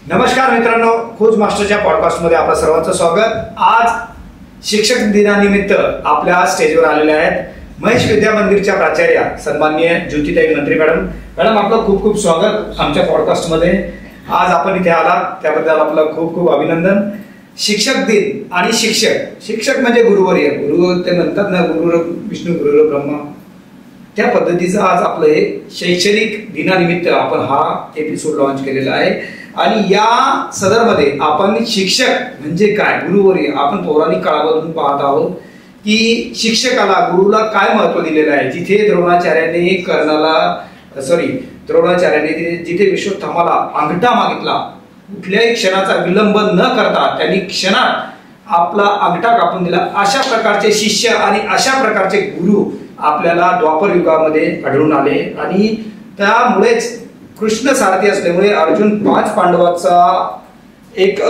नमस्कार मित्रांनो, खोज मास्टरच्या पॉडकास्टमध्ये आपलं सर्वांचं स्वागत। आज शिक्षक दिनानिमित्त आपल्या स्टेजवर आलेले आहेत महेश विद्या मंदिरच्या प्राचार्या सन्माननीय ज्योतिताई मंत्री मॅडम। मॅडम, आपलं खूप खूप स्वागत आमच्या पॉडकास्टमध्ये। आज आपण इथे आलात त्याबद्दल आपलं खूप खूप अभिनंदन। शिक्षक दिन आणि शिक्षक म्हणजे गुरुवर्य, गुरु ते म्हणतात ना, गुरु विष्णू गुरु ब्रह्मा, त्या पद्धतीचं आज आपलं हे शैक्षणिक दिनानिमित्त आपण हा एपिसोड लॉन्च केलेला आहे। आणि या सदरमध्ये आपण शिक्षक म्हणजे काय, गुरुवर्य, आपण पौराणिक काळामधून पाहत आहोत की शिक्षकाला, गुरुला काय महत्व दिलेलं आहे। जिथे द्रोणाचार्याने जिथे विश्वत्थामाला अंगठा मागितला, कुठल्याही क्षणाचा विलंब न करता त्यांनी क्षणात आपला अंगठा कापून दिला। अशा प्रकारचे शिष्य आणि अशा प्रकारचे गुरु आपल्याला द्वापर युगामध्ये आढळून आले। आणि त्यामुळेच कृष्ण सारथी असल्यामुळे अर्जुन 5 पांडवाचा एक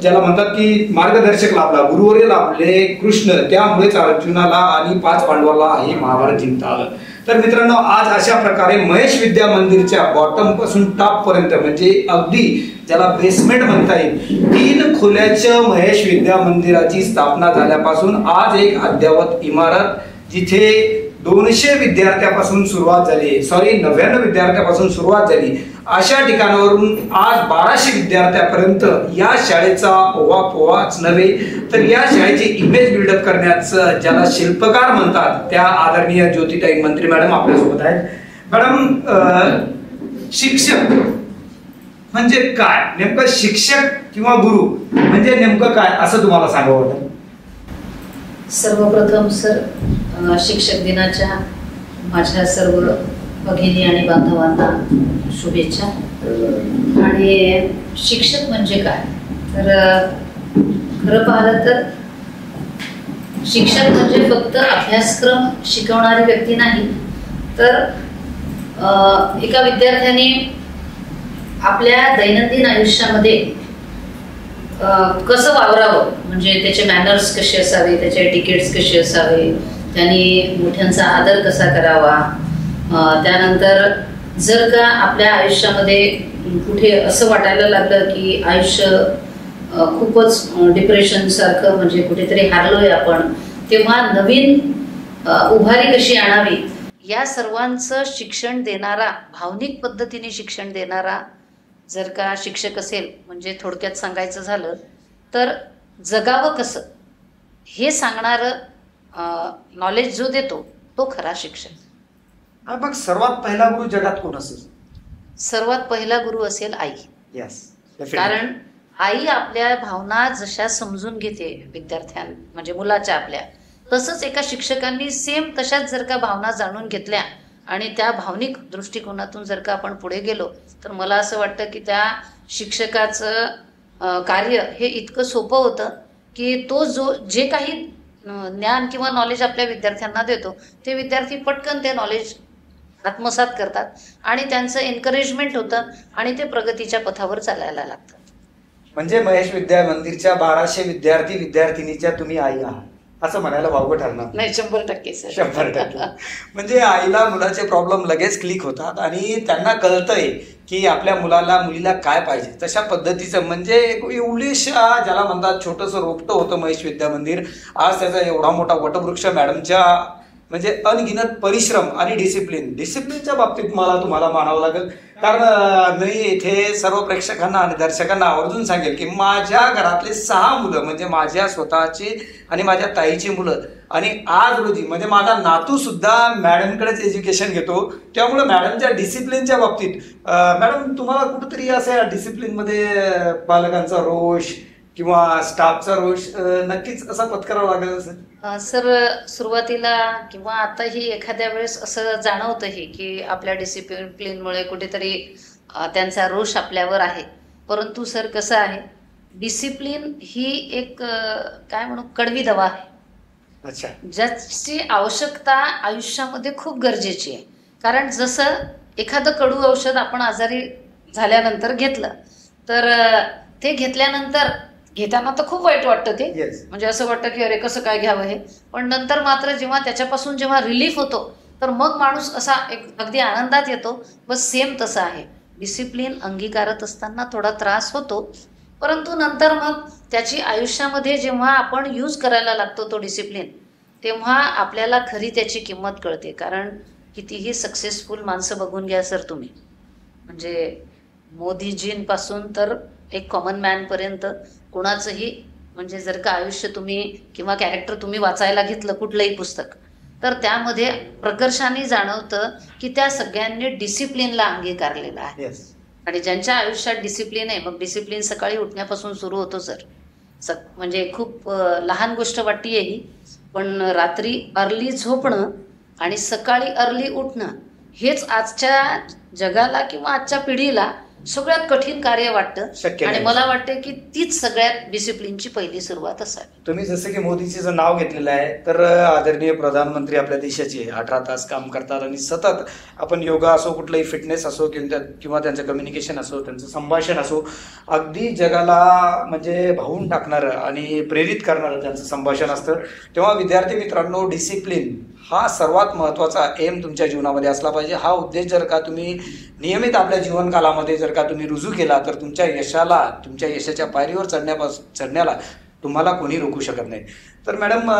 ज्याला म्हणतात की मार्गदर्शक लाभला, गुरुवर्य लाभले कृष्ण, त्यामुळेच अर्जुनाला आणि 5 पांडवाला हे महाभारत जिंकता आलं। तर मित्रांनो, आज अशा प्रकारे महेश विद्या मंदिरच्या बॉटम पासून टॉप पर्यंत, म्हणजे अगदी ज्याला बेसमेंट म्हणता येईल, 3 खोल्याच्या महेश विद्या मंदिराची स्थापना झाल्यापासून आज एक अद्ययावत इमारत, जिथे 200 विद्यार्थ्यापासून सुरुवात झाली, 99 विद्यार्थ्यापासून सुरुवात झाली, अशा ठिकाणावरून आज 1200 विद्यार्थ्यापर्यंत या शाळेचा ओवाच नव्हे तर या शाळेची इमेज बिल्डअप करण्याचं ज्याला शिल्पकार म्हणतात, त्या आदरणीय ज्योतिताई मंत्री मॅडम आपल्यासोबत आहेत। मॅडम, शिक्षक म्हणजे काय, नेमकं शिक्षक किंवा गुरु म्हणजे नेमकं काय असं तुम्हाला सांगावं वाटतं? सर्वप्रथम सर, शिक्षक दिनाच्या माझ्या सर्व भगिनी आणि बांधवांना शुभेच्छा। आणि शिक्षक म्हणजे काय, तर खरं पाहिलं तर शिक्षक म्हणजे फक्त अभ्यासक्रम शिकवणारी व्यक्ती नाही, तर एका विद्यार्थ्याने आपल्या दैनंदिन आयुष्यामध्ये कसं वावरावं, म्हणजे त्याचे मॅनर्स कसे असावे, त्याचे टिकेट्स कसे असावे, त्यांनी मोठ्यांचा आदर कसा करावा। त्यानंतर जर का आपल्या आयुष्यामध्ये कुठे असं वाटायला लागलं की आयुष्य खूपच डिप्रेशन सारखं, म्हणजे कुठेतरी हारलोय आपण, तेव्हा नवीन उभारी कशी आणावी, या सर्वांचं शिक्षण देणारा, भावनिक पद्धतीने शिक्षण देणारा जर का शिक्षक असेल, म्हणजे थोडक्यात सांगायचं झालं तर जगावं कसं हे सांगणारं नॉलेज जो देतो तो खरा शिक्षक। मग सर्वात पहिला गुरु जगात कोण असेल? सर्वात पहिला गुरु असेल आई। यस, कारण आई आपल्या भावना जशा समजून घेते विद्यार्थ्यां, म्हणजे मुलाच्या आपल्या, तसंच एका शिक्षकांनी सेम तशाच जर का भावना जाणून घेतल्या आणि त्या भावनिक दृष्टिकोनातून जर का आपण पुढे गेलो, तर मला असं वाटतं की त्या शिक्षकाचं कार्य हे इतकं सोपं होतं की तो जे काही ज्ञान किंवा नॉलेज आपल्या विद्यार्थ्यांना देतो, ते विद्यार्थी पटकन ते नॉलेज आत्मसात करतात आणि त्यांचं एनकरेजमेंट होतं आणि ते प्रगतीच्या पथावर चालायला लागतात। म्हणजे महेश विद्या मंदिरच्या 1200 विद्यार्थी विद्यार्थिनीच्या तुम्ही आई आहात असं म्हणायला वावगं ठरणार नाही? 100% सर, 100%। म्हणजे आईला मुलाचे प्रॉब्लेम लगेच क्लिक होतात आणि त्यांना कळतंय की आपल्या मुलीला काय पाहिजे, तशा पद्धतीचं, म्हणजे एवढीशा ज्याला म्हणतात छोटंसं रोपटं होतं महेश विद्या मंदिर। आज त्याचा एवढा मोठा वटवृक्ष मॅडमच्या म्हणजे अनगिनत परिश्रम आणि डिसिप्लिनच्या बाबतीत तुम्हाला मानावं लागेल। कारण मी इथे सर्व प्रेक्षकांना आणि दर्शकांना आवर्जून सांगेल की माझ्या घरातले 6 मुलं, म्हणजे माझ्या स्वतःची आणि माझ्या ताईची मुलं, आणि आज रोजी म्हणजे माझा नातू सुद्धा मॅडमकडेच एज्युकेशन घेतो। त्यामुळे मॅडमच्या डिसिप्लिनच्या बाबतीत, मॅडम तुम्हाला कुठंतरी असं डिसिप्लिनमध्ये पालकांचा रोष किंवा स्टाफचा रोष नक्कीच असा पत्करावा लागेल असेल? सर, सुरुवातीला किंवा आताही एखाद्या वेळेस असं जाणवतंही की आपल्या डिसिप्लिनमुळे कुठेतरी त्यांचा रोष आपल्यावर आहे। परंतु सर कसं आहे, डिसिप्लिन ही एक काय म्हणू, कडवी दवा आहे। अच्छा, ज्याची आवश्यकता आयुष्यामध्ये खूप गरजेची आहे। कारण जसं एखादं कडू औषध आपण आजारी झाल्यानंतर घेतलं, तर ते घेतल्यानंतर घेताना तर खूप वाईट वाटतं ते, म्हणजे असं वाटतं की अरे कसं काय घ्यावं हे, पण नंतर मात्र जेव्हा त्याच्यापासून जेव्हा रिलीफ होतो, तर मग माणूस असा एक अगदी आनंदात येतो। बस सेम तसं आहे, डिसिप्लिन अंगीकारत असताना थोडा त्रास होतो, परंतु नंतर मग त्याची आयुष्यामध्ये जेव्हा आपण यूज करायला लागतो तो डिसिप्लिन, तेव्हा आपल्याला खरी त्याची किंमत कळते. कारण कितीही सक्सेसफुल माणसं बघून घ्या सर तुम्ही, म्हणजे मोदीजींपासून तर एक कॉमन मॅनपर्यंत कोणाचंही, म्हणजे जर का आयुष्य तुम्ही किंवा कॅरेक्टर तुम्ही वाचायला घेतलं कुठलंही पुस्तक, तर त्यामध्ये प्रकर्षाने जाणवतं की त्या सगळ्यांनी डिसिप्लिनला अंगीकारलेला आहे. आणि ज्यांच्या आयुष्यात डिसिप्लिन आहे, मग डिसिप्लिन सकाळी उठण्यापासून सुरू होतो सर. म्हणजे खूप लहान गोष्ट वाटते ही, पण रात्री अर्ली झोपणं आणि सकाळी अर्ली उठणं हेच आजच्या जगाला किंवा आजच्या पिढीला सगळ्यात कठीण कार्य वाटतं. आणि मला वाटतं की तीच सगळ्यात डिसिप्लिनची पहिली सुरुवात असावी. तुम्ही जसं की मोदीचं नाव घेतलेलं आहे, तर आदरणीय प्रधानमंत्री आपल्या देशाचे 18 तास काम करतात आणि सतत आपण योगा असो, कुठलंही फिटनेस असो किंवा त्यांचं कम्युनिकेशन असो, त्यांचं संभाषण असो, अगदी जगाला म्हणजे भावून टाकणारं आणि प्रेरित करणारं त्यांचं संभाषण असतं. तेव्हा विद्यार्थी मित्रांनो, डिसिप्लिन हा सर्वात महत्त्वाचा एम तुमच्या जीवनामध्ये असला पाहिजे. हा उद्देश जर का तुम्ही नियमित आपल्या जीवनकालामध्ये जर का तुम्ही रुजू केला, तर तुमच्या यशाच्या पायरीवर चढण्याला तुम्हाला कोणी रोखू शकत नाही. तर मॅडम,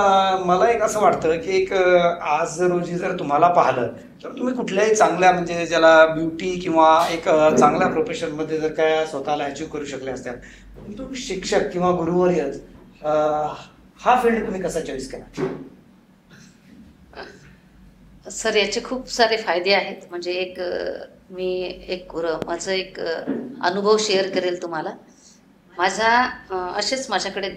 मला एक असं वाटतं की एक आज रोजी जर तुम्हाला पाहिलं तर तुम्ही कुठल्याही चांगल्या, म्हणजे ज्याला ब्युटी किंवा एक चांगल्या प्रोफेशनमध्ये जर काय स्वतःला अचीव करू शकले असतात, तुम्ही शिक्षक किंवा गुरुवर्य हा फील्ड तुम्ही कसा चॉईस केला? सर, याचे खूप सारे फायदे आहेत. म्हणजे माझं एक अनुभव शेअर करेल तुम्हाला. असेच माझ्याकडे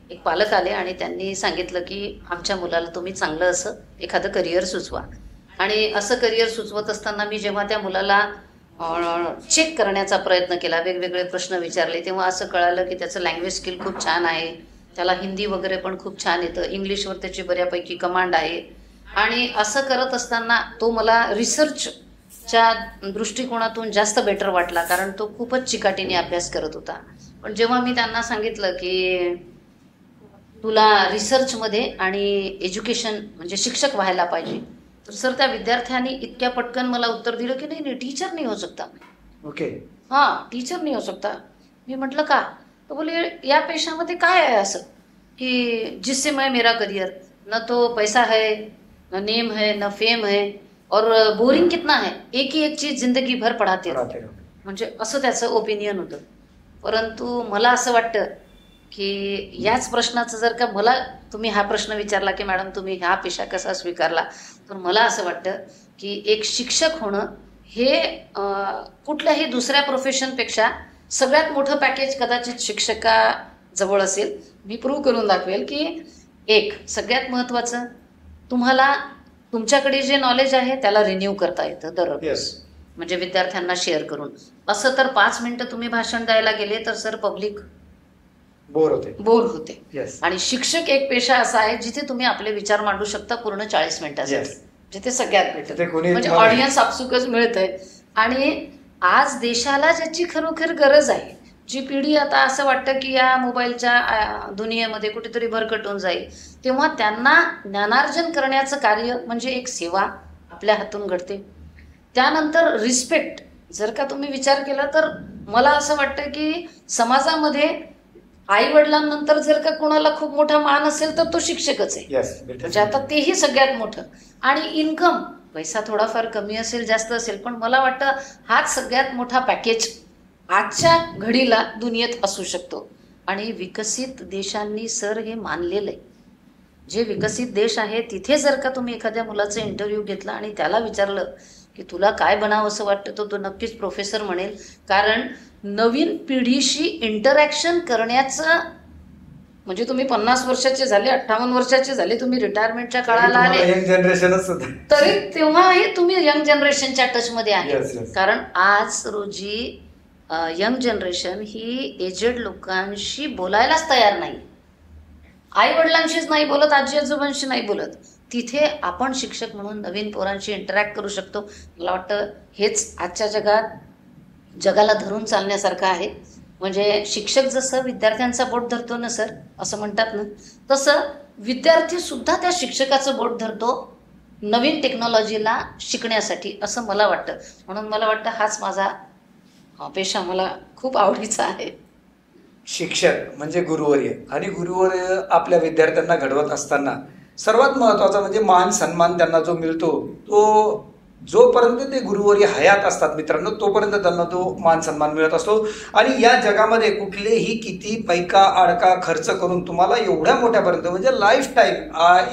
एक पालक आले आणि त्यांनी सांगितलं की आमच्या मुलाला तुम्ही चांगलं असं एखादं करिअर सुचवा. आणि असं करिअर सुचवत असताना मी जेव्हा त्या मुलाला चेक करण्याचा प्रयत्न केला, वेगवेगळे प्रश्न विचारले, तेव्हा असं कळालं की त्याचं लँग्वेज स्किल खूप छान आहे, त्याला हिंदी वगैरे पण खूप छान येतं, इंग्लिशवर त्याची बऱ्यापैकी कमांड आहे. आणि असं करत असताना तो मला रिसर्चच्या दृष्टिकोनातून जास्त बेटर वाटला, कारण तो खूपच चिकाटीने अभ्यास करत होता. पण जेव्हा मी त्यांना सांगितलं की तुला रिसर्चमध्ये आणि एज्युकेशन म्हणजे शिक्षक व्हायला पाहिजे, तर सर त्या विद्यार्थ्यांनी इतक्या पटकन मला उत्तर दिलं की नाही, टीचर नहीं हो सकता. ओके, हाँ, टीचर नहीं हो सकता. मी म्हटलं का? तो बोले या पेशामध्ये काय आहे असं की जिससे मैं मेरा करियर, न तो पैसा है, न नेम है, न फेम है, और बोरिंग कितना है, एक ही एक चीज जिंदगी भर पढ़ाते रहो. म्हणजे असं त्याचं ओपिनियन होतं. परंतु मला असं वाटतं की याच प्रश्नाचं जर का मला तुम्ही हा प्रश्न विचारला की मॅडम तुम्ही हा पेशा कसा स्वीकारला, तर मला असं वाटतं की एक शिक्षक होणं हे कुठल्याही दुसऱ्या प्रोफेशनपेक्षा सगळ्यात मोठं पॅकेज कदाचित शिक्षकाजवळ असेल. मी प्रूव्ह करून दाखवेल की एक सगळ्यात महत्त्वाचं, तुम्हाला तुमच्याकडे जे नॉलेज आहे त्याला रिन्यू करता येतं दररोज, म्हणजे विद्यार्थ्यांना शेअर करून. असं तर 5 मिनिटं तुम्ही भाषण द्यायला गेले तर सर पब्लिक बोर होते. आणि शिक्षक एक पेशा असा आहे जिथे तुम्ही आपले विचार मांडू शकता पूर्ण 40 मिनिटासाठी, जिथे सगळ्यात म्हणजे ऑडियन्स आपसुकच मिळतंय. आणि आज देशाला ज्याची खरोखर गरज आहे, जी पिढी आता असं वाटतं की या मोबाईलच्या दुनियेमध्ये कुठेतरी भरकटून जाईल, तेव्हा त्यांना ज्ञानार्जन करण्याचं कार्य म्हणजे एक सेवा आपल्या हातून घडते. त्यानंतर रिस्पेक्ट जर का तुम्ही विचार केला तर मला असं वाटतं की समाजामध्ये आई वडिलांनंतर जर का कोणाला खूप मोठा मान असेल तर तो शिक्षकच आहे. म्हणजे आता तेही सगळ्यात मोठं. आणि इन्कम, पैसा थोडाफार कमी असेल जास्त असेल, पण मला वाटतं हाच सगळ्यात मोठा पॅकेज आजच्या घडीला दुनियेत असू शकतो. आणि विकसित देशांनी सर हे मानलेलं आहे. जे विकसित देश आहे तिथे जर का तुम्ही एखाद्या मुलाचा इंटरव्ह्यू घेतला आणि त्याला विचारलं की तुला काय बनावं असं वाटतं, तो नक्कीच प्रोफेसर म्हणेल. कारण नवीन पिढीशी इंटरॅक्शन करण्याचं, म्हणजे तुम्ही 50 वर्षाचे झाले, 58 वर्षाचे झाले, तुम्ही रिटायरमेंटच्या काळाला आले तरी तेव्हाही तुम्ही यंग जनरेशनच्या टचमध्ये आहे. कारण आज रोजी यंग जनरेशन ही एजेड लोकांशी बोलायलाच तयार नाही, आई वडिलांशीच नाही बोलत, आजी आजोबांशी नाही बोलत. तिथे आपण शिक्षक म्हणून नवीन पोरांशी इंटरॅक्ट करू शकतो. मला वाटतं हेच आजच्या जगाला धरून चालण्यासारखं आहे. म्हणजे शिक्षक जसं विद्यार्थ्यांचा बोट धरतो ना सर, असं म्हणतात ना, तसं विद्यार्थी सुद्धा त्या शिक्षकाचं बोट धरतो नवीन टेक्नॉलॉजीला शिकण्यासाठी, असं मला वाटतं. म्हणून मला वाटतं हाच माझा हा पेशा मला खूप आवडीचा आहे. शिक्षक म्हणजे गुरुवर्य, आणि गुरुवर्य आपल्या विद्यार्थ्यांना घडवत असताना सर्वात महत्त्वाचा म्हणजे मान सन्मान त्यांना जो मिळतो, तो जोपर्यंत ते गुरुवर्य हयात असतात मित्रांनो, तोपर्यंत त्यांना तो मान सन्मान मिळत असतो. आणि या जगामध्ये कुठलेही किती पैका अडका खर्च करून तुम्हाला एवढ्या मोठ्यापर्यंत म्हणजे लाईफ टाईम,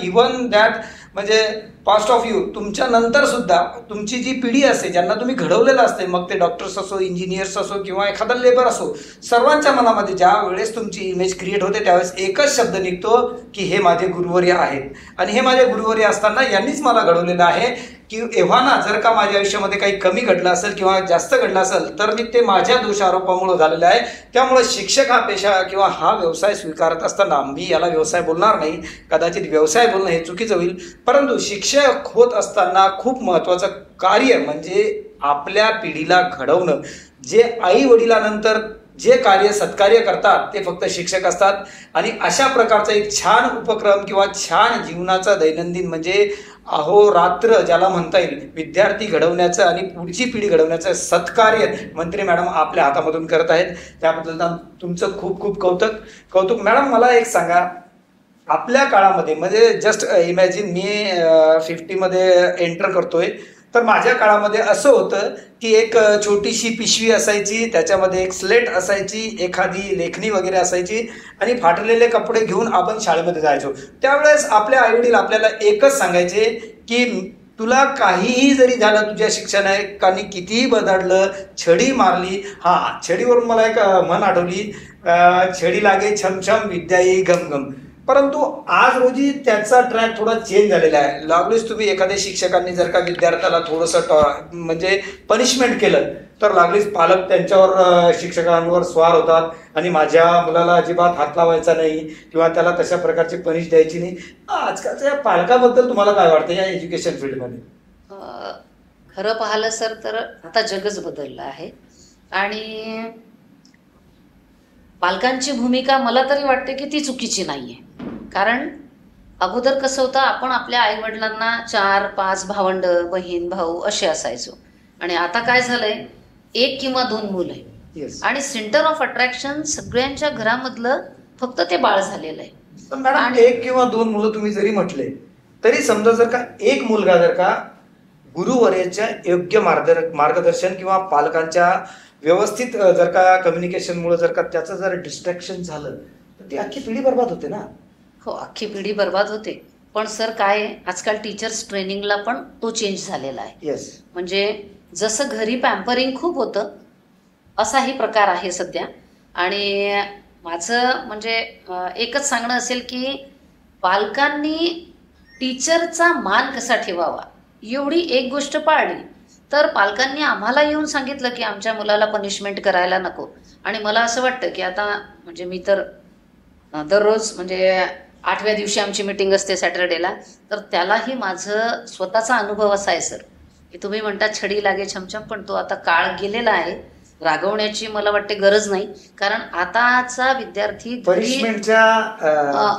इवन दॅट म्हणजे पास्ट ऑफ यू, तुमच्या नंतर सुद्धा तुमची जी पिढी असते, ज्यांना तुम्ही घडवलेलं असते, मग ते डॉक्टर्स असो, इंजिनियर्स असो किंवा एखादा लेबर असो, सर्वांच्या मनामध्ये ज्या वेळेस तुमची इमेज क्रिएट होते त्यावेळेस एकच शब्द निघतो की हे माझे गुरुवर्य आहेत. आणि हे माझे गुरुवर्य असताना यांनीच मला घडवलेलं आहे की एव्हाना जर का माझ्या आयुष्यामध्ये काही कमी घडलं असेल किंवा जास्त घडलं असेल तर मी ते माझ्या दोषारोपामुळे झालेलं आहे. त्यामुळे शिक्षक हा पेशा किंवा हा व्यवसाय स्वीकारत असताना, मी याला व्यवसाय बोलणार नाही, कदाचित व्यवसाय बोलणं हे चुकीचं होईल, परंतु शिक्षक होत असताना खूप महत्त्वाचं कार्य म्हणजे आपल्या पिढीला घडवणं. जे आई वडिलांनंतर जे कार्य सत्कार्य करतात ते फक्त शिक्षक असतात. आणि अशा प्रकारचा एक छान उपक्रम किंवा छान जीवनाचा दैनंदिन म्हणजे अहोरात्र ज्याला म्हणता येईल, विद्यार्थी घडवण्याचं आणि पुढची पिढी घडवण्याचं सत्कार्य मंत्री मॅडम आपल्या हातामधून करत आहेत. त्याबद्दल तुमचं खूप खूप कौतुक मॅडम. मला एक सांगा, आपल्या काळामध्ये म्हणजे जस्ट इमॅजिन मी 50मध्ये एंटर करतोय, तर माझ्या काळामध्ये असं होतं की एक छोटीशी पिशवी असायची, त्याच्यामध्ये एक स्लेट असायची, एखादी लेखणी वगैरे असायची, आणि फाटलेले कपडे घेऊन आपण शाळेमध्ये जायचो. त्यावेळेस आपले आईवडील आपल्याला एकच सांगायचे की तुला काहीही जरी झालं, तुझ्या शिक्षणाने कितीही बदललं, छडी मारली, हां छडीवरून मला एक म्हण आठवली, छडी लागे छमछम विद्या येई घमघम. परंतु आज रोजी त्याचा ट्रॅक थोडा चेंज झालेला आहे. लागलीच तुम्ही एखाद्या शिक्षकांनी जर का विद्यार्थ्याला थोडंसं म्हणजे पनिशमेंट केलं तर लागलीच पालक त्यांच्यावर शिक्षकांवर स्वार होतात आणि माझ्या मुलाला अजिबात हात लावायचा नाही किंवा त्याला तशा प्रकारची पनिश द्यायची नाही. आजकालच्या पालकाबद्दल तुम्हाला काय वाटतं या एज्युकेशन फील्डमध्ये? खरं पाहिलं सर तर आता जगच बदललं आहे आणि पालकांची भूमिका मला तरी वाटते की ती चुकीची नाहीये. कारण अगोदर कसं होतं, आपण आपल्या आई वडिलांना 4-5 भावंड, बहीण भाऊ असे असायचो, आणि आता काय झालंय, 1 किंवा 2 मुलं आहे आणि सेंटर ऑफ अट्रॅक्शन सगळ्यांच्या घरामधलं फक्त ते बाळ झालेलं आहे. मॅडम 1 किंवा 2 मुलं तुम्ही जरी म्हटले तरी समजा जर का एक मुलगा जर का गुरुवर्याच्या योग्य मार्गदर्शन किंवा पालकांच्या व्यवस्थित जर का कम्युनिकेशनमुळे जर का त्याचं जर डिस्ट्रॅक्शन झालं तर ती अख्खी पिढी बर्बाद होते ना. हो, अख्खी पिढी बर्बाद होते. पण सर काय आहे, आजकाल टीचर्स ट्रेनिंगला पण तो चेंज झालेला आहे. येस, म्हणजे जसं घरी पॅम्परिंग खूप होतं असाही प्रकार आहे सध्या. आणि माझं म्हणजे एकच सांगणं असेल की पालकांनी टीचरचा मान कसा ठेवावा एवढी एक गोष्ट पाळली तर पालकांनी आम्हाला येऊन सांगितलं की आमच्या मुलाला पनिशमेंट करायला नको. आणि मला असं वाटतं की आता म्हणजे मी तर दररोज म्हणजे 8व्या दिवशी आमची मीटिंग असते सॅटर्डेला, तर त्यालाही माझं स्वतःचा अनुभव असा आहे सर की तुम्ही म्हणता छडी लागे छमछम, पण तो आता काळ गेलेला आहे. रागवण्याची मला वाटते गरज नाही, कारण आताचा विद्यार्थी पनिशमेंटच्या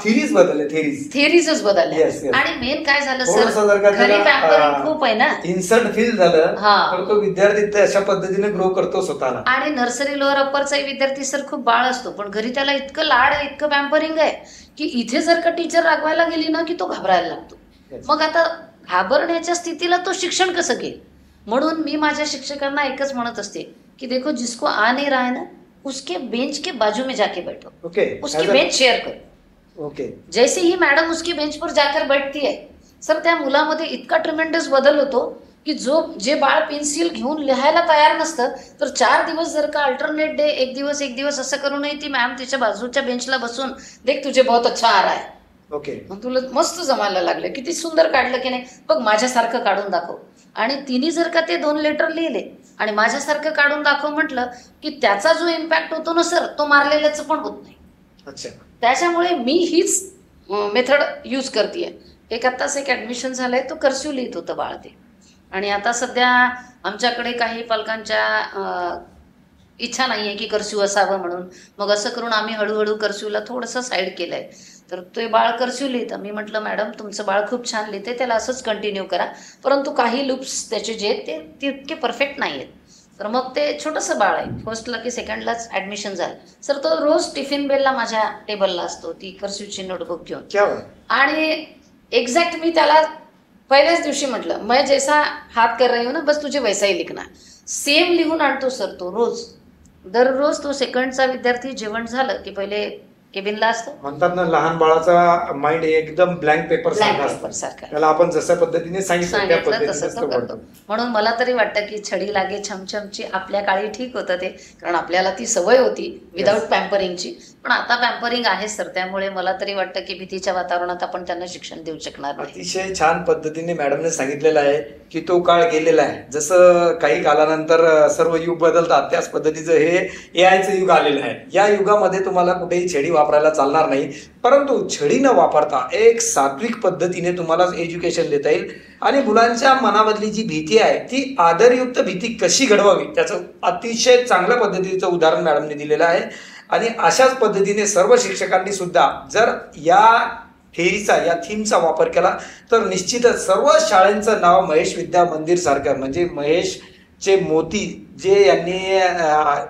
थेरीजच बदलले. आणि मेन काय झालं सर, घरी पॅम्परिंग खूप आहे ना, इन्सल्ट फील झालं तर तो विद्यार्थी अशा पद्धतीने ग्रो करतो स्वतःला. आणि नर्सरी लोअर अप्परचा विद्यार्थी सर खूप बाळ असतो, पण घरी त्याला इतकं लाड आहे, इतकं पॅम्परिंग आहे की इथे जर का टीचर रागवायला गेली ना की तो घाबरायला लागतो. मग आता घाबरण्याच्या स्थितीला तो शिक्षण कसं घेईल? म्हणून मी माझ्या शिक्षकांना एकच म्हणत असते कि देखो जिसको आ नहीं रहा है ना उसके बेंच के बाजू में जाके बैठो, उसकी बेंच शेयर करो. जैसे ही मैडम उसकी बेंच पर जाकर बैठती है सर, त्या मुलामध्ये इतका ट्रिमेंडस बदल होतो की जे बाळ पेन्सिल घेऊन लिहायला तयार नसतं तर 4 दिवस जर का अल्टरनेट डे एक दिवस असं करूनही ती मॅम तिच्या बाजूच्या बेंचला बसून देख तुझे बहुत अच्छा आ रहा है, मग तुला मस्त जमायला लागलं, किती सुंदर काढलं की नाही, बघ माझ्यासारखं काढून दाखव. आणि तिने जर का ते 2 लेटर लिहिले आणि माझ्यासारखं काढून दाखव म्हटलं की त्याचा जो इम्पॅक्ट होतो ना सर, तो मारलेल्याचं पण होत नाही. त्याच्यामुळे मी हीच मेथड यूज करते. एक आत्ताच एक ॲडमिशन झालंय, तो कर्स्यू लिहित होतं बाळ ते. आणि आता सध्या आमच्याकडे काही पालकांच्या इच्छा नाही आहे की कर्स्यू असावं म्हणून, मग असं करून आम्ही हळूहळू कर्स्यूला थोडंसं साईड केलं आहे. तर ते बाळ कर्स्यू लिहितं. मी म्हटलं मॅडम तुमचं बाळ खूप छान लिहिते, त्याला असंच कंटिन्यू करा, परंतु काही लूप्स त्याचे जे ते तितके परफेक्ट नाही आहेत. तर मग ते छोटंसं बाळ आहे, फर्स्टला की सेकंडलाच ॲडमिशन झालं. सर तो रोज टिफिन बेलला माझ्या टेबलला असतो, ती कर्सिवची नोटबुक घेऊन. आणि एक्झॅक्ट मी त्याला पहिल्याच दिवशी म्हटलं, मैं जैसा हात कर रही हूं ना बस तुझे वैसा ही लिखना. सेम लिहून आणतो सर तो रोज. दररोज तो सेकंडचा विद्यार्थी जेवण झालं की पहिले केबिनला असतो. म्हणतात ना लहान बाळाचा माइंड एकदम ब्लँक पेपर सारखा, त्याला आपण जसं पद्धतीने सांगितलं त्या पद्धतीने करतो. म्हणून मला तरी वाटतं की छडी लागे छमछमची आपल्या काळी ठीक होतं ते, कारण आपल्याला ती सवय होती विदाऊट पॅम्परिंगची. पण आता पॅम्परिंग आहे सर, त्यामुळे मला तरी वाटतं की भीतीच्या वातावरणात आपण त्यांना शिक्षण देऊ शकणार नाही. अतिशय छान पद्धतीने मॅडमने सांगितलेलं आहे की तो काळ गेलेला आहे. जसं काही कालानंतर सर्व युग बदलतात त्याच पद्धतीचं हे एआयचं युग आलेलं आहे. या युगामध्ये तुम्हाला कुठेही छडी वापरायला चालणार नाही, परंतु छडी न वापरता एक सात्विक पद्धतीने तुम्हाला एज्युकेशन देता येईल. आणि मुलांच्या मनामधली जी भीती आहे ती आदरयुक्त भीती कशी घडवावी त्याचं अतिशय चांगल्या पद्धतीचं उदाहरण मॅडमने दिलेलं आहे. आणि अशाच पद्धतीने सर्व शिक्षकांनी सुद्धा जर या थेअरीचा या थीमचा वापर केला तर निश्चितच सर्व शाळांचं नाव महेश विद्या मंदिर सारखं, म्हणजे महेशचे मोती जे यांनी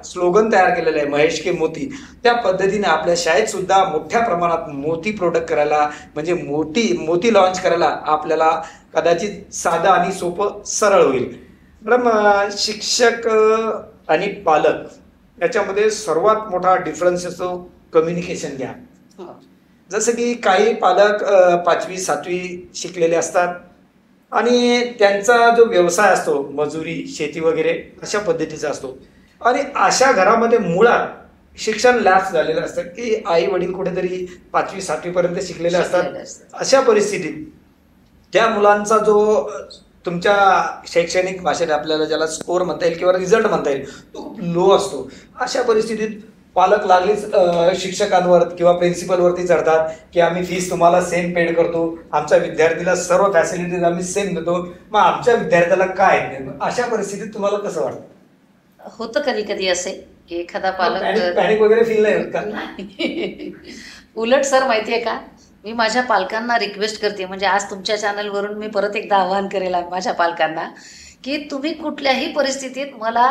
स्लोगन तयार केलेलं आहे महेश के मोती, त्या पद्धतीने आपल्या शाळेत सुद्धा मोठ्या प्रमाणात मोती प्रोडक्ट करायला, म्हणजे मोती लॉन्च करायला आपल्याला कदाचित साधं आणि सोपं सरळ होईल. मॅडम, शिक्षक आणि पालक याच्यामध्ये सर्वात मोठा डिफरन्स असतो कम्युनिकेशन घ्या. जसं की काही पालक 5वी 7वी शिकलेले असतात आणि त्यांचा जो व्यवसाय असतो मजुरी शेती वगैरे अशा पद्धतीचा असतो. आणि अशा घरामध्ये मुळात शिक्षण लॅप्स झालेलं असतं की आई वडील कुठेतरी 5वी 7वी पर्यंत शिकलेले असतात. अशा परिस्थितीत त्या मुलांचा जो तुमच्या शैक्षणिक भाषेत आपल्याला ज्याला स्कोअर म्हणता येईल किंवा रिझल्ट म्हणता येईल तो लो असतो. अशा परिस्थितीत पालक लागलीच शिक्षकांवर किंवा प्रिन्सिपलवरती चढतात की आम्ही फीस तुम्हाला सेम पेड करतो, आमच्या विद्यार्थीला सर्व फॅसिलिटीज आम्ही सेम देतो, मग आमच्या विद्यार्थ्याला काय नाही. अशा परिस्थितीत तुम्हाला कसं वाटतं? होतं कधी कधी असे की एखादा पालक पॅनिक वगैरे फील नाही होत का? उलट सर माहितीये का, मी माझ्या पालकांना रिक्वेस्ट करते, म्हणजे आज तुमच्या चॅनलवरून मी परत एकदा आवाहन करेल माझ्या पालकांना की तुम्ही कुठल्याही परिस्थितीत मला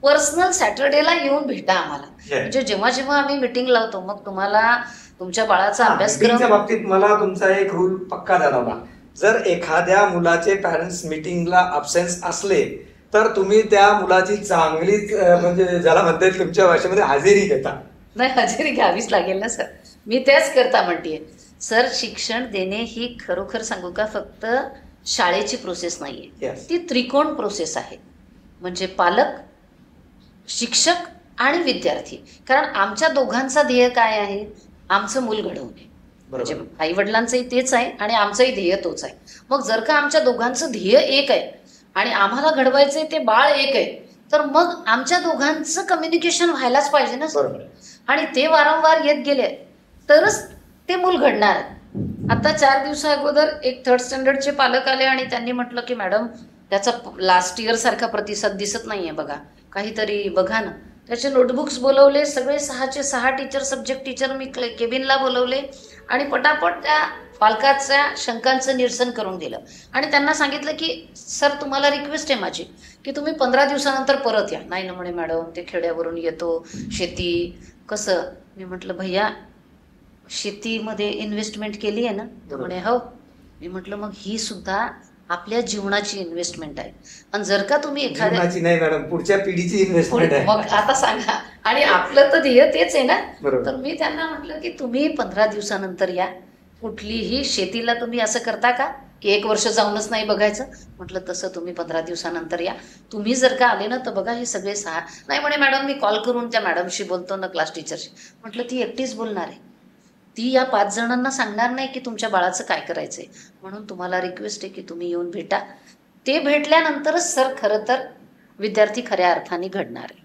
पर्सनल सॅटर्डेला येऊन भेटा आम्हाला. म्हणजे जेव्हा जेव्हा आम्ही मीटिंग लावतो मग तुम्हाला तुमच्या बाळाचा अभ्यासक्रम बाबतीत मला तुमचा एक रूल पक्का जाणवला. जर एखाद्या मुलाचे पॅरेंट्स मीटिंगला अब्सेन्स असले तर तुम्ही त्या मुलाची चांगलीच म्हणजे ज्याला म्हणता येईल तुमच्या भाषेमध्ये हजेरी घेता. नाही, हजेरी घ्यावीच लागेल ना सर, मी तेच करता म्हणतेय. सर, शिक्षण देणे ही खरोखर सांगू का फक्त शाळेची प्रोसेस नाहीये, ती त्रिकोण प्रोसेस आहे. म्हणजे पालक, शिक्षक आणि विद्यार्थी. कारण आमच्या दोघांचा ध्येय काय आहे? आमचं मूल घडवणे. म्हणजे आई वडिलांचंही तेच आहे आणि आमचंही ध्येय तोच आहे. मग जर का आमच्या दोघांचं ध्येय एक आहे आणि आम्हाला घडवायचंय ते बाळ एक आहे, तर मग आमच्या दोघांचं कम्युनिकेशन व्हायलाच पाहिजे ना सर. आणि ते वारंवार येत गेले तरच ते मूल घडणार. आता 4 दिवसा अगोदर एक 3rd स्टँडर्डचे पालक आले आणि त्यांनी म्हटलं की मॅडम त्याचा लास्ट इयर सारखा प्रतिसाद दिसत नाहीये बघा, काहीतरी बघा ना. त्याचे नोटबुक्स बोलवले, सगळे 6चे 6 टीचर, सब्जेक्ट टीचर मी केबिनला बोलवले आणि पटापट त्या पालकाच्या शंकांचं निरसन करून दिलं. आणि त्यांना सांगितलं की सर तुम्हाला रिक्वेस्ट आहे माझी की तुम्ही 15 दिवसानंतर परत या. नाही ना म्हणे मॅडम, ते खेड्यावरून येतो, शेती कसं. मी म्हटलं भैया शेतीमध्ये इन्व्हेस्टमेंट केली आहे ना? तर म्हणे हो. मी म्हटलं मग ही सुद्धा आपल्या जीवनाची इन्व्हेस्टमेंट आहे. आणि जर का तुम्ही एखाद्या नाही मॅडम, पुढच्या पिढीची इन्व्हेस्टमेंट आहे. मग आता सांगा, आणि आपलं तर ध्येय तेच आहे ना. तर मी त्यांना म्हटलं की तुम्ही 15 दिवसानंतर या. कुठलीही शेतीला तुम्ही असं करता का की 1 वर्ष जाऊनच नाही बघायचं? म्हटलं तसं तुम्ही 15 दिवसानंतर या. तुम्ही जर का आले ना तर बघा हे सगळे 6. नाही म्हणे मॅडम, मी कॉल करून त्या मॅडमशी बोलतो ना, क्लास टीचरशी. म्हटलं ती एकटीच बोलणार आहे, ती या 5 जणांना सांगणार नाही की तुमच्या बाळाचं काय करायचंय. म्हणून तुम्हाला रिक्वेस्ट आहे की तुम्ही येऊन भेटा. ते भेटल्यानंतरच सर खरं तर विद्यार्थी खऱ्या अर्थाने घडणार आहे.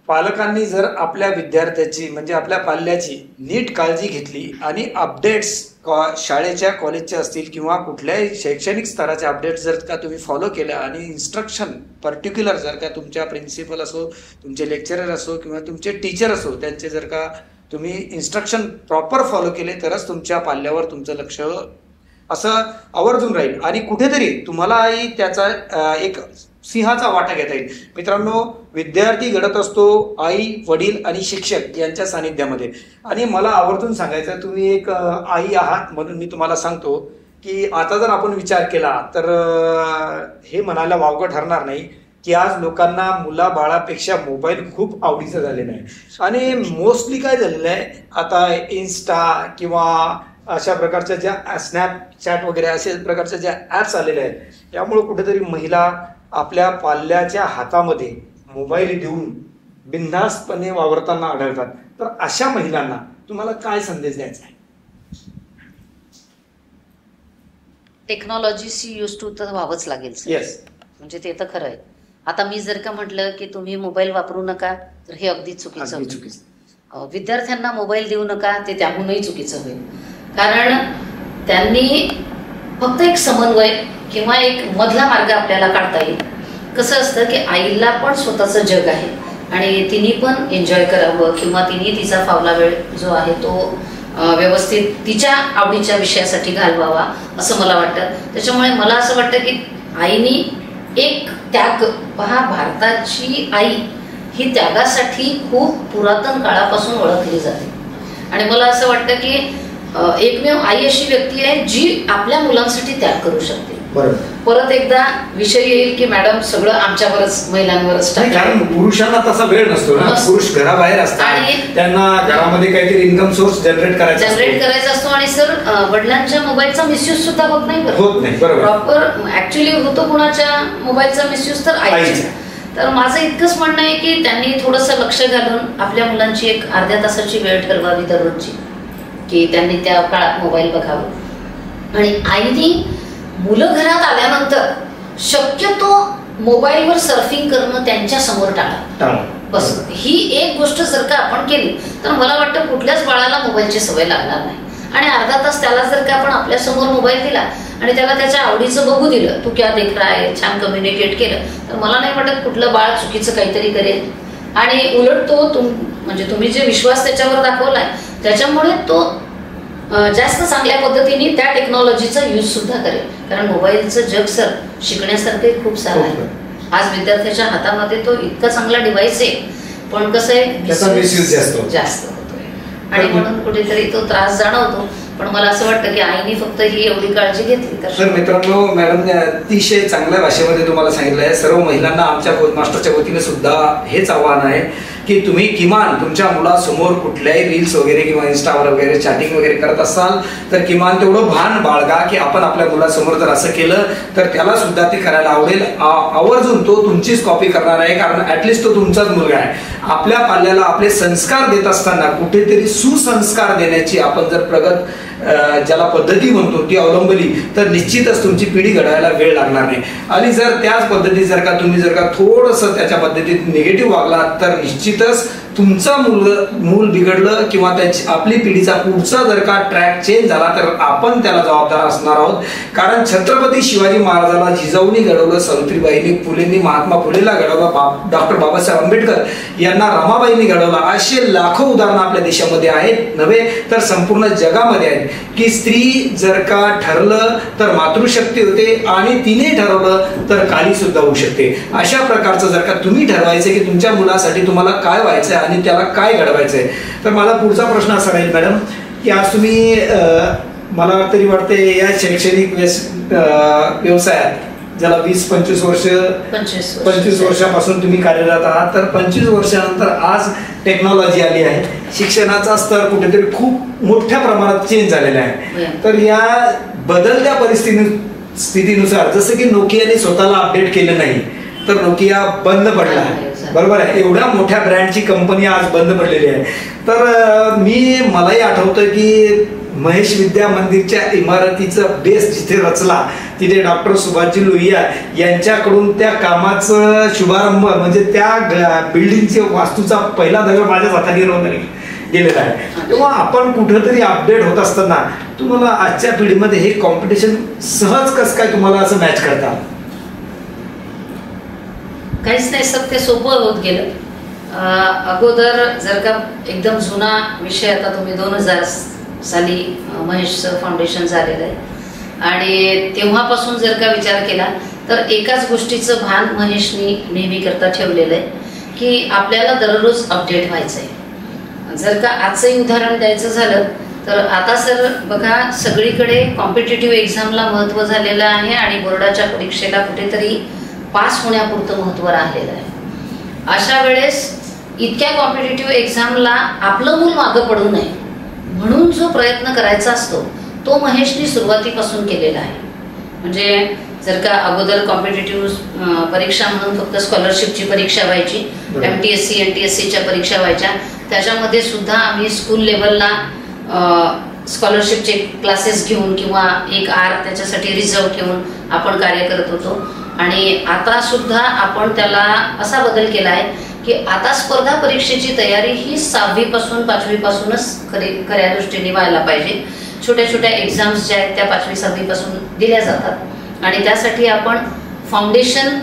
पालकांनी जर आपल्या विद्यार्थ्याची म्हणजे आपल्या पाल्याची नीट काळजी घेतली आणि अपडेट्स शाळेच्या कॉलेजच्या असतील किंवा कुठल्याही शैक्षणिक स्तराचे अपडेट्स जर का तुम्ही फॉलो केल्या आणि इन्स्ट्रक्शन पर्टिक्युलर जर का तुमच्या प्रिन्सिपल असो, तुमचे लेक्चरर असो किंवा तुमचे टीचर असो, त्यांचे जर का तुम्ही इन्स्ट्रक्शन प्रॉपर फॉलो केले तरच तुमच्या पाल्यावर तुमचं लक्ष असं आवर्जून राहील. आणि कुठेतरी तुम्हालाही त्याचा एक सिंहाचा वाटा घेता येईल. मित्रांनो, विद्यार्थी घडत असतो आई, वडील आणि शिक्षक यांच्या सानिध्यामध्ये. आणि मला आवर्जून सांगायचं, तुम्ही एक आई आहात म्हणून मी तुम्हाला सांगतो की आता जर आपण विचार केला तर हे म्हणायला वावगं ठरणार नाही की आज लोकांना मुलाबाळापेक्षा मोबाईल खूप आवडीचा झालेला आहे. आणि मोस्टली काय झालेलं आहे, आता इन्स्टा किंवा अशा प्रकारच्या ज्या स्नॅपचॅट वगैरे अशा प्रकारच्या ज्या ॲप्स आलेल्या आहेत यामुळे कुठेतरी महिला आपल्या पाल्याच्या हातामध्ये मोबाईल देऊन बिनधास्तपणे वावरताना आढळतात. तर अशा महिलांना तुम्हाला काय संदेश द्यायचा आहे? टेक्नॉलॉजीशी यूज टू तर व्हावंच लागेल. येस, म्हणजे ते तर खरं आहे. आता मी जर का म्हटलं की तुम्ही मोबाईल वापरू नका तर हे अगदी चुकीचं होईल. विद्यार्थ्यांना मोबाईल देऊ नका ते त्याहूनही चुकीचं होईल. कारण त्यांनी फक्त एक समन्वय किंवा एक मधला मार्ग आपल्याला काढता येईल. कसं असतं की आईला पण स्वतःचं जग आहे आणि तिने पण एन्जॉय करावं किंवा तिने तिचा फावला वेळ जो आहे तो व्यवस्थित तिच्या आवडीच्या विषयासाठी घालवावा असं मला वाटतं. त्याच्यामुळे मला असं वाटतं की आईनी एक त्याग, पहा भारताची आई ही त्यागासाठी खूप पुरातन काळापासून ओळखली जाते. आणि मला असं वाटतं की एकमेव आई अशी व्यक्ती आहे जी आपल्या मुलांसाठी त्याग करू शकते. परत एकदा विषय येईल की मॅडम सगळं आमच्यावरच, महिलांवरच. कारण पुरुषांना तसा वेळ नसतो ना, पुरुष घराबाहेर असतात आणि त्यांना घरामध्ये काहीतरी इन्कम सोर्स जनरेट करायचा असतो. आणि सर वडिलांच्या मोबाईलचा मिसयूज सुद्धा होत नाही. बरोबर, प्रॉपर ऍक्च्युली होतो कुणाच्या मोबाईलचा मिसयूज तर आईचा. तर माझं इतकंच म्हणणं आहे की त्यांनी थोडंसं लक्ष घालून आपल्या मुलांची एक अर्ध्या तासाची वेळ ठरवावी दररोजची, की त्यांनी त्या काळात मोबाईल बघावं. आणि आईनी मुलं घरात आल्यानंतर शक्यतो मोबाईलवर सर्फिंग करणं त्यांच्या समोर टाळा. बस ही एक गोष्ट जर का आपण केली तर मला वाटतं कुठल्याच बाळाला मोबाईलची सवय लागणार नाही. आणि अर्धा तास त्याला जर का आपण आपल्या समोर मोबाईल दिला आणि त्याला त्याच्या आवडीचं बघू दिलं, तू क्या देख रहा है, छान कम्युनिकेट केलं, तर मला नाही वाटत कुठलं बाळ चुकीचं काहीतरी करेल. आणि उलट तो म्हणजे तुम्ही जे विश्वास त्याच्यावर दाखवलाय त्याच्यामुळे तो जास्त चांगल्या पद्धतीने त्या टेक्नॉलॉजीचा यूज सुद्धा करेल. कारण मोबाईलचं जग सर शिकण्यासारखे खूप सारं आहे. आज विद्यार्थ्याच्या हातामध्ये तो इतका चांगला डिव्हाइस आहे, पण कसं आहे जास्त होतोय आणि म्हणून कुठेतरी तो त्रास जाणवतो. पण मला असं वाटतं की आईने फक्त ही एवढी काळजी घेतली तर. मित्रांनो, मॅडमने अतिशय चांगल्या भाषेमध्ये तुम्हाला सांगितलं आहे. सर्व महिलांना आमच्या मास्टरच्या वतीने सुद्धा हेच आव्हान आहे की तुम्ही किमान तुमच्या मुलासमोर कुठल्याही रील्स वगैरे किंवा इन्स्टावर वगैरे चॅटिंग वगैरे करत असाल तर किमान तेवढं भान बाळगा की आपण आपल्या मुलासमोर जर असं केलं तर त्याला सुद्धा ते करायला आवडेल. आवर्जून तो तुमचीच कॉपी करणार आहे, कारण ऍटलिस्ट तो तुमचाच मुलगा आहे. आपल्या पाल्याला आपले संस्कार देत असताना कुठेतरी सुसंस्कार देण्याची आपण जर प्रगत ज्याला पद्धती म्हणतो ती अवलंबली तर निश्चितच तुमची पिढी घडवायला वेळ लागणार नाही. आणि जर त्याच पद्धतीत जर का थोडंसं त्याच्या पद्धतीत निगेटिव्ह वागला तर निश्चितच तुमचं मूल बिघडलं किंवा त्याची आपली पिढीचा पुढचा जर का ट्रॅक चेंज झाला तर आपण त्याला जबाबदार असणार आहोत. कारण छत्रपती शिवाजी महाराजाला जिजाऊनी घडवलं, सावित्रीबाईंनी, फुलेंनी महात्मा फुलेला घडवलं, डॉक्टर बाबासाहेब आंबेडकर यांना रमाबाईंनी घडवलं. असे लाखो उदाहरणं आपल्या देशामध्ये आहेत, नव्हे तर संपूर्ण जगामध्ये आहेत की स्त्री जर का ठरलं तर मातृशक्ती होते आणि तिने ठरवलं तर काली सुद्धा होऊ शकते. अशा प्रकारचं जर का तुम्ही ठरवायचं की तुमच्या मुलासाठी तुम्हाला काय व्हायचं आणि त्याला काय घडवायचंय, तर माझा पुढचा प्रश्न असा राहील मॅडम की आज तुम्ही मला तरी वाटते या शैक्षणिक व्यवसायात ज्याला 20-25 वर्षापासून तुम्ही कार्यरत आहात, तर 25 वर्षानंतर आज टेक्नॉलॉजी आली आहे, शिक्षणाचा स्तर कुठेतरी खूप मोठ्या प्रमाणात चेंज झालेला आहे. तर या बदलत्या स्थितीनुसार जसं की नोकियाने स्वतःला अपडेट केलं नाही तर नोकिया बंद पडला, बरोबर आहे. एवढ्या मोठ्या ब्रँडची कंपनी आज बंद पडलेली आहे. तर मलाही आठवतं की महेश विद्या मंदिरच्या इमारतीचं बेस जिथे रचला तिथे डॉक्टर सुभाषजी लोहिया यांच्याकडून त्या कामाचं शुभारंभ म्हणजे त्या बिल्डिंगच्या वास्तूचा पहिला दगड माझ्या हाताने गेलेला आहे. तेव्हा आपण कुठंतरी अपडेट होत असताना तुम्हाला आजच्या पिढीमध्ये हे कॉम्पिटिशन सहज कसं काय तुम्हाला असं मॅच करता? काहीच नाही सर, ते सोपं होत गेलं. अगोदर जर का एकदम जुना विषय, आता तुम्ही 2000 साली महेश फाउंडेशन झालेलं आहे आणि तेव्हापासून जर का विचार केला तर एकाच गोष्टीचं भान महेशनी नेहमी करता ठेवलेलं आहे की आपल्याला दररोज अपडेट व्हायचं आहे. जर का आजचंही उदाहरण द्यायचं झालं तर आता सर बघा, सगळीकडे कॉम्पिटेटिव्ह एक्झामला महत्त्व झालेलं आहे आणि बोर्डाच्या परीक्षेला कुठेतरी पास होण्यापुरतं महत्त्व राहिलेलं आहे. अशा वेळेस इतक्या कॉम्पिटेटिव्ह एक्झामला आपलं मूल मागं पडू नये म्हणून जो प्रयत्न करायचा असतो तो महेशनी सुरुवातीपासून केलेला आहे. म्हणजे जर का अगोदर कॉम्पिटेटिव्ह परीक्षा म्हणून फक्त स्कॉलरशिपची परीक्षा व्हायची, MTSC NTSCच्या परीक्षा व्हायच्या, त्याच्यामध्ये सुद्धा आम्ही स्कूल लेवलला स्कॉलरशिपचे क्लासेस घेऊन किंवा एक त्याच्यासाठी रिझर्व ठेवून आपण कार्य करत होतो. आणि आता सुद्धा आपण त्याला असा बदल केला आहे की आता स्पर्धा परीक्षेची तयारी ही 6वी पासून 5वी पासूनच खऱ्या दृष्टीने व्हायला पाहिजे. छोट्या छोट्या एक्झाम्स ज्या आहेत त्या 5वी 6वी पासून दिल्या जातात आणि त्यासाठी आपण फाउंडेशन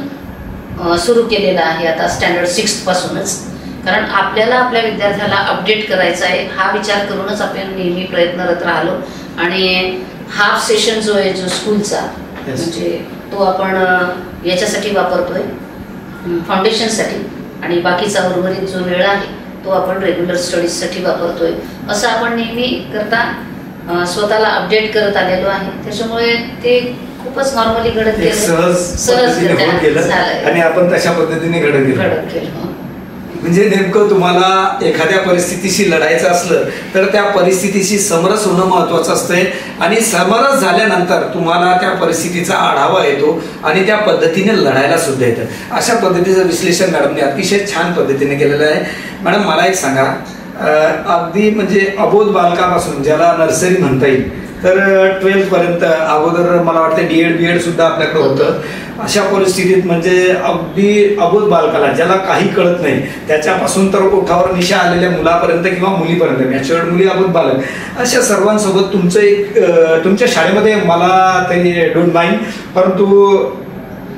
सुरू केलेलं आहे आता स्टँडर्ड 6 पासूनच. कारण आपल्याला आपल्या विद्यार्थ्याला अपडेट करायचा आहे हा विचार करूनच आपण नेहमी प्रयत्नरत राहिलो. आणि हाफ सेशन जो आहे जो स्कूलचा म्हणजे तो आपण याच्यासाठी वापरतोय फाउंडेशनसाठी आणि बाकीचा उर्वरित जो वेळ आहे तो आपण रेग्युलर स्टडीजसाठी वापरतोय. असं आपण नेहमी करता स्वतःला अपडेट करत आलेलो आहे. त्याच्यामुळे ते खूपच नॉर्मली घडत गेलं, सहज आणि आपण तशा पद्धतीने घडत गेलो. म्हणजे नेमकं तुम्हाला एखाद्या परिस्थितीशी लढायचं असलं तर त्या परिस्थितीशी समरस होणं महत्वाचं असतंय आणि समरस झाल्यानंतर तुम्हाला त्या परिस्थितीचा आढावा येतो आणि त्या पद्धतीने लढायला सुद्धा येतं. अशा पद्धतीचं विश्लेषण मॅडमने अतिशय छान पद्धतीने केलेलं आहे. मॅडम मला एक सांगा, अगदी म्हणजे अबोध बालकापासून ज्याला नर्सरी म्हणता येईल तर 12th पर्यंत अगोदर मला वाटतं DED सुद्धा आपल्याकडे होतं. अशा परिस्थितीत म्हणजे अगदी अबोध बालकाला ज्याला काही कळत नाही त्याच्यापासून तर ओठावर निशा आलेल्या मुलापर्यंत किंवा मुलीपर्यंत, मॅच्युअर्ड मुली, अबोध बालक, अशा सर्वांसोबत तुमचं एक तुमच्या शाळेमध्ये मला तरी डोंट माइंड, परंतु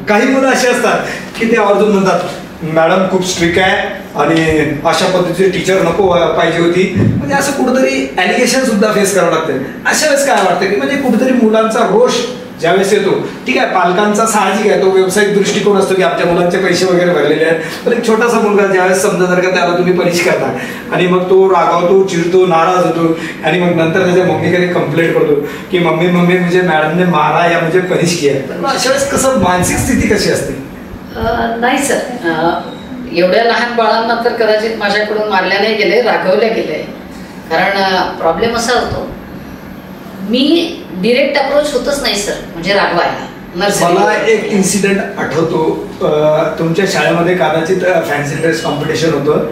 काही मुलं अशी असतात की ते आवर्जून म्हणतात मॅडम खूप स्ट्रिक्ट आहे आणि अशा पद्धतीची टीचर नको पाहिजे होती. म्हणजे असं कुठेतरी ॲलिगेशन सुद्धा फेस करावं लागतं. अशा वेळेस काय वाटतं की म्हणजे कुठेतरी मुलांचा रोष ज्यावेळेस येतो, ठीक आहे पालकांचा साहजिक आहे तो व्यावसायिक दृष्टिकोन असतो की आमच्या मुलांचे पैसे वगैरे भरलेले आहेत, पण एक छोटासा मुलगा ज्यावेळेस समजा जर का त्याला तुम्ही पनिश करता आणि मग तो रागावतो, चिडतो, नाराज होतो आणि मग नंतर त्याच्या मम्मीकडे कंप्लेंट करतो की मम्मी मुझे मॅडम ने मारा या मुझे पनिश किया. अशा वेळेस कसं मानसिक स्थिती कशी असते? नाही सर, एवढ्या लहान बाळांना तर कदाचित माझ्याकडून मारल्या नाही गेले, रागवल्या गेले. कारण प्रॉब्लेम असा होतो मी डिरेक्ट अप्रोच होतच नाही सर म्हणजे रागवायला. मला एक इन्सिडेंट आठवतो, तुमच्या शाळेमध्ये कदाचित फॅन्सी ड्रेस कॉम्पिटिशन होतं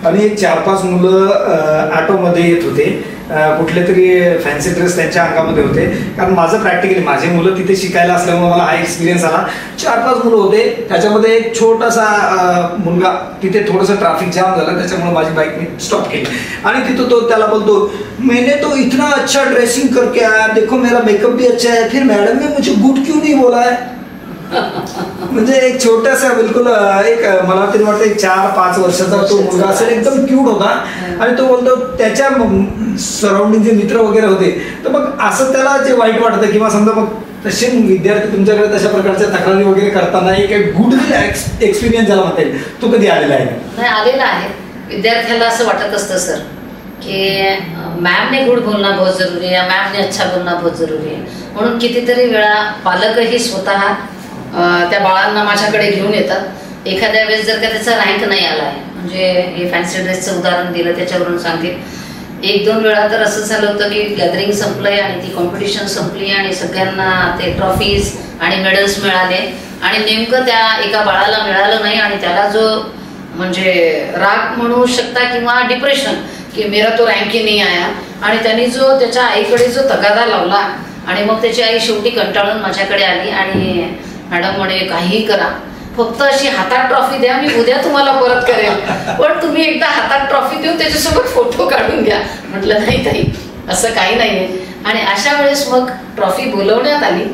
आणि 4-5 मुलं ऑटोमध्ये येत होते, कुठले तरी फॅन्सी ड्रेस त्यांच्या अंगामध्ये होते. कारण माझं प्रॅक्टिकली माझे मुलं तिथे शिकायला असल्यामुळे मला हा एक्सपिरियन्स आला. 4-5 मुलं होते, त्याच्यामध्ये एक छोटासा मुलगा, तिथे थोडंसं ट्रॅफिक जाम झालं त्याच्यामुळे माझी बाईक मी स्टॉप केली आणि तिथं तो त्याला बोलतो मैंने तो इतना अच्छा ड्रेसिंग करके आया, देखो मेरा मेकअप भी अच्छा है, फिर मैडम ने मुझे गुड क्यों नहीं बोला है. म्हणजे एक छोटासा बिलकुल एक मला तरी वाटतं एक 4-5 वर्षाचा तो मुलगा असेल, एकदम क्यूट होता आणि तो बोलतो त्याच्या सराउंडिंग जे मित्र वगैरे होते तर मग असं त्याला जे वाईट वाटतं किंवा समजा मग तसे विद्यार्थी तुमच्याकडे तशा प्रकारच्या तक्रारी वगैरे करताना एक गुडविल एक्सपिरियन्स झाला म्हणता येईल, तो कधी आलेला आहे? नाही आलेला आहे. विद्यार्थ्याला असं वाटत असतं सर की मॅम ने गुड बोलना बहुत जरुरी है, मॅम ने अच्छा बोलना बहुत जरुरी है. म्हणून कितीतरी वेळा पालकही स्वतः त्या बाळांना माझ्याकडे घेऊन येतात. एखाद्या वेळेस जर का त्याचा रँक नाही आला आहे, म्हणजे हे फॅन्सी ड्रेसचं उदाहरण दिलं त्याच्यावरून सांगते, 1-2 वेळा तर असं झालं होतं की गॅदरिंग संपलंय आणि ती कॉम्पिटिशन संपली आणि सगळ्यांना ते ट्रॉफीज आणि मेडल्स मिळाले आणि नेमकं त्या एका बाळाला मिळालं नाही आणि त्याला जो म्हणजे राग म्हणू शकता किंवा डिप्रेशन की मेरा तो रँक ही नाही आया आणि त्यांनी जो त्याच्या आईकडे जो तगादा लावला आणि मग त्याची आई शेवटी कंटाळून माझ्याकडे आली आणि मॅडम म्हणे काहीही करा फक्त अशी हातात ट्रॉफी द्या, मी उद्या तुम्हाला परत करेन, पण तुम्ही एकदा हातात ट्रॉफी देऊन त्याच्यासोबत फोटो काढून घ्या. म्हटलं नाही ताई असं काही नाहीये. आणि अशा वेळेस मग ट्रॉफी बोलवण्यात आली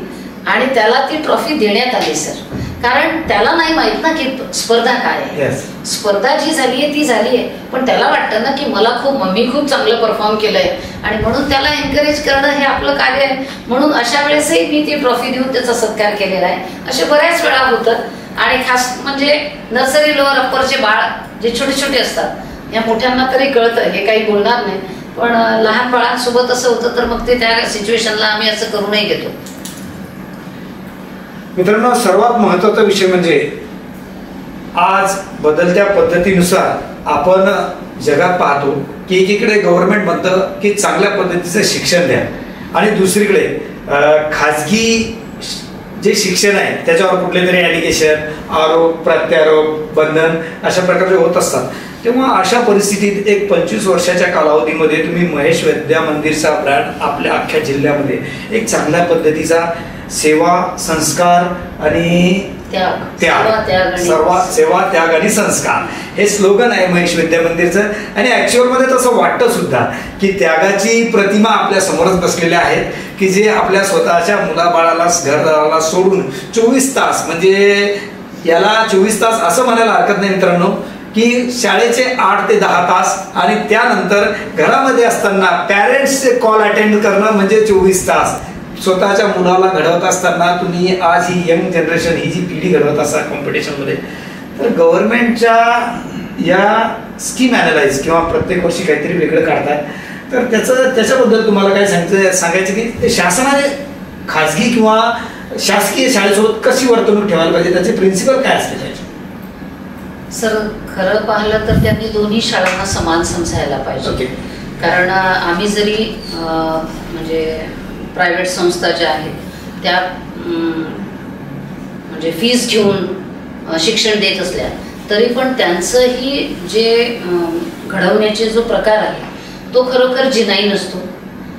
आणि त्याला ती ट्रॉफी देण्यात आली सर. कारण त्याला नाही माहित ना की स्पर्धा काय आहे. स्पर्धा जी झाली आहे ती झाली आहे, पण त्याला वाटतं ना की मी खूप चांगलं परफॉर्म केलंय आणि म्हणून त्याला एनकरेज करणं हे आपलं कार्य आहे. म्हणून अशा वेळेसही मी ती ट्रॉफी देऊन त्याचा सत्कार केलेला आहे. असे बऱ्याच वेळा होतं. आणि खास म्हणजे नर्सरी लोअर अप्परचे बाळ जे छोटे छोटे असतात, या मोठ्यांना तरी कळतं, हे काही बोलणार नाही, पण लहान बाळांसोबत असं होतं तर मग ते त्या सिच्युएशनला आम्ही असं करूनही घेतो. मित्रांनो, सर्वात महत्त्वाचा विषय म्हणजे आज बदलत्या पद्धतीनुसार आपण जगात पाहतो की एकीकडे गव्हर्नमेंट म्हणतं की चांगल्या पद्धतीचं शिक्षण द्या आणि दुसरीकडे खाजगी जे शिक्षण आहे त्याच्यावर कुठले तरी ॲलिगेशन, आरोप प्रत्यारोप, बंधन अशा प्रकारे होत असतात. तेव्हा अशा परिस्थितीत एक 25 वर्षाच्या कालावधीमध्ये तुम्ही महेश विद्या मंदिरचा ब्रँड आपल्या अख्ख्या जिल्ह्यामध्ये एक चांगल्या पद्धतीचा सेवा, संस्कार आणि सेवा, त्याग आणि संस्कार हे स्लोगन आहे महेश विद्या मंदिरचं. आणि ऍक्च्युअल मध्ये तसं वाटतं सुद्धा की त्यागाची प्रतिमा आपल्या समोरच बसलेल्या आहेत की जे आपल्या स्वतःच्या मुलाबाळाला घरदाराला सोडून 24 तास, म्हणजे याला 24 तास असं म्हणायला हरकत नाही मित्रांनो, की शाळेचे 8 ते 10 तास आणि त्यानंतर घरामध्ये असताना पॅरेंट्सचे कॉल अटेंड करणं म्हणजे 24 तास. स्वतःच्या मुलाला घडवत असताना तुम्ही आज ही यंग जनरेशन, ही जी पिढी घडवत असा कॉम्पिटिशनमध्ये, तर गव्हर्नमेंटच्या या स्कीम ॲनालाइज किंवा प्रत्येक वर्षी काहीतरी वेगळं काढतात, तर त्याच्याबद्दल तुम्हाला काय सांगायचं की शासनाने खाजगी किंवा शासकीय शाळेसोबत कशी वर्तणूक ठेवायला पाहिजे, त्याचे प्रिन्सिपल काय असले पाहिजे? सर, खरं पाहिलं तर त्यांनी दोन्ही शाळांना समान समजायला पाहिजे. कारण आम्ही जरी म्हणजे प्रायव्हेट संस्था ज्या आहेत त्या म्हणजे फीज घेऊन शिक्षण देत असल्या तरी पण त्यांचंही जे घडवण्याचे जो प्रकार आहे तो खरोखर जिनाई नसतो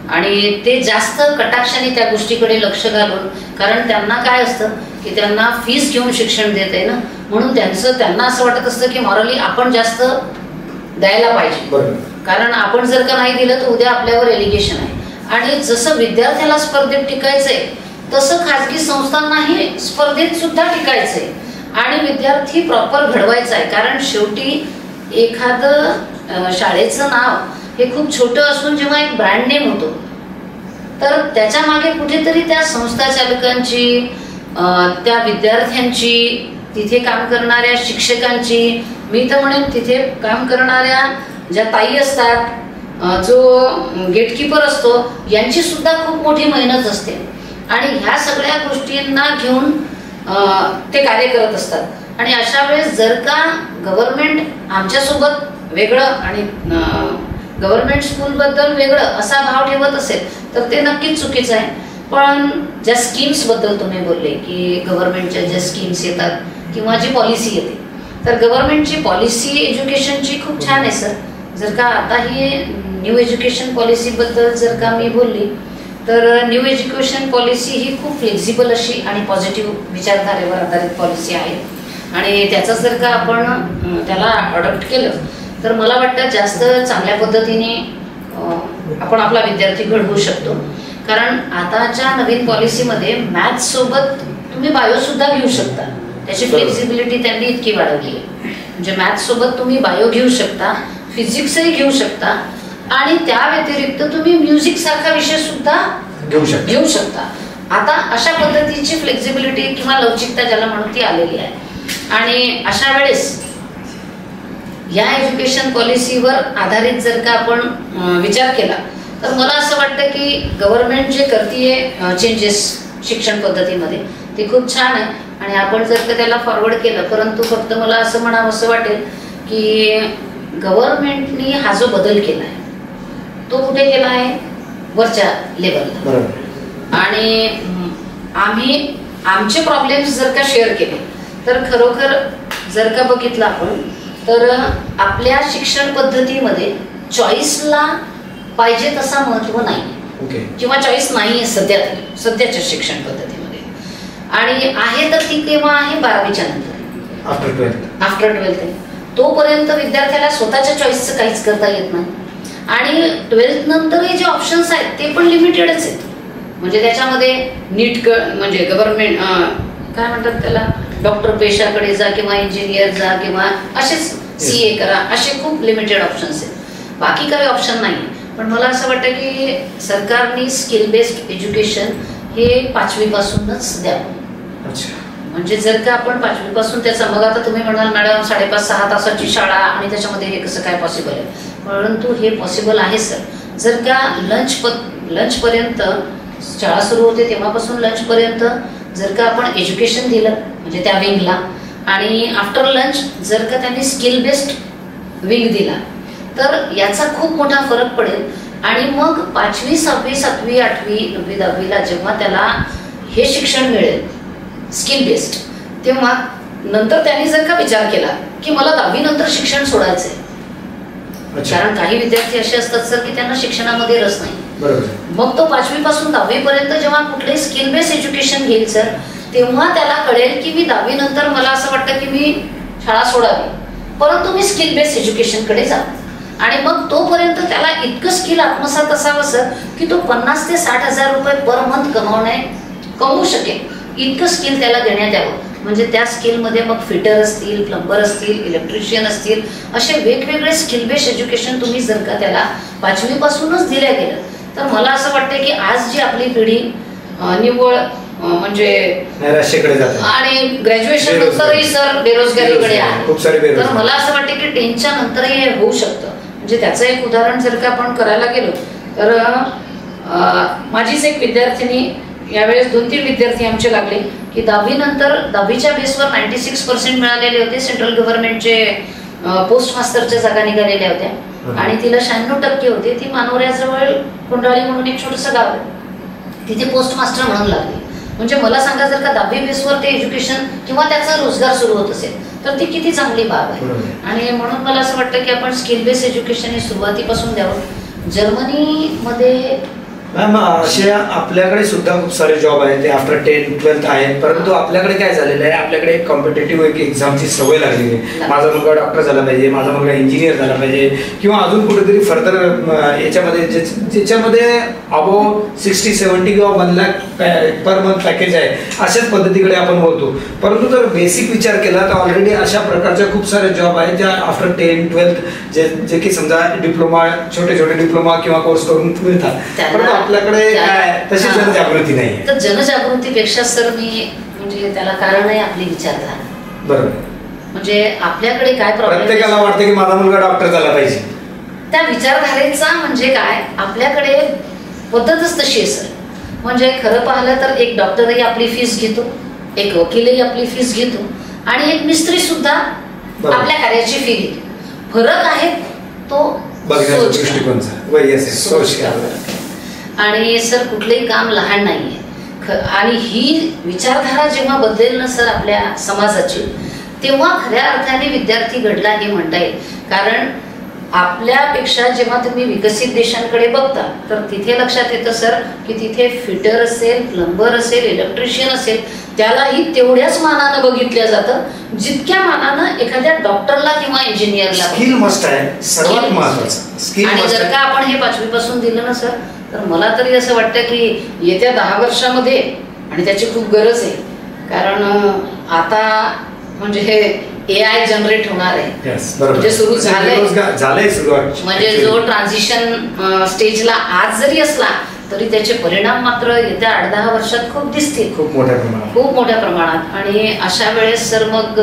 आणि ते जास्त कटाक्षाने त्या गोष्टीकडे लक्ष घालून, कारण त्यांना काय असतं की त्यांना फीज घेऊन शिक्षण देत आहे ना, म्हणून त्यांना असं वाटत असतं की मॉरली आपण जास्त द्यायला पाहिजे, कारण आपण जर का नाही दिलं तर उद्या आपल्यावर एलिगेशन आहे. आणि जसं विद्यार्थ्याला स्पर्धेत टिकायचंय तसं खाजगी संस्थांनाही स्पर्धेत सुद्धा टिकायचंय आणि विद्यार्थी प्रॉपर घडवायचा आहे. कारण शेवटी एखादं शाळेचं नाव हे खूप छोटं असून जेव्हा एक ब्रँड नेम होतो तर त्याच्या मागे कुठेतरी त्या संस्था चालकांची, त्या विद्यार्थ्यांची, तिथे काम करणाऱ्या शिक्षकांची, मी तर म्हणेन तिथे काम करणाऱ्या ज्या ताई असतात, जो गेटकीपर असतो, यांची सुद्धा खूप मोठी मेहनत असते आणि ह्या सगळ्या गोष्टींना घेऊन ते कार्य करत असतात. आणि अशा वेळेस जर का गव्हर्नमेंट आमच्यासोबत वेगळं आणि गव्हर्नमेंट स्कूलबद्दल वेगळं असा भाव ठेवत असेल तर ते नक्कीच चुकीचं आहे. पण ज्या स्कीम्सबद्दल तुम्ही बोलले की गव्हर्नमेंटच्या ज्या स्कीम्स येतात किंवा जी पॉलिसी येते, तर गव्हर्नमेंटची पॉलिसी एज्युकेशनची खूप छान आहे सर. जर का आता ही न्यू एज्युकेशन पॉलिसीबद्दल जर का मी बोलली तर न्यू एज्युकेशन पॉलिसी ही खूप फ्लेक्झिबल अशी आणि पॉझिटिव्ह विचारधारेवर आधारित पॉलिसी आहे आणि त्याचं जर का आपण त्याला अडॉप्ट केलं तर मला वाटतं जास्त चांगल्या पद्धतीने आपण आपला विद्यार्थी घडवू शकतो. कारण आताच्या नवीन पॉलिसीमध्ये मॅथ्ससोबत तुम्ही बायोसुद्धा घेऊ शकता, त्याची फ्लेक्झिबिलिटी त्यांनी इतकी वाढवली आहे. म्हणजे मॅथ्ससोबत तुम्ही बायो घेऊ शकता, फिजिक्सही घेऊ शकता आणि त्या व्यतिरिक्त तुम्ही म्युझिक सारखा विषय सुद्धा घेऊ शकता. आता अशा पद्धतीची फ्लेक्झिबिलिटी किंवा लवचिकता ज्याला म्हणून ती आलेली आहे. आणि अशा वेळेस या एज्युकेशन पॉलिसीवर आधारित जर का आपण विचार केला तर मला असं वाटतं की गव्हर्नमेंट जे करते चेंजेस शिक्षण पद्धतीमध्ये ते खूप छान आहे आणि आपण जर का त्याला फॉरवर्ड केलं, परंतु फक्त मला असं म्हणावं असं वाटेल की गव्हर्नमेंटनी हा जो बदल केला आहे तो कुठे केला आहे, वरच्या लेवलला. आणि आम्ही आमचे प्रॉब्लेम्स जर का शेअर केले तर खरोखर जर का बघितलं आपण तर आपल्या शिक्षण पद्धतीमध्ये चॉईसला पाहिजे तसा महत्त्व नाही किंवा चॉईस नाही आहे सध्याच्या शिक्षण पद्धतीमध्ये. आणि आहे तर ती केव्हा आहे, 12वीच्या नंतर, आफ्टर 12th. तोपर्यंत विद्यार्थ्याला स्वतःच्या चॉईसचं काहीच करता येत नाही आणि 12th नंतरही जे ऑप्शन्स आहेत ते पण लिमिटेडच आहेत. म्हणजे त्याच्यामध्ये नीट म्हणजे गव्हर्नमेंट काय म्हणतात त्याला, डॉक्टर पेशाकडे जा किंवा इंजिनियर जा किंवा असेच CA करा, असे खूप लिमिटेड ऑप्शन्स आहेत. बाकी काही ऑप्शन नाही. पण मला असं वाटतं की सरकारने स्किल बेस्ड एज्युकेशन हे 5वी पासूनच द्यावं. म्हणजे जर का आपण 5वी पासून त्याचा, मग आता तुम्ही म्हणाल मॅडम 5.5-6 तासाची शाळा आणि त्याच्यामध्ये हे कसं काय पॉसिबल आहे, परंतु हे पॉसिबल आहे सर. जर का लंचपर्यंत शाळा सुरू होते तेव्हापासून लंचपर्यंत जर का आपण एज्युकेशन दिलं म्हणजे त्या विंगला, आणि आफ्टर लंच जर का त्यांनी स्किल बेस्ड विंग दिला तर याचा खूप मोठा फरक पडेल. आणि मग 5वी 6वी 7वी 8वी 9वी 10वीला जेव्हा त्याला हे शिक्षण मिळेल स्किल बेस्ड, तेव्हा नंतर त्यांनी जर का विचार केला की मला 10वी नंतर शिक्षण सोडायचंय, कारण काही विद्यार्थी असे असतात सर की त्यांना शिक्षणामध्ये रस नाही, मग तो 5वी पासून 10वी पर्यंत जेव्हा कुठलेही स्किल बेस्ड एज्युकेशन घेईल सर, तेव्हा त्याला कळेल की मी 10वी नंतर मला असं वाटतं की मी शाळा सोडावी, परंतु मी स्किल बेस्ड एज्युकेशन कडे जातो. आणि मग तोपर्यंत त्याला इतकं स्किल आत्मसात असावं सर की तो 50 ते 60 हजार रुपये पर मंथ कमवू शकेल, इतकं स्किल त्याला देण्यात यावं. म्हणजे त्या स्किलमध्ये मग फिटर असतील, प्लंबर असतील, इलेक्ट्रिशियन असतील, असे वेगवेगळे स्किल बेस्ड एज्युकेशन तुम्ही जर का त्याला 5वी पासूनच दिल्या गेलं तर मला असं वाटतं की आज जी आपली पिढी निव्वळ म्हणजे आणि ग्रॅज्युएशन नंतरही सर बेरोजगारीकडे आहे, तर मला असं वाटतं की 10च्या नंतरही हे होऊ शकतं. म्हणजे त्याचं एक उदाहरण जर का आपण करायला गेलो तर माझीच एक विद्यार्थिनी, यावेळेस 2-3 विद्यार्थी आमचे लागले की 10वी नंतर 10वीच्या बेसवर 96% मिळालेले होते. सेंट्रल गव्हर्नमेंटचे पोस्ट मास्टरच्या जागा निघालेल्या होत्या आणि तिला 96% होते. ती मानोऱ्याजवळ कोंडाळी म्हणून एक छोटंसं गाव आहे, तिथे पोस्ट मास्टर म्हणून लागली. म्हणजे मला सांगा जर का 10वी बेसवर ते एज्युकेशन किंवा त्याचा रोजगार सुरू होत असेल तर ती किती चांगली बाब आहे. आणि म्हणून मला असं वाटतं की आपण स्किल बेस्ड एज्युकेशन हे सुरुवातीपासून द्यावं. जर्मनीमध्ये मॅम असे आपल्याकडे सुद्धा खूप सारे जॉब आहेत, ते आफ्टर 10-12 आहेत, परंतु आपल्याकडे काय झालेलं आहे, आपल्याकडे एक कॉम्पिटेटिव्ह एक एक्झामची सवय लागलेली आहे. माझा मुलगा डॉक्टर झाला पाहिजे, माझा मुलगा इंजिनियर झाला पाहिजे, किंवा अजून कुठेतरी फर्दर याच्यामध्ये ज्याच्यामध्ये अबोव 60-70 किंवा 1 लाख पर मंथ पॅकेज आहे, अशाच पद्धतीकडे आपण बोलतो. परंतु जर बेसिक विचार केला तर ऑलरेडी अशा प्रकारच्या खूप सारे जॉब आहेत ज्या आफ्टर 10-12 जे की समजा डिप्लोमा, छोटे छोटे डिप्लोमा किंवा कोर्स करून मिळतात. आपल्याकडे काय तशी जनजागृती नाही. तर जनजागृतीपेक्षा सर मी म्हणजे त्याला कारण आहे आपली विचारधारा. बरोबर. म्हणजे आपल्याकडे काय प्रॉब्लेम, प्रत्येकाला वाटतं की माझा मुलगा डॉक्टर झाला पाहिजे. त्या विचारधारेचा म्हणजे काय, आपल्याकडे पद्धतच तशी आहे सर. म्हणजे खरं पाहिलं तर एक डॉक्टरही आपली फीस घेतो, एक वकीलही आपली फीस घेतो आणि एक मिस्त्री सुद्धा आपल्या कार्याची फी घेतो. फरक आहे तो बघण्याचा दृष्टिकोनचा. आणि सर कुठलंही काम लहान नाहीये. आणि ही विचारधारा जेव्हा बदलेल ना सर आपल्या समाजाची, तेव्हा खऱ्या अर्थाने विद्यार्थी घडला हे म्हणता येईल. कारण आपल्यापेक्षा जेव्हा तुम्ही विकसित देशांकडे बघता तर तिथे लक्षात येतं सर की तिथे फिटर असेल, प्लंबर असेल, इलेक्ट्रिशियन असेल, त्यालाही तेवढ्याच मानानं बघितलं जातं जितक्या मानानं एखाद्या डॉक्टरला किंवा इंजिनियरला. स्किल मस्ट आहे सर्वात महत्त्वाचं. आणि जर का आपण हे 5वी पासून दिलं ना सर, तर मला तरी असं वाटतं की येत्या 10 वर्षामध्ये, आणि त्याची खूप गरज आहे, कारण आता म्हणजे हे AI जनरेट होणार आहे, म्हणजे सुरू झालंय. म्हणजे जो ट्रान्झिशन स्टेजला आज जरी असला तरी त्याचे परिणाम मात्र येत्या 8-10 वर्षात खूप दिसतील, खूप मोठ्या प्रमाणात. आणि अशा वेळेस सर मग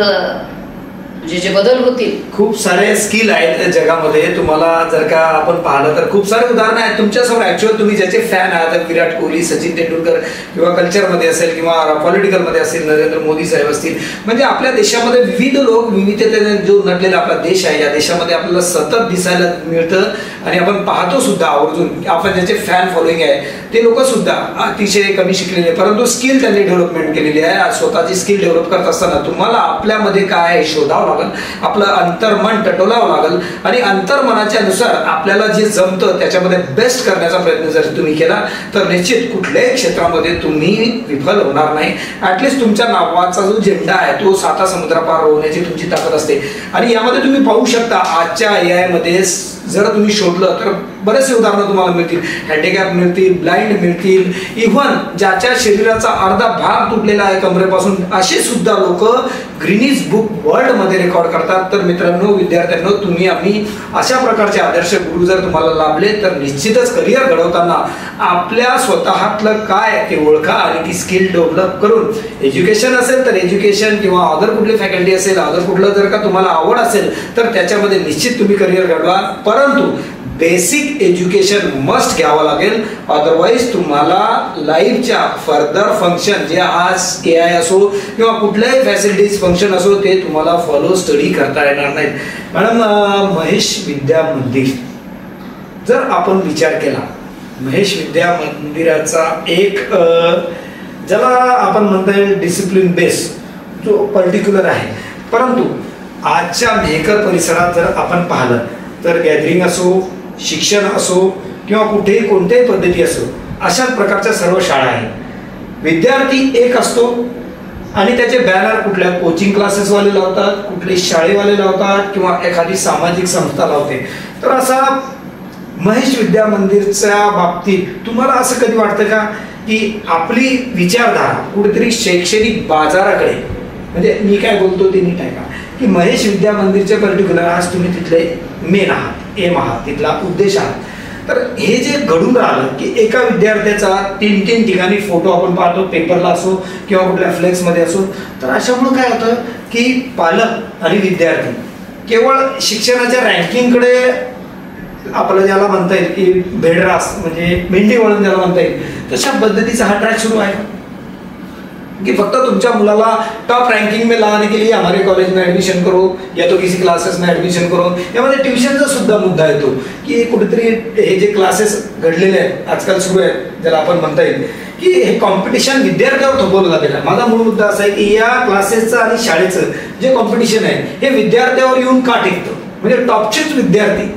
म्हणजे जे बदल होतील. खूप सारे स्किल आहेत जगामध्ये. तुम्हाला जर का आपण पाहिलं तर खूप सारे उदाहरणं आहेत तुमच्यासमोर. ऍक्च्युअल तुम्ही ज्याचे फॅन आहात, विराट कोहली, सचिन तेंडुलकर, किंवा कल्चरमध्ये असेल किंवा पॉलिटिकलमध्ये असेल, नरेंद्र मोदी साहेब असतील, म्हणजे आपल्या देशामध्ये विविध लोक, विविधतेने जो नटलेला आपला देश आहे, या देशामध्ये आपल्याला सतत दिसायला मिळतं. आणि आपण पाहतो सुद्धा आवर्जून. आपण ज्याचे फॅन फॉलोईंग आहे ते लोक सुद्धा अतिशय कमी शिकलेले, परंतु स्किल त्यांनी डेव्हलपमेंट केलेली आहे. स्वतःची स्किल डेव्हलप करत असताना तुम्हाला आपल्यामध्ये काय आहे शोधावं लागेल, आपलं अंतर्मन टटोलावं लागेल, आणि अंतर्मनाच्या नुसार आपल्याला जे जमतं त्याच्यामध्ये बेस्ट करण्याचा प्रयत्न जर तुम्ही केला तर निश्चित कुठल्याही क्षेत्रामध्ये तुम्ही विफल होणार नाही. ऍटलिस्ट तुमच्या नावाचा जो झेंडा आहे तो 7 समुद्रापार होण्याची तुमची ताकद असते. आणि यामध्ये तुम्ही पाहू शकता आजच्या AI मध्ये जर तुम्ही शोधलं तर बरेचसे उदाहरणं तुम्हाला मिळतील. हँडिकॅप मिळतील, ब्लाइंड मिळतील, इव्हन ज्याच्या शरीराचा अर्धा भाग तुटलेला आहे कमरेपासून, असे सुद्धा लोक ग्रीनिज बुक वर्ल्ड मध्ये रेकॉर्ड करतात. तर मित्रांनो, विद्यार्थ्यांनो, तुम्ही आम्ही अशा प्रकारचे आदर्श गुरु जर तुम्हाला लाभले तर निश्चितच करिअर घडवताना आपल्या स्वतःतलं काय ते ओळखा आणि ती स्किल डेव्हलप करून, एज्युकेशन असेल तर एज्युकेशन किंवा अदर कुठली फॅकल्टी असेल, अदर कुठलं जर का तुम्हाला आवड असेल तर त्याच्यामध्ये निश्चित तुम्ही करिअर घडवा. परंतु बेसिक एज्युकेशन मस्ट घ्यावं लागेल. अदरवाईज तुम्हाला लाईफच्या फर्दर फंक्शन जे आज AI असो किंवा कुठल्याही फॅसिलिटीज फंक्शन असो ते तुम्हाला फॉलो स्टडी करता येणार नाहीत. मॅडम, महेश विद्या मंदिर जर आपण विचार केला, महेश विद्या मंदिराचा एक ज्याला आपण म्हणता येईल डिसिप्लिन बेस जो पर्टिक्युलर आहे, परंतु आजच्या मेहकर परिसरात जर आपण पाहिलं तर गॅदरिंग असो, शिक्षण असो किंवा कुठेही कोणत्याही पद्धती असो, अशाच प्रकारच्या सर्व शाळा आहेत. विद्यार्थी एक असतो आणि त्याचे बॅनर कुठल्या कोचिंग क्लासेसवाले लावतात, कुठले शाळेवाले लावतात किंवा एखादी सामाजिक संस्था लावते. तर असा महेश विद्या मंदिरच्या बाबतीत तुम्हाला असं कधी वाटतं का की आपली विचारधारा कुठेतरी शैक्षणिक बाजाराकडे, म्हणजे मी काय बोलतो ते नीट आहे का, की महेश विद्या मंदिरचे पर्टिक्युलर आज तुम्ही तिथले मेन आहात, एम आहात, तिथला उद्देश आहात, तर हे जे घडून राहिलं की एका विद्यार्थ्याचा 3-3 ठिकाणी फोटो आपण पाहतो, पेपरला असो किंवा कुठल्या फ्लेक्समध्ये असो, तर अशामुळे काय होतं की पालक आणि विद्यार्थी केवळ शिक्षणाच्या रँकिंगकडे, आपलं ज्याला म्हणता येईल की भेडरास म्हणजे मेंढी वळण ज्याला म्हणता येईल, तशा पद्धतीचा हा ट्रॅक सुरू आहे कि फक्त तुमच्या मुलाला टॉप रँकिंग में लाने के लिए हमारे कॉलेज में एडमिशन करो या तो किसी क्लासेस में एडमिशन करो. यामध्ये ट्युशनचा सुद्धा मुद्दा येतो की कुठेतरी हे जे क्लासेस घडलेले आहेत आजकाल सुरू आहेत, ज्याला आपण म्हणता येईल की हे कॉम्पिटिशन विद्यार्थ्यावर थोपवलं जाते. माझा मूळ मुद्दा असा आहे की या क्लासेसचं आणि शाळेचं जे कॉम्पिटिशन आहे हे विद्यार्थ्यावर येऊन का टिकतं, म्हणजे टॉपचेच विद्यार्थी.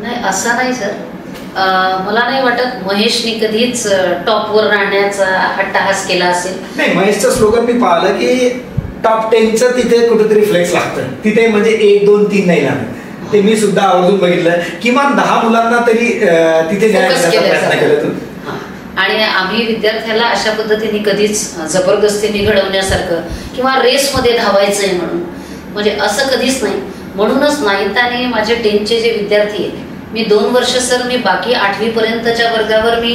नाही, असं नाही सर. मला नाही वाटत महेशने कधीच टॉपवर राहण्याचा हट्टहास केला असेल. नाही, महेशचं स्लोगन मी पाहिलं की टॉप 10चं तिथे कुठेतरी फ्लेक्स लागतं, तिथे म्हणजे 1, 2, 3 नाही लागत. ते मी सुद्धा आवर्जून बघितलं. किमान 10 मुलांना तरी तिथे प्रयत्न केला. आणि आम्ही विद्यार्थ्याला अशा पद्धतीने कधीच जबरदस्तीने घडवण्यासारखं किंवा रेसमध्ये धावायचंय म्हणून म्हणजे असं कधीच नाही. म्हणूनच 9th आणि माझे 10th जे विद्यार्थी आहेत, मी 2 वर्ष सर मी बाकी 8वी पर्यंतच्या वर्गावर मी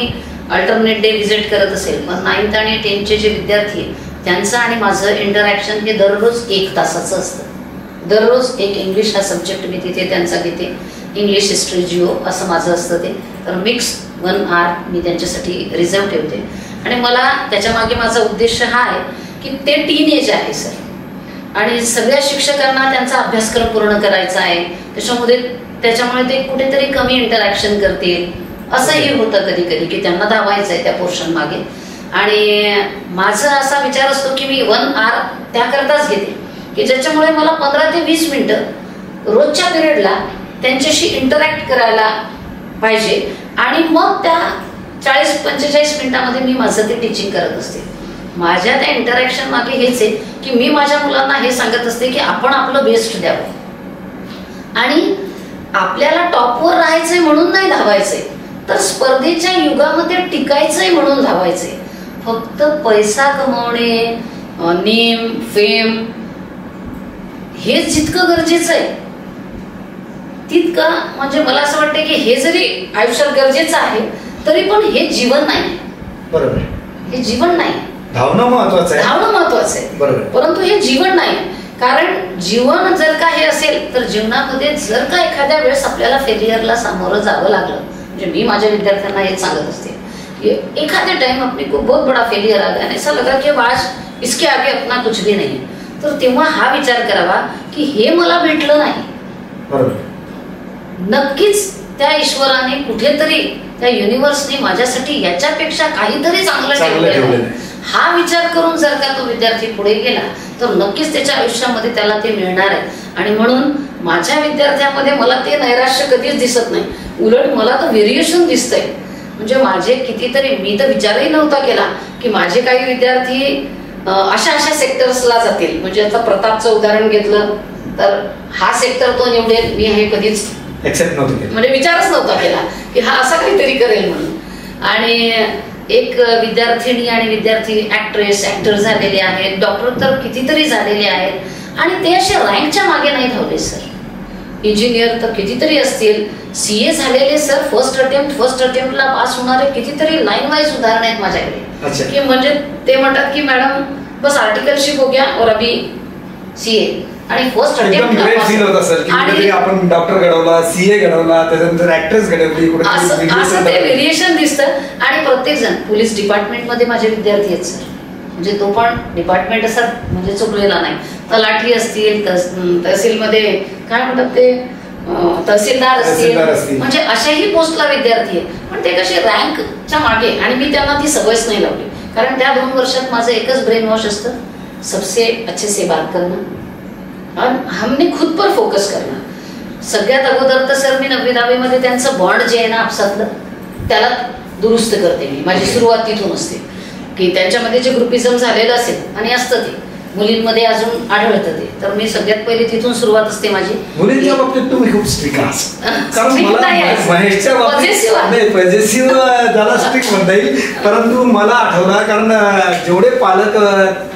अल्टरनेट डे व्हिजिट करत असेल, पण 9th आणि 10th जे विद्यार्थी आहेत त्यांचं आणि माझं इंटरॅक्शन हे दररोज 1 तासाचं असतं. दररोज एक इंग्लिश हा सब्जेक्ट मी तिथे त्यांचा घेते, इंग्लिश हिस्ट्री जिओ असं माझं असतं ते. तर मिक्स 1 hour मी त्यांच्यासाठी रिझर्व ठेवते. आणि मला त्याच्यामागे माझा उद्देश हा आहे की ते टीनएज आहे सर, आणि सगळ्या शिक्षकांना त्यांचा अभ्यासक्रम पूर्ण करायचा आहे. त्याच्यामुळे ते कुठेतरी कमी इंटरॅक्शन करतील असंही होतं कधी कधी की त्यांना धावायचं आहे त्या पोर्शन मागे. आणि माझा असा विचार असतो की मी 1 hour त्याकरताच घेते की ज्याच्यामुळे मला 15 ते 20 मिनिटं रोजच्या पिरियडला त्यांच्याशी इंटरॅक्ट करायला पाहिजे. आणि मग त्या 40-45 मिनिटामध्ये मी माझं ते टीचिंग करत असते. माझ्या त्या इंटरॅक्शन मागे हेच आहे की मी माझ्या मुलांना हे सांगत असते की आपण आपलं बेस्ट द्यावं आणि आपल्याला टॉपवर राहायचंय म्हणून नाही धावायचंय, तर स्पर्धेच्या युगामध्ये टिकायचंय म्हणून धावायचंय. फक्त पैसा कमवणे, नेम, फेम हे जितकं गरजेचं आहे तितकं म्हणजे मला असं वाटतं की हे जरी आयुष्यात गरजेचं आहे तरी पण हे जीवन नाही. बरोबर, हे जीवन नाही. धावणं महत्वाचं आहे, धावणं महत्वाचं आहे, बरोबर, परंतु हे जीवन नाही. कारण जीवन जर का हे असेल तर जीवनामध्ये जर का एखाद्या वेळेस आपल्याला फेलियरला सामोरं जावं लागलं, म्हणजे मी माझ्या विद्यार्थ्यांना हेच सांगत असते कि एखाद्या टाइम अपने को बहुत बड़ा फेलियर आ गया, ऐसा लगा कि आज इसके आगे अपना कुछ भी नहीं, तर तेव्हा हा विचार करावा की हे मला भेटलं नाही, बरोबर, नक्कीच त्या ईश्वराने कुठेतरी त्या युनिव्हर्सने माझ्यासाठी याच्यापेक्षा काहीतरी चांगलं ठेवलेलं. हा विचार करून जर का तो विद्यार्थी पुढे गेला तर नक्कीच त्याच्या आयुष्यामध्ये त्याला ते मिळणार आहे. आणि म्हणून माझ्या विद्यार्थ्यांमध्ये मला ते नैराश्य कधीच दिसत नाही, उलट मला तर व्हेरिएशन दिसतंय. म्हणजे माझे कितीतरी, मी तर विचारही नव्हता केला की माझे काही विद्यार्थी अशा सेक्टर्सला जातील. म्हणजे आता प्रतापचं उदाहरण घेतलं तर हा सेक्टर तो निवडेल, मी हे कधीच एक्सेप्ट नव्हतं केलं. म्हणजे विचारच नव्हता केला की हा असा काहीतरी करेल म्हणून. आणि एक विद्यार्थिनी आणि विद्यार्थी ऍक्टर झालेले आहेत, डॉक्टर तर कितीतरी झालेले आहेत, आणि ते असे रँकच्या मागे नाही धावले सर. इंजिनियर तर कितीतरी असतील, CA झालेले सर फर्स्ट अटेम्प्टला पास होणारे कितीतरी लाईन वाईज उदाहरण आहेत माझ्याकडे. की म्हणजे ते म्हणतात की मॅडम बस आर्टिकलशिप हो गया और अभी CA, आणि फर्स्ट एकदम ग्रेट फील होता सर की कुठेतरी आपण डॉक्टर घडवला, CA घडवला, त्याच्यानंतर ऍक्ट्रेस घडवली, असं ते व्हेरिएशन दिसतं. आणि प्रत्येक जण पोलीस डिपार्टमेंटमध्ये माझे विद्यार्थी आहेत सर, म्हणजे तो पण डिपार्टमेंट असा म्हणजे चुकलेला नाही. तलाठी असतील, तहसीलमध्ये काय म्हणतात ते तहसीलदार असतील, म्हणजे अशाही पोस्टला विद्यार्थी आहेत. पण ते कसे रँकच्या मागे, आणि मी त्यांना ती सवयच नाही लावली. कारण त्या 2 वर्षात माझं एकच ब्रेन वॉश असतं, सबसे अच्छे से बात करणं आणि हमने खुद पर फोकस करणं. सगळ्यात अगोदर तर सर मी 9वी-10वी मध्ये त्यांचं बॉन्ड जे आहे ना आपसातलं, त्याला दुरुस्त करते मी. माझी सुरुवात तिथून असते की त्यांच्यामध्ये जे ग्रुपिझम झालेलं असेल आणि असतं ते मुलींमध्ये अजून आढळतं ते, तर मी सगळ्यात पहिले तिथून सुरुवात असते माझी. मुलींच्या बाबतीत तुम्ही खूप स्ट्रिक्ट आहात. कारण मला महेशच्या बाबतीत पॉझिटिव्ह त्याला स्ट्रिक्ट म्हणता येईल, परंतु मला आठवला कारण जेवढे पालक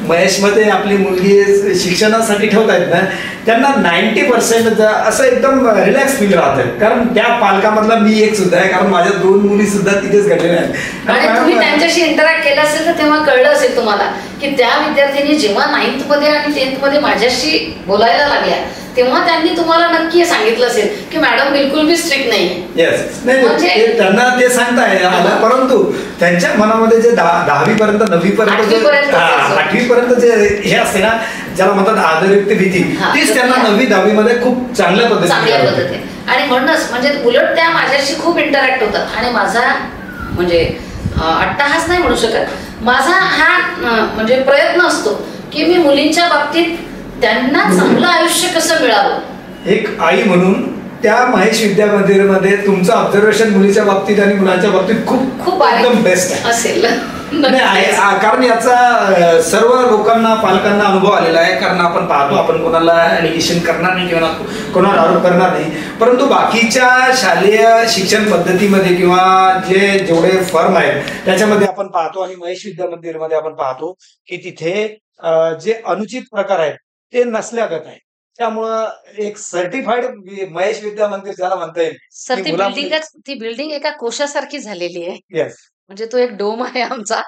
महेशमध्ये आपली मुलगी शिक्षणासाठी ठेवतायत ना, त्यांना 90% असं एकदम रिलॅक्स फील राहतं. कारण त्या पालकामधला मी एक सुद्धा आहे, कारण माझ्या 2 मुली सुद्धा तिथेच घडलेल्या आहेत. आणि तुम्ही त्यांच्याशी इंटरॅक्ट केलं असेल तर तेव्हा कळलं असेल तुम्हाला की त्या विद्यार्थ्यांनी जेव्हा 9th मध्ये आणि 10th मध्ये माझ्याशी बोलायला लागल्या, तेव्हा त्यांनी तुम्हाला नक्की सांगितलं असेल की मॅडम बिलकुल मी स्ट्रिक्ट नाही. नाही, त्यांना ते सांगता आलं, परंतु त्यांच्या मनामध्ये जे 10वी पर्यंत 9वी पर्यंत 8वी पर्यंत जे हे असते ना, ज्याला म्हणतात आदरयुक्त भीती, तीच त्यांना 9वी-10वी मध्ये खूप चांगल्या पद्धतीने. आणि म्हणूनच म्हणजे उलट त्या माझ्याशी खूप इंटरॅक्ट होतात. आणि माझा म्हणजे अट्टाहास नाही म्हणू शकत, माझा हा म्हणजे प्रयत्न असतो की मी मुलींच्या बाबतीत त्यांना चांगलं आयुष्य कसं मिळावं. एक आई म्हणून त्या महेश विद्या मंदिरमध्ये तुमचं ऑब्झर्वेशन मुलीच्या बाबतीत आणि मुलांच्या बाबतीत खूप एकदम बेस्ट आहे असेल. कारण याचा सर्व लोकांना, पालकांना अनुभव आलेला आहे. कारण आपण पाहतो, आपण कोणाला ॲलिगेशन करणार नाही किंवा कोणाला आरोप करणार नाही, परंतु बाकीच्या शालेय शिक्षण पद्धतीमध्ये किंवा जेवढे फर्म आहेत त्याच्यामध्ये आपण पाहतो, आणि महेश विद्या मंदिरमध्ये आपण पाहतो की तिथे जे अनुचित प्रकार आहेत ते नसल्यागत आहे. त्यामुळं एक सर्टिफाईड महेश विद्या मंदिर ज्याला म्हणता येईल. सर ती बिल्डिंग एका कोशासारखी झालेली आहे. येस, म्हणजे तो एक डोम आहे आमचा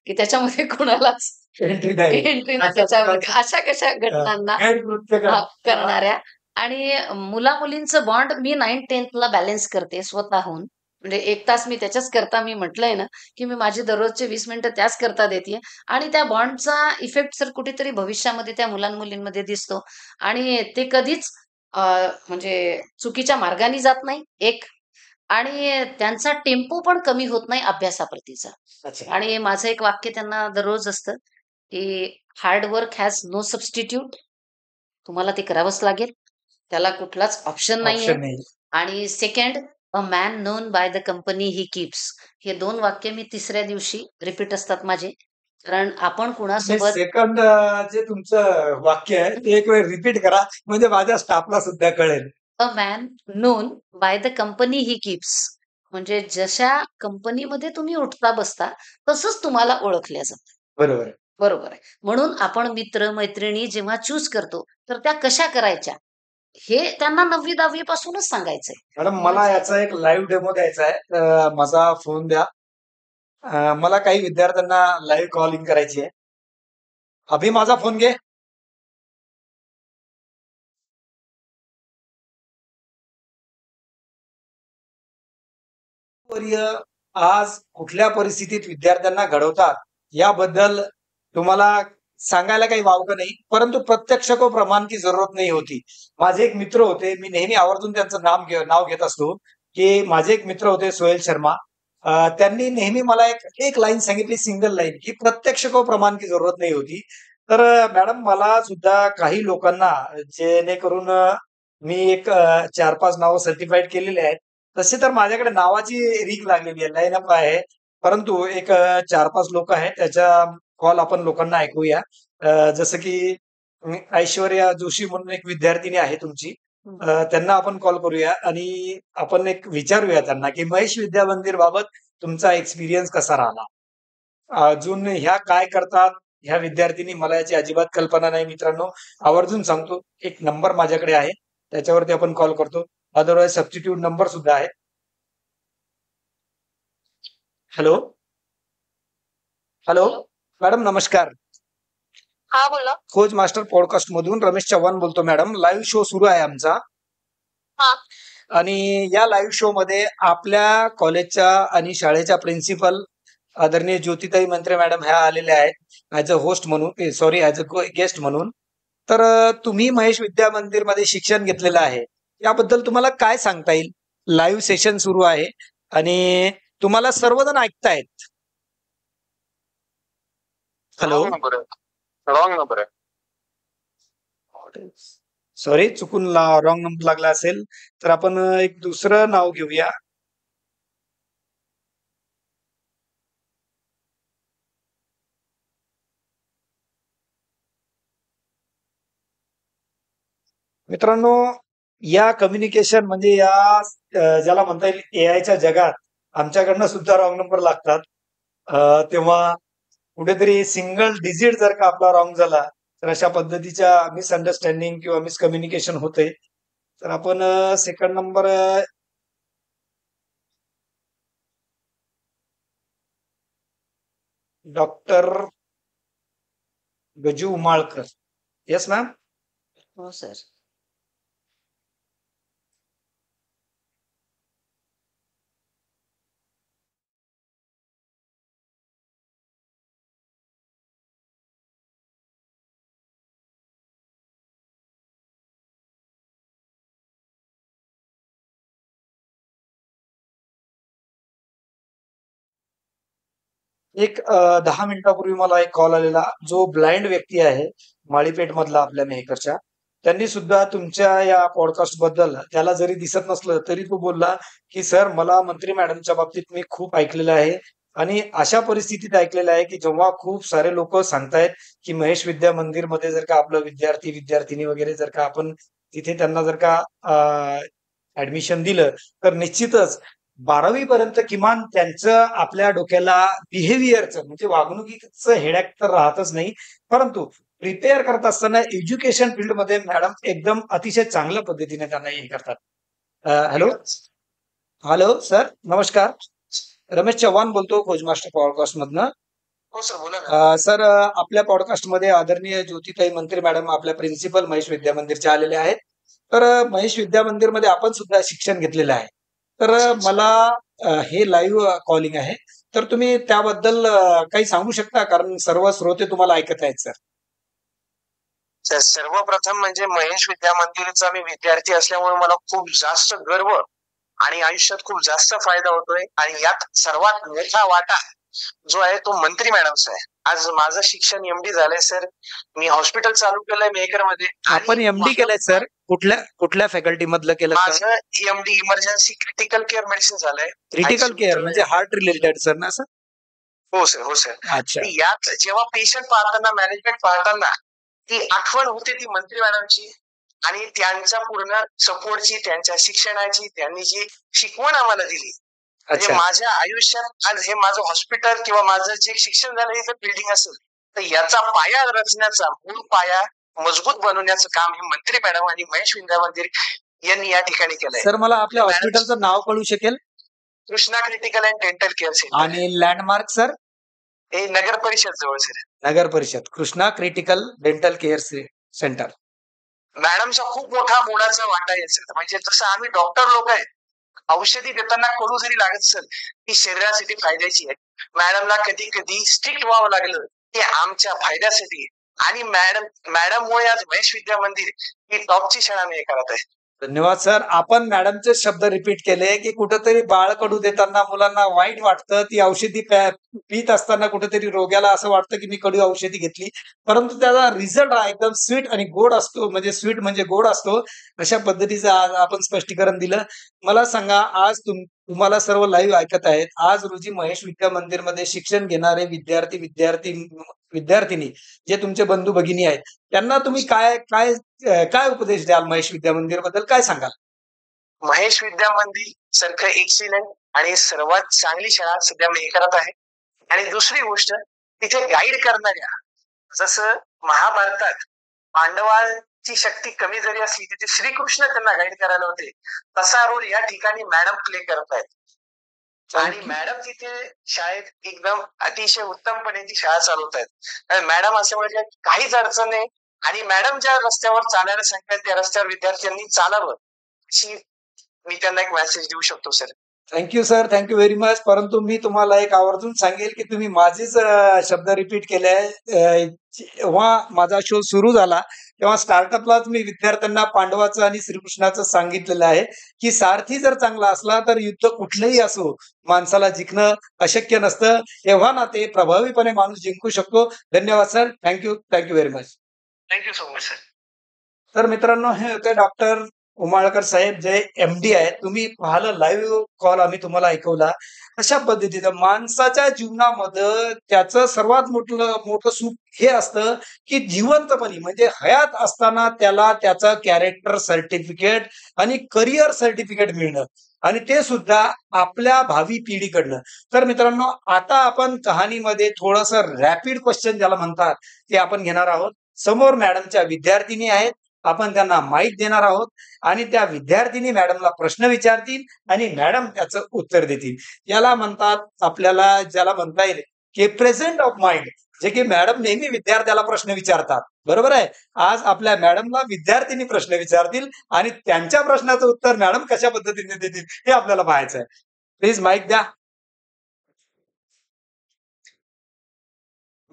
की त्याच्यामध्ये कोणालाच एंट्री नाही त्याच्यामध्ये अशा कशा घटनांना करणाऱ्या. आणि मुला मुलींचं बॉन्ड मी 9th-10th बॅलन्स करते स्वतःहून. म्हणजे 1 तास मी त्याच्याच करता, मी म्हटलंय ना की मी माझे दररोजचे 20 मिनिटं त्याच करता देते. आणि त्या बॉन्डचा इफेक्ट सर कुठेतरी भविष्यामध्ये त्या मुलांमुलींमध्ये दिसतो. आणि ते कधीच म्हणजे चुकीच्या मार्गाने जात नाही एक, आणि त्यांचा टेम्पो पण कमी होत नाही अभ्यासाप्रतीचा. आणि माझं एक वाक्य त्यांना दररोज असतं की hard work has no substitute. तुम्हाला ते करावंच लागेल, त्याला कुठलाच ऑप्शन नाहीये. आणि second, a man known by the company he keeps. हे 2 वाक्य मी 3ऱ्या दिवशी रिपीट असतात माझे. कारण आपण कुणासोबत सेकंड जे तुमचं वाक्य आहे ते एक वेळ रिपीट करा, म्हणजे माझ्या स्टाफला सुद्धा कळेल. अ man known by the company he keeps. म्हणजे जशा कंपनीमध्ये तुम्ही उठता बसता तसंच तुम्हाला ओळखल्या जातं. बरोबर आहे. म्हणून आपण मित्र मैत्रिणी जेव्हा चूज करतो तर त्या कशा करायच्या हे त्यांना 9वी-10वी पासूनच सांगायचंय. मॅडम, मला याचा एक लाईव्ह डेमो द्यायचा आहे. माझा फोन द्या. मला काही विद्यार्थ्यांना लाईव्ह कॉलिंग करायची आहे. अभि, माझा फोन घे. आज कुठल्या परिस्थितीत विद्यार्थ्यांना घडवतात याबद्दल तुम्हाला सांगायला काही वावगं नाही, परंतु प्रत्यक्ष को प्रमाण की जरूरत नाही होती. माझे एक मित्र होते, मी नेहमी आवर्जून त्यांचं नाव घेत असतो, की माझे एक मित्र होते सोहेल शर्मा. त्यांनी नेहमी मला एक लाईन सांगितली, सिंगल लाईन, की प्रत्यक्ष को प्रमाण की जरूरत नाही होती. तर मॅडम, मला सुद्धा काही लोकांना जेणेकरून मी एक 4-5 नावं सर्टिफाईड केलेली आहेत. तसे तर माझ्याकडे नावाची रीक लागलेली आहे, लाईनअप आहे, परंतु एक 4-5 लोक आहेत, त्याच्या कॉल आपण लोकांना ऐकूया. जसं की ऐश्वर्या जोशी म्हणून एक विद्यार्थिनी आहे तुमची, त्यांना आपण कॉल करूया आणि आपण एक विचारूया त्यांना की महेश विद्या मंदिर बाबत तुमचा एक्सपिरियन्स कसा राहिला. अजून ह्या काय करतात ह्या विद्यार्थिनी मला याची अजिबात कल्पना नाही मित्रांनो. आवर्जून सांगतो एक नंबर माझ्याकडे आहे त्याच्यावरती आपण कॉल करतो. अदरवाईज सबस्टिट्यूट नंबर सुद्धा आहे. हॅलो हॅलो मॅडम नमस्कार. हा बोला. खोज मास्टर पॉडकास्ट मधून रमेश चव्हाण बोलतो मॅडम. लाईव्ह शो सुरू आहे आमचा हा आणि या लाईव्ह शो मध्ये आपल्या कॉलेजच्या आणि शाळेच्या प्रिन्सिपल आदरणीय ज्योतिताई मंत्रे मॅडम ह्या आलेल्या आहेत ऍज अ होस्ट म्हणून, सॉरी ऍज अ गेस्ट म्हणून. तर तुम्ही महेश विद्या मंदिर मध्ये शिक्षण घेतलेलं आहे याबद्दल तुम्हाला काय सांगता येईल. लाईव्ह सेशन सुरू आहे आणि तुम्हाला सर्वजण ऐकतायत. हॅलो रॉंग नंबर आहे. सॉरी चुकून रॉंग नंबर लागला असेल तर आपण एक दुसरं नाव घेऊया. मित्रांनो या कम्युनिकेशन म्हणजे या ज्याला म्हणता येईल एआयच्या जगात आमच्याकडनं सुद्धा रॉंग नंबर लागतात. तेव्हा कुठेतरी सिंगल डिजिट जर का आपला रॉंग झाला तर अशा पद्धतीच्या मिसअंडरस्टँडिंग किंवा मिसकम्युनिकेशन होते. तर आपण second number doctor Gaju Umalkar. Yes ma'am. हो सर. एक 10 मिनिटापूर्वी मला एक कॉल आलेला जो ब्लाइंड व्यक्ती आहे माळीपेठ मधला आपल्या मेहकरच्या. त्यांनी सुद्धा तुमच्या या पॉडकास्ट बद्दल त्याला जरी दिसत नसलं तरी तो बोलला की सर मला मंत्री मॅडमच्या बाबतीत मी खूप ऐकलेलं आहे आणि अशा परिस्थितीत ऐकलेलं आहे की जेव्हा खूप सारे लोक सांगतायत की महेश विद्या मंदिर मध्ये जर का आपलं विद्यार्थी विद्यार्थिनी वगैरे जर का आपण तिथे त्यांना जर का ऍडमिशन दिलं तर निश्चितच 12वी पर्यंत किमान त्यांचं आपल्या डोक्याला बिहेवियरचं म्हणजे वागणुकीचं हेडॅक तर राहतच नाही, परंतु प्रिपेअर करत असताना एज्युकेशन फील्डमध्ये मॅडम एकदम अतिशय चांगल्या पद्धतीने त्यांना हे करतात. हॅलो हॅलो सर नमस्कार. रमेश चव्हाण बोलतो खोज मास्टर पॉडकास्ट मधनं. हो सर बोला ना. सर आपल्या पॉडकास्ट मध्ये आदरणीय ज्योतिताई मंत्री मॅडम आपल्या प्रिन्सिपल महेश विद्या मंदिरचे आलेले आहेत. तर महेश विद्या मंदिर मध्ये आपण सुद्धा शिक्षण घेतलेलं आहे. तर मला हे लाईव्ह कॉलिंग आहे तर तुम्ही त्याबद्दल काही सांगू शकता कारण सर्व श्रोते तुम्हाला ऐकत आहेत सर. सर सर्वप्रथम म्हणजे महेश विद्या मंदिरचा मी विद्यार्थी असल्यामुळे मला खूप जास्त गर्व आणि आयुष्यात खूप जास्त फायदा होतोय आणि यात सर्वात मोठा वाटा जो आहे तो मंत्री मॅडमचा आहे. आज माझं शिक्षण एमडी झालंय सर. मी हॉस्पिटल चालू केलंय मेहकर मध्ये. आपण एमडी केलंय सर. कुठल्या फॅकल्टी मधलं केलं. माझं MD emergency critical care medicine झालंय. क्रिटिकल केअर म्हणजे हार्ट रिलेटेड सर ना सर. हो सर हो सर. अच्छा. यात जेव्हा पेशंट पाहताना मॅनेजमेंट पाहताना ती आठवण होते ती मंत्री मॅडमची आणि त्यांच्या पूर्ण सपोर्टची त्यांच्या शिक्षणाची त्यांनी जी शिकवण आम्हाला दिली. म्हणजे माझ्या आयुष्यात आज हे माझं हॉस्पिटल किंवा माझं जे शिक्षण झालं हे बिल्डिंग असेल तर याचा पाया रचण्याचा मूळ पाया मजबूत बनवण्याचं काम हे मंत्री मॅडम आणि महेश विद्या मंदिर यांनी या ठिकाणी केलंय. सर मला आपल्या हॉस्पिटलचं नाव कळू शकेल. Krishna critical and dental care centre. आणि लँडमार्क सर. हे नगर परिषद जवळ sir. Nagar Parishad Krishna critical dental care centre. मॅडमचा खूप मोठा मोलाचा वाटा आहे सर. म्हणजे तसं आम्ही डॉक्टर लोक आहे औषधी देताना कळू जरी लागत सर ती शरीरासाठी फायद्याची आहे. मॅडमला कधी कधी स्ट्रिक्ट व्हावं लागलं ते आमच्या फायद्यासाठी आणि मॅडममुळे आज महेश विद्या मंदिर ही टॉपची शाळा मी करत आहे. धन्यवाद सर. आपण मॅडमचे शब्द रिपीट केले की कुठेतरी बाळ कडू देताना मुलांना वाईट वाटतं. ती औषधी पित असताना कुठेतरी रोग्याला असं वाटतं की मी कडू औषधी घेतली, परंतु त्याचा रिझल्ट हा एकदम स्वीट आणि गोड असतो. म्हणजे स्वीट म्हणजे गोड असतो. अशा पद्धतीचं आज आपण स्पष्टीकरण दिलं. मला सांगा आज तुम्हाला सर्व लाईव्ह ऐकत आहेत. आज रोजी महेश विद्या मंदिरमध्ये शिक्षण घेणारे विद्यार्थिनी जे तुमचे बंधू भगिनी आहेत, त्यांना तुम्ही काय काय काय उपदेश द्याल महेश विद्या मंदिर बद्दल काय सांगाल? महेश विद्या मंदिर सारखं एक्सिलंट आणि सर्वात चांगली शाळा सध्या मी हे करत आहे. आणि दुसरी गोष्ट, तिथे गाईड करणाऱ्या, जसं महाभारतात पांडवांची शक्ती कमी जरी असली तिथे श्रीकृष्ण त्यांना गाईड करायला होते, तसा रोल या ठिकाणी मॅडम प्ले करत आहेत. आणि मॅडम तिथे शाळेत एकदम अतिशय उत्तमपणे ती शाळा चालवत आहेत. मॅडम असल्यामुळे काहीच अडचण नाही. आणि मॅडम ज्या रस्त्यावर चालायला सांगतात त्या रस्त्यावर विद्यार्थ्यांनी चालावं, अशी मी त्यांना एक मेसेज देऊ शकतो sir. Thank you sir, thank you very much. परंतु मी तुम्हाला एक आवर्जून सांगेल की तुम्ही माझेच शब्द रिपीट केले आहे. जेव्हा माझा शो सुरू झाला तेव्हा स्टार्टअपलाच मी विद्यार्थ्यांना पांडवाचं आणि श्रीकृष्णाचं सांगितलेलं आहे की सारथी जर चांगला असला तर युद्ध कुठलंही असो माणसाला जिंकणं अशक्य नसतं. तेव्हा ना ते प्रभावीपणे माणूस जिंकू शकतो. धन्यवाद sir. Thank you very much. Thank you so much sir. तर मित्रांनो, हे होते डॉक्टर उमाळकर साहेब जे MD आहेत. तुम्ही पाहिलं लाईव्ह कॉल आम्ही तुम्हाला ऐकवला. अशा पद्धतीनं माणसाच्या जीवनामध्ये त्याचं सर्वात मोठं सुख हे असतं की जिवंतपणी म्हणजे हयात असताना त्याला त्याचं कॅरेक्टर सर्टिफिकेट आणि करिअर सर्टिफिकेट मिळणं आणि ते सुद्धा आपल्या भावी पिढीकडनं. तर मित्रांनो, आता आपण कहाणीमध्ये थोडंसं रॅपिड क्वेश्चन ज्याला म्हणतात ते आपण घेणार आहोत. समोर मॅडमच्या विद्यार्थिनी आहेत. आपण त्यांना माईक देणार आहोत आणि त्या विद्यार्थिनी मॅडमला प्रश्न विचारतील आणि मॅडम त्याचं उत्तर देतील. याला म्हणतात, आपल्याला ज्याला म्हणता येईल की प्रेझेंट ऑफ माइंड, जे की मॅडम नेहमी विद्यार्थ्याला प्रश्न विचारतात. बरोबर आहे. आज आपल्या मॅडमला विद्यार्थिनी प्रश्न विचारतील आणि त्यांच्या प्रश्नाचं उत्तर मॅडम कशा पद्धतीने देतील हे आपल्याला पाहायचं आहे. प्लीज माईक द्या.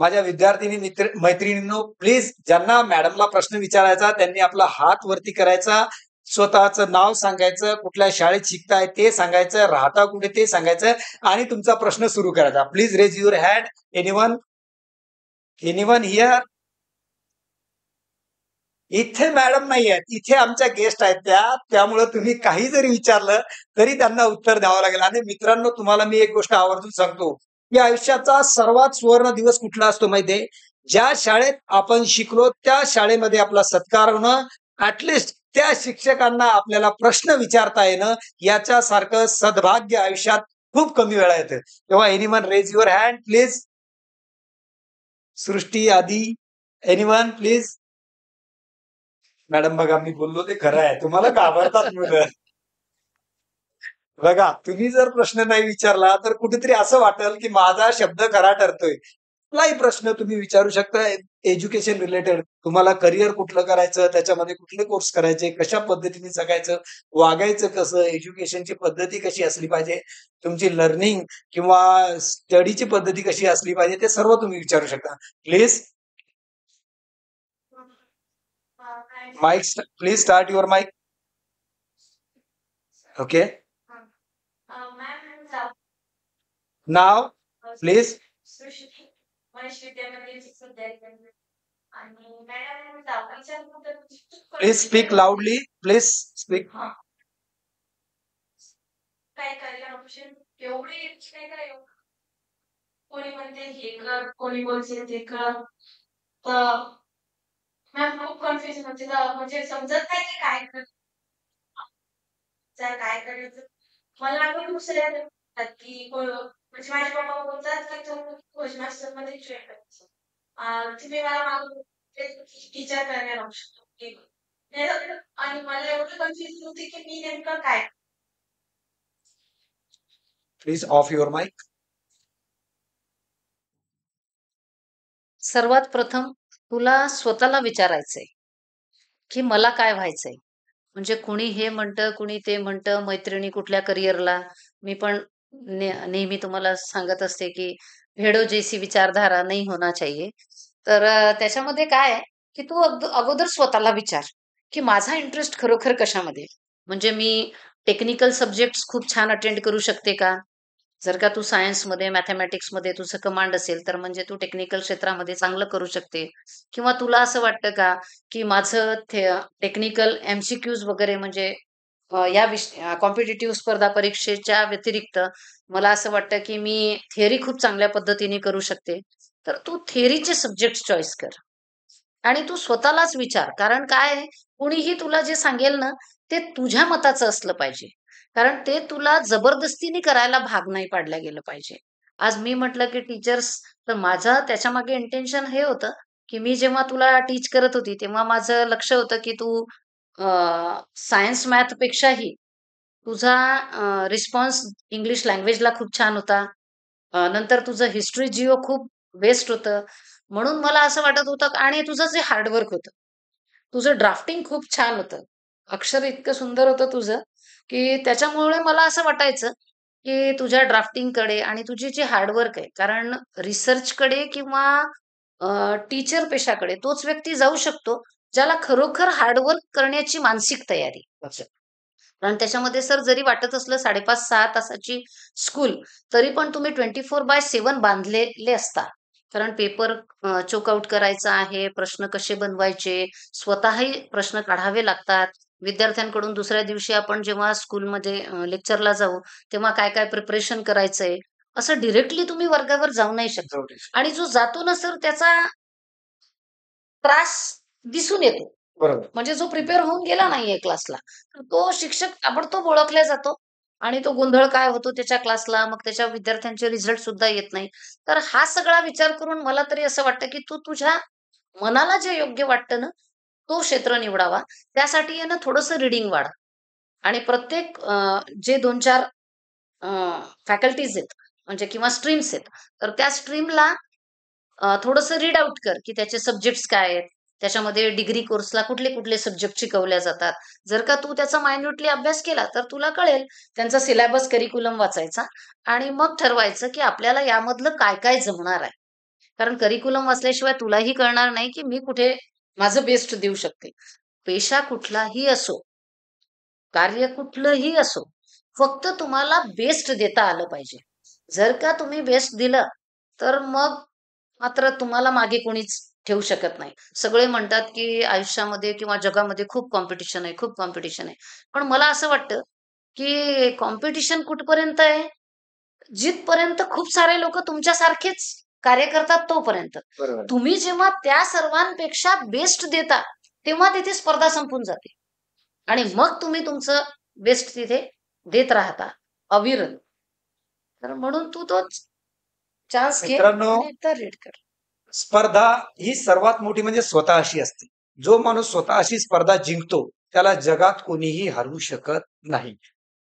माझ्या विद्यार्थिनी मैत्रिणींनो, प्लीज ज्यांना मॅडमला प्रश्न विचारायचा त्यांनी आपला हात वरती करायचा, स्वतःचं नाव सांगायचं, कुठल्या शाळेत शिकताय ते सांगायचं, राहता कुठे ते सांगायचं आणि तुमचा प्रश्न सुरू करायचा. Please raise your hand. Anyone here? इथे मॅडम नाही आहेत, इथे आमच्या गेस्ट आहेत त्यामुळे तुम्ही काही जरी विचारलं तरी त्यांना उत्तर द्यावं लागेल. आणि मित्रांनो, तुम्हाला मी एक गोष्ट आवर्जून सांगतो की आयुष्याचा सर्वात सुवर्ण दिवस कुठला असतो माहितीये? ज्या शाळेत आपण शिकलो त्या शाळेमध्ये आपला सत्कार होणं, ऍटलिस्ट त्या शिक्षकांना आपल्याला प्रश्न विचारता येणं, याच्यासारखं सद्भाग्य आयुष्यात खूप कमी वेळा येतं. तेव्हा anyone raise your hand please. Srishti, Adi, anyone please. Madam बघा, मी बोललो ते खरं आहे. तुम्हाला घाबरतात मुलं. बघा, तुम्ही जर प्रश्न नाही विचारला तर कुठेतरी असं वाटेल की माझा शब्द खरा ठरतोय. कुठलाही प्रश्न तुम्ही विचारू शकता एज्युकेशन रिलेटेड. तुम्हाला करिअर कुठलं करायचं, त्याच्यामध्ये कुठले कोर्स करायचे, कशा पद्धतीने जगायचं, वागायचं कसं, एज्युकेशनची पद्धती कशी असली पाहिजे, तुमची लर्निंग किंवा स्टडीची पद्धती कशी असली पाहिजे, ते सर्व तुम्ही विचारू शकता. Please mic, please start your mic. Okay, नाव please. Please speak loudly. Please speak. काय करिअर ऑप्शन एवढे नाही का एवढं कोणी म्हणते हे कर, कोणी बोलते ते कर. तर मॅम खूप कन्फ्युजन होते ना, म्हणजे समजत नाही की काय कर काय करायचं. मला आपण खूप सगळ्या म्हणतात की म्हणजे माझे पप्पा बोलतात की तुम्ही कोच मास्टर मध्ये जॉईन करायचं. तुम्ही मला मागून टीचर करिअर ऑप्शन. आणि मला एवढं कन्फ्युजन होते की मी नेमकं काय. Please off your mic. सर्वात प्रथम तुला स्वतःला विचारायचंय की मला काय व्हायचंय. म्हणजे कुणी हे म्हणतं, कुणी ते म्हणतं, मैत्रिणी कुठल्या करिअरला. मी पण नेहमी तुम्हाला सांगत असते की भेडो जैसी विचारधारा नाही होना चाहिए. तर त्याच्यामध्ये काय आहे की तू अगोदर स्वतःला विचार की माझा इंटरेस्ट खरोखर कशामध्ये. म्हणजे मी टेक्निकल सब्जेक्ट खूप छान अटेंड करू शकते का. जर का तू सायन्समध्ये, मॅथमॅटिक्समध्ये तुझं कमांड असेल तर म्हणजे तू टेक्निकल क्षेत्रामध्ये चांगलं करू शकते. किंवा तुला असं वाटतं का की माझं टेक्निकल MCQs वगैरे म्हणजे या कॉम्पिटिटिव्ह स्पर्धा परीक्षेच्या व्यतिरिक्त मला असं वाटतं की मी थिअरी खूप चांगल्या पद्धतीने करू शकते. तर तू थिअरीचे सब्जेक्ट चॉईस कर आणि तू स्वतःलाच विचार. कारण काय आहे, कुणीही तुला जे सांगेल ना, ते तुझ्या मताचं असलं पाहिजे. कारण ते तुला जबरदस्तीने करायला भाग नाही पाडलं गेलं पाहिजे. आज मी म्हटलं की टीचर्स, तर माझं त्याच्यामागे इंटेन्शन हे होतं, की मी जेव्हा तुला टीच करत होती, तेव्हा माझं लक्ष होतं की तू सायन्स मॅथपेक्षाही तुझा रिस्पॉन्स इंग्लिश लँग्वेजला खूप छान होता. नंतर तुझं हिस्ट्री जिओ खूप बेस्ट होतं. म्हणून मला असं वाटत होतं आणि तुझं जे हार्डवर्क होतं, तुझं ड्राफ्टिंग खूप छान होतं. अक्षर इतकं सुंदर होतं तुझं, की त्याच्यामुळे मला असं वाटायचं, की तुझ्या ड्राफ्टिंगकडे आणि तुझी जी हार्डवर्क आहे, कारण रिसर्चकडे किंवा टीचर पेशाकडे तोच व्यक्ती जाऊ शकतो, ज्याला खरोखर हार्डवर्क करण्याची मानसिक तयारी असेल. कारण त्याच्यामध्ये सर जरी वाटत असलं 5.5-6 तासाची स्कूल, तरी पण तुम्ही 24/7 बांधलेले असता. कारण पेपर चोकआउट करायचा आहे, प्रश्न कसे बनवायचे, स्वतःही प्रश्न काढावे लागतात. विद्यार्थ्यांकडून दुसऱ्या दिवशी आपण जेव्हा स्कूलमध्ये लेक्चरला जाऊ, तेव्हा काय-काय प्रिपरेशन करायचंय, असं डायरेक्टली तुम्ही वर्गावर जाऊ नाही शकत. जाऊ दे. आणि जो जातो ना सर, त्याचा त्रास दिसून येतो. बरोबर. म्हणजे जो प्रिपेअर होऊन गेला नाहीये क्लासला, तर तो शिक्षक ताबडतोब ओळखला जातो आणि तो गोंधळ काय होतो त्याच्या क्लासला, मग त्याच्या विद्यार्थ्यांचे रिझल्ट सुद्धा येत नाही. तर हा सगळा विचार करून मला तरी असं वाटतं, की तू तुझ्या मनाला जे योग्य वाटतं ना, तो क्षेत्र निवडावा. त्यासाठी आहे ना थोडंसं रीडिंग वाढ आणि प्रत्येक जे 2-4 फॅकल्टीज आहेत म्हणजे किंवा स्ट्रीम्स आहेत, तर त्या स्ट्रीमला थोडंसं रीड आउट कर, की त्याचे सब्जेक्ट्स काय आहेत? त्याच्यामध्ये डिग्री कोर्सला कुठले-कुठले सब्जेक्ट शिकवल्या जातात. जर का तू त्याचा मायन्यूटली अभ्यास केला, तर तुला कळेल. त्यांचा सिलेबस, करिक्युलम वाचायचा आणि मग ठरवायचं, की आपल्याला यामधलं काय-काय जमणार आहे. कारण करिक्युलम वाचल्याशिवाय तुलाही कळणार नाही, की मी कुठे माझं बेस्ट देऊ शकते. पेशा कुठलाही असो, कार्य कुठलंही असो, फक्त तुम्हाला बेस्ट देता आलं पाहिजे. जर का तुम्ही बेस्ट दिलं, तर मग मात्र तुम्हाला मागे कोणीच ठेवू शकत नाही. सगळे म्हणतात, की आयुष्यामध्ये किंवा जगामध्ये खूप कॉम्पिटिशन आहे, खूप कॉम्पिटिशन आहे. पण मला असं वाटतं, की कॉम्पिटिशन कुठपर्यंत आहे? जिथपर्यंत खूप सारे लोकं तुमच्यासारखेच कार्य करतात तोपर्यंत. बरोबर. तुम्ही जेव्हा त्या सर्वांपेक्षा बेस्ट देता, तेव्हा तिथे स्पर्धा संपून जाते. आणि मग तुम्ही तुमचं बेस्ट तिथे देत राहता अविरत. तर म्हणून तू तोच चान्स घे मित्रांनो, आणि एकदा रीड कर. स्पर्धा ही सर्वात मोठी म्हणजे स्वतःशी असते. जो माणूस स्वतःशी स्पर्धा जिंकतो, त्याला जगात कोणीही हरवू शकत नाही.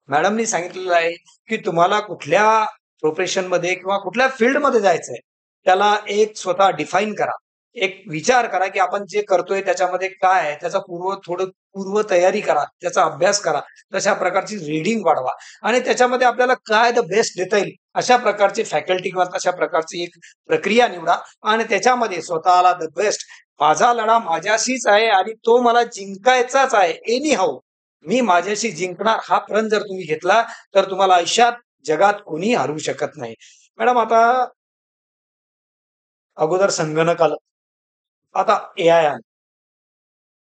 मॅडमनी सांगितलेलं आहे, की तुम्हाला कुठल्या प्रोफेशनमध्ये किंवा कुठल्या फील्डमध्ये जायचंय, त्याला एक स्वतः डिफाईन करा. एक विचार करा, की आपण जे करतोय त्याच्यामध्ये काय आहे? त्याचा पूर्व तयारी करा, त्याचा अभ्यास करा. तशा प्रकारची रीडिंग वाढवा आणि त्याच्यामध्ये आपल्याला काय द बेस्ट देता येईल, अशा प्रकारची फॅकल्टी किंवा तशा प्रकारची एक प्रक्रिया निवडा आणि त्याच्यामध्ये स्वतःला द बेस्ट, माझा लढा माझ्याशीच आहे आणि तो मला जिंकायचाच आहे. एनी हाऊ मी माझ्याशी जिंकणार हा प्रण जर तुम्ही घेतला, तर तुम्हाला आयुष्यात जगात कोणी हरवू शकत नाही. मॅडम, आता अगोदर संगणक आलं, आता एआय आलं.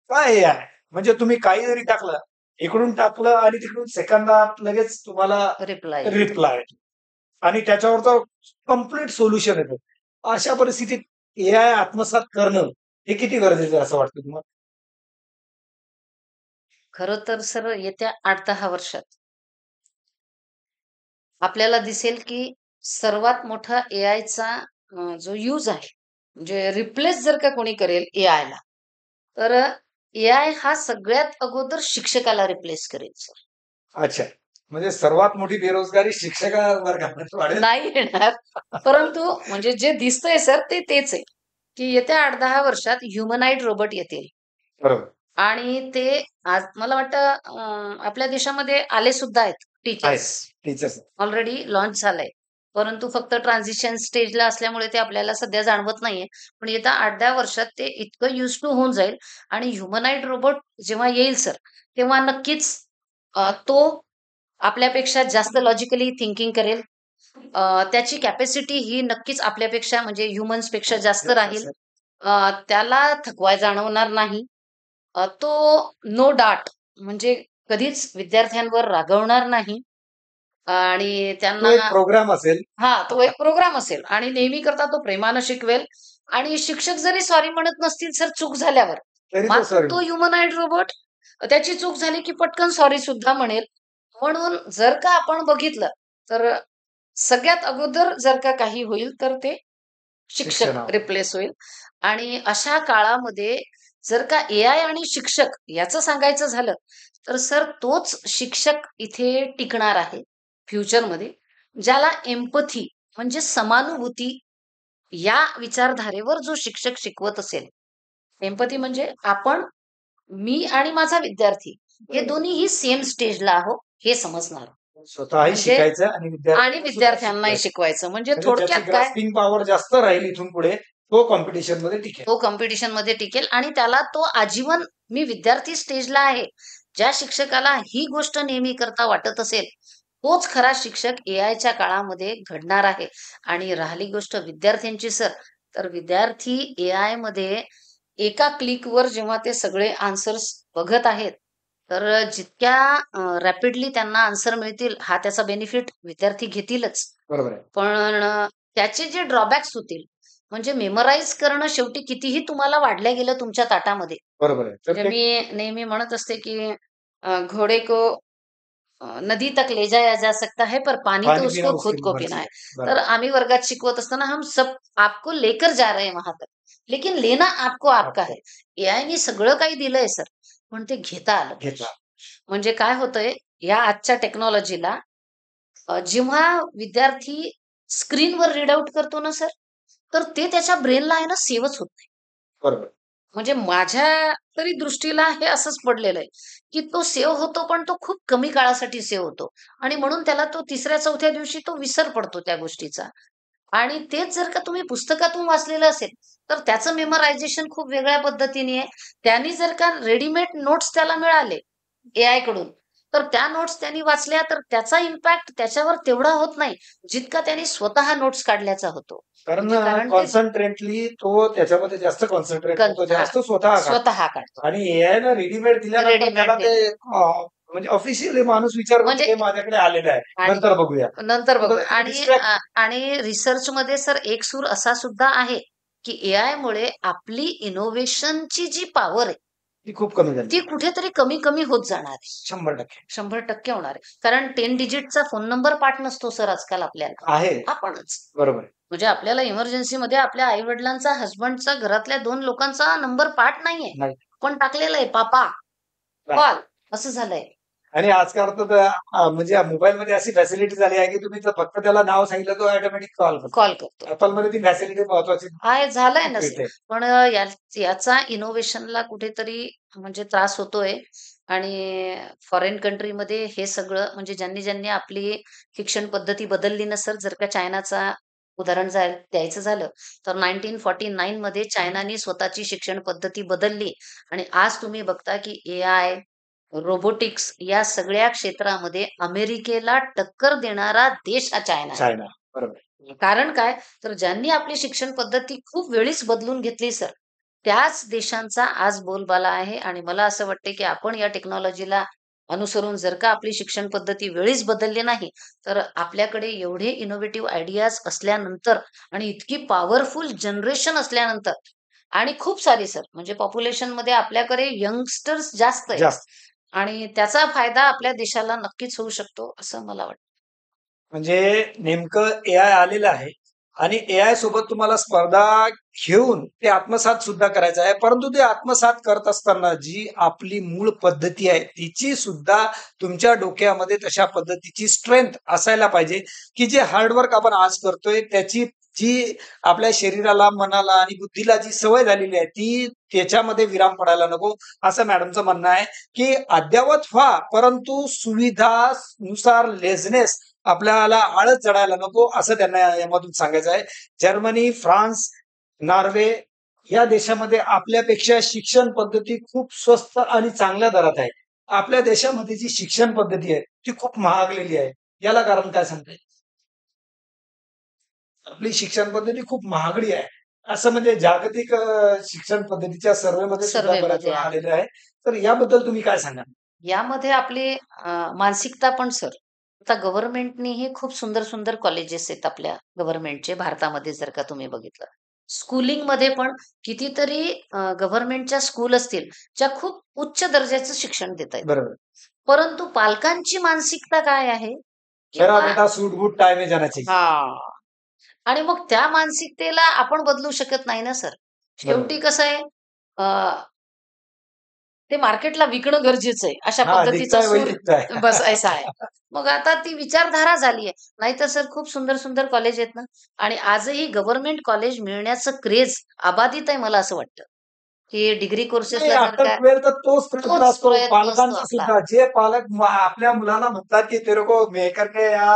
काय एआय? म्हणजे तुम्ही काही जरी टाकलं, इकडून टाकलं आणि तिकडून सेकंदात लगेच तुम्हाला रिप्लाय रिप्लाय आणि त्याच्यावरचं कंप्लीट सोल्युशन येतं. अशा परिस्थितीत एआय आत्मसात करणं हे किती गरजेचं आहे असं वाटतं तुम्हाला? खरं तर सर येत्या 8-10 वर्षात आपल्याला दिसेल की सर्वात मोठा एआयचा जो यूज आहे, म्हणजे रिप्लेस जर का कोणी करेल एआयला, तर एआय हा सगळ्यात अगोदर शिक्षकाला रिप्लेस करेल सर. अच्छा. म्हणजे सर्वात मोठी बेरोजगारी शिक्षका वर्गामध्ये वाढेल. नाही येणार. परंतु म्हणजे जे दिसतंय सर ते तेच आहे, की येत्या 8-10 वर्षात ह्युमनाइड रोबोट येतील. बरोबर. आणि ते आज मला वाटतं आपल्या देशामध्ये आले सुद्धा आहेत टीचर्स. टीचर्स. ऑलरेडी लॉन्च झालंय. परंतु फक्त ट्रान्झिशन स्टेजला असल्यामुळे ते आपल्याला सध्या जाणवत नाहीये. पण येत्या 8-10 वर्षात ते इतकं यूज टू होऊन जाईल आणि ह्युमनाइड रोबोट जेव्हा येईल सर, तेव्हा नक्कीच तो आपल्यापेक्षा जास्त लॉजिकली थिंकिंग करेल. त्याची कॅपॅसिटी ही नक्कीच आपल्यापेक्षा म्हणजे ह्युमन्सपेक्षा जास्त राहील. त्याला थकवा जाणवणार नाही. तो नो डाउट म्हणजे कधीच विद्यार्थ्यांवर रागवणार नाही आणि तो त्यांना एक प्रोग्राम असेल. तो एक प्रोग्राम असेल आणि नेहमी करता तो प्रेमानं शिकवेल आणि शिक्षक जरी सॉरी म्हणत नसतील सर चूक झाल्यावर, तरी तो मात्र सॉरी तो ह्युमनाइड रोबोट त्याची चूक झाली की पटकन सॉरी सुद्धा म्हणेल. म्हणून जर का आपण बघितलं तर सगळ्यात अगोदर जर का काही होईल तर ते शिक्षक शिक्षणावर. रिप्लेस होईल आणि अशा काळामध्ये जर का एआय आणि शिक्षक याचं सांगायचं झालं तर सर तोच शिक्षक इथे टिकणार आहे फ्युचरमध्ये, ज्याला एम्पथी म्हणजे समानुभूती या विचारधारेवर जो शिक्षक शिकवत असेल. एम्पथी म्हणजे मी आणि माझा विद्यार्थी हे बरोबर. दोन्हीही सेम स्टेजला आहोत हे समजणार स्वतःही म्हणजे शिकायचं आणि आणि विद्यार्थ्यांना सुद्धा विद्यार्थ्यांनाही शिकवायचं. शिकवायचं म्हणजे म्हणजे ज्याची थोडक्यात काय ग्रास्पिंग पॉवर जास्त राहील इथून पुढे तो कॉम्पिटिशन मध्ये टिकेल. तो कॉम्पिटिशन मध्ये टिकेल आणि त्याला तो आजीवन मी विद्यार्थी स्टेजला आहे. ज्या शिक्षकाला ही गोष्ट नेहमी करता वाटत असेल, तोच खरा शिक्षक एआयच्या काळामध्ये घडणार आहे. आणि राहिली गोष्ट विद्यार्थ्यांची सर, तर विद्यार्थी एआय मध्ये एका क्लिकवर जेव्हा ते सगळे आन्सर्स बघत आहेत, तर जितक्या रॅपिडली त्यांना आन्सर मिळतील हा त्याचा बेनिफिट विद्यार्थी घेतीलच. बरोबर आहे. पण त्याचे जे ड्रॉबॅक्स होतील म्हणजे मेमराईज करणं शेवटी कितीही तुम्हाला वाढल्या गेलं तुमच्या ताटामध्ये. बरोबर आहे. तर म्हणजे ते मी नेहमी म्हणत असते की घोडे को नदी तक ले जाया जा सकता है पर पानी तो पाणी पिणं उसको खुद उसकी को मर्जी पीना आहे. है. तर बरोबर. आम्ही वर्गात शिकवत असताना हम सब आपको लेकर जा रहे हैं वहां तक, लेकिन लेना आपको आपका है. एआयने सगळं काही दिलंय सर, पण ते घेता आलं पाहिजे. घेतला. म्हणजे काय होतंय या आजच्या टेक्नॉलॉजीला जेव्हा विद्यार्थी स्क्रीनवर रीड आउट करतो ना सर, तर ते त्याच्या ब्रेनला आहे ना सेव्हच होत नाही. बरोबर. म्हणजे माझ्या तरी दृष्टीला हे असंच पडलेलं आहे, की तो सेव्ह होतो पण तो खूप कमी काळासाठी सेव्ह होतो आणि म्हणून त्याला तो 3ऱ्या-4थ्या दिवशी तो विसर पडतो त्या गोष्टीचा. आणि तेच जर का तुम्ही पुस्तकातून वाचलेलं असेल, तर त्याचं मेमरायझेशन खूप वेगळ्या पद्धतीने आहे. त्यांनी जर का रेडीमेड नोट्स त्याला मिळाले एआय कडून, तर त्या नोट्स त्यांनी वाचल्या तर त्याचा इम्पॅक्ट त्याच्यावर तेवढा होत नाही, जितका त्यांनी स्वतः नोट्स काढल्याचा होतो. कारण कारण ते कॉन्सन्ट्रेटली तो त्याच्यामध्ये जास्त कॉन्सन्ट्रेट होतो, जास्त स्वतः काढतो. स्वतः काढतो. आणि एआय ना रेडीमेड दिल्यानंतर रेडीमेड त्याला ते म्हणजे ऑफिशियली माणूस विचारतो म्हणजे की हे माझ्याकडे आलेलं आहे, आणि नंतर बघूया. नंतर बघू तर आणि distract आणि रिसर्च मध्ये सर एक सूर असा सुद्धा आहे की एआय मुळे आपली इनोव्हेशनची जी पॉवर आहे ती खूप कमी झाली. ती कुठेतरी कमी कमी होत जाणार आहे. 100% 100% होणार आहे. कारण 10 डिजिटचा फोन नंबर पाठ नसतो सर आजकाल आपल्याला. आहे. आपणच बरोबर आहे. म्हणजे आपल्याला इमर्जन्सीमध्ये आपल्या आई वडिलांचा, हसबंडचा, घरातल्या 2 लोकांचा नंबर पाठ नाहीये, नाही. पण टाकलेला आहे पापा कॉल असं झालंय. आणि आजकाल तर म्हणजे मोबाईलमध्ये अशी फॅसिलिटी झाली आहे की तुम्ही जर फक्त त्याला नाव सांगितलं तो ऑटोमॅटिक कॉल करतो. कॉल करतो ऍपलमध्ये ती फॅसिलिटी महत्वाची झालंय ना सर. मिळते. पण याचा इनोव्हेशनला कुठेतरी म्हणजे त्रास होतोय आणि फॉरेन कंट्रीमध्ये हे सगळं म्हणजे ज्यांनी ज्यांनी आपली शिक्षण पद्धती बदलली ना सर, जर का चायनाचा उदाहरण द्यायचं झालं तर 1949 मध्ये चायनाने स्वतःची शिक्षण पद्धती बदलली आणि आज तुम्ही बघता की एआय, रोबोटिक्स या सगळ्या क्षेत्रामध्ये अमेरिकेला टक्कर देणारा देश हा चायना आहे. चायना. बरोबर. कारण काय तर ज्यांनी आपली शिक्षण पद्धती खूप वेळीच बदलून घेतली सर, त्याच देशांचा आज बोलबाला आहे आणि मला असं वाटतं की आपण या टेक्नॉलॉजीला अनुसरून जर का आपली शिक्षण पद्धती वेळीच बदलली नाही, तर आपल्याकडे एवढे इनोव्हेटिव्ह आयडियाज असल्यानंतर आणि इतकी पॉवरफुल जनरेशन असल्यानंतर आणि खूप सारी सर म्हणजे पॉप्युलेशन मध्ये आपल्याकडे यंगस्टर्स जास्त आहे जास्त आणि त्याचा फायदा आपल्या देशाला नक्कीच होऊ शकतो असं मला वाटतं. म्हणजे नेमकं एआय आलेलं आहे आणि एआय सोबत तुम्हाला स्पर्धा घेऊन ते आत्मसात सुद्धा करायचं आहे. परंतु ते आत्मसात करत असताना जी आपली मूळ पद्धती आहे तिची सुद्धा तुमच्या डोक्यामध्ये तशा पद्धतीची स्ट्रेंथ असायला पाहिजे की जे हार्डवर्क आपण आज करतोय त्याची जी आपल्या शरीराला, मनाला आणि बुद्धीला जी सवय झालेली आहे ती त्याच्यामध्ये विराम पडायला नको, असं मॅडमचं म्हणणं आहे की अद्ययावत व्हा, परंतु सुविधानुसार लेझनेस आपल्याला आळस चढायला नको, असं त्यांना यामधून सांगायचं आहे. जर्मनी, फ्रान्स, नॉर्वे या देशामध्ये आपल्यापेक्षा शिक्षण पद्धती खूप स्वस्त आणि चांगल्या दरात आहे. आपल्या देशामध्ये जी शिक्षण पद्धती आहे ती खूप महागलेली आहे. याला कारण काय सांगताय? आपली शिक्षण पद्धती खूप महागडी आहे असं म्हणजे जागतिक शिक्षण पद्धतीच्या सर्वेमध्ये सुद्धा बऱ्याच सर्वेमध्ये वेळा आहे. आलेलं आहे. तर याबद्दल तुम्ही काय सांगाल? यामध्ये आपली मानसिकता पण सर, आता गव्हर्नमेंटनीही खूप सुंदर सुंदर कॉलेजेस आहेत आपल्या गव्हर्नमेंटचे भारतामध्ये जर का तुम्ही बघितलं. स्कूलिंगमध्ये पण कितीतरी गव्हर्नमेंटच्या स्कूल असतील, ज्या खूप उच्च दर्जाचं शिक्षण देत आहेत. बरोबर. परंतु पालकांची मानसिकता काय आहे? मेरा किंवा बेटा सूट बूट टाय में जाना चाहिए. हां. आणि मग त्या मानसिकतेला आपण बदलू शकत नाही ना सर. बरोबर. शेवटी कसं आहे, ते मार्केटला विकणं गरजेचं आहे. अशा हाँ, पद्धतीचा दिखता है वही सूर दिखता है. बसायचा आहे. मग आता ती विचारधारा झाली आहे. नाहीतर सर खूप सुंदर सुंदर कॉलेज आहेत ना, आणि आजही गव्हर्नमेंट कॉलेज मिळण्याचं क्रेझ अबाधित आहे मला असं वाटतं, की डिग्री नाही, कोर्सेसला जर आफ्टर का 12th तोच प्रयत्न तोच असतो प्रयत्न असतो पालकांचा आपला. सुद्धा. जे पालक आपल्या मुलाला म्हणतात की तेरे को मैं करके या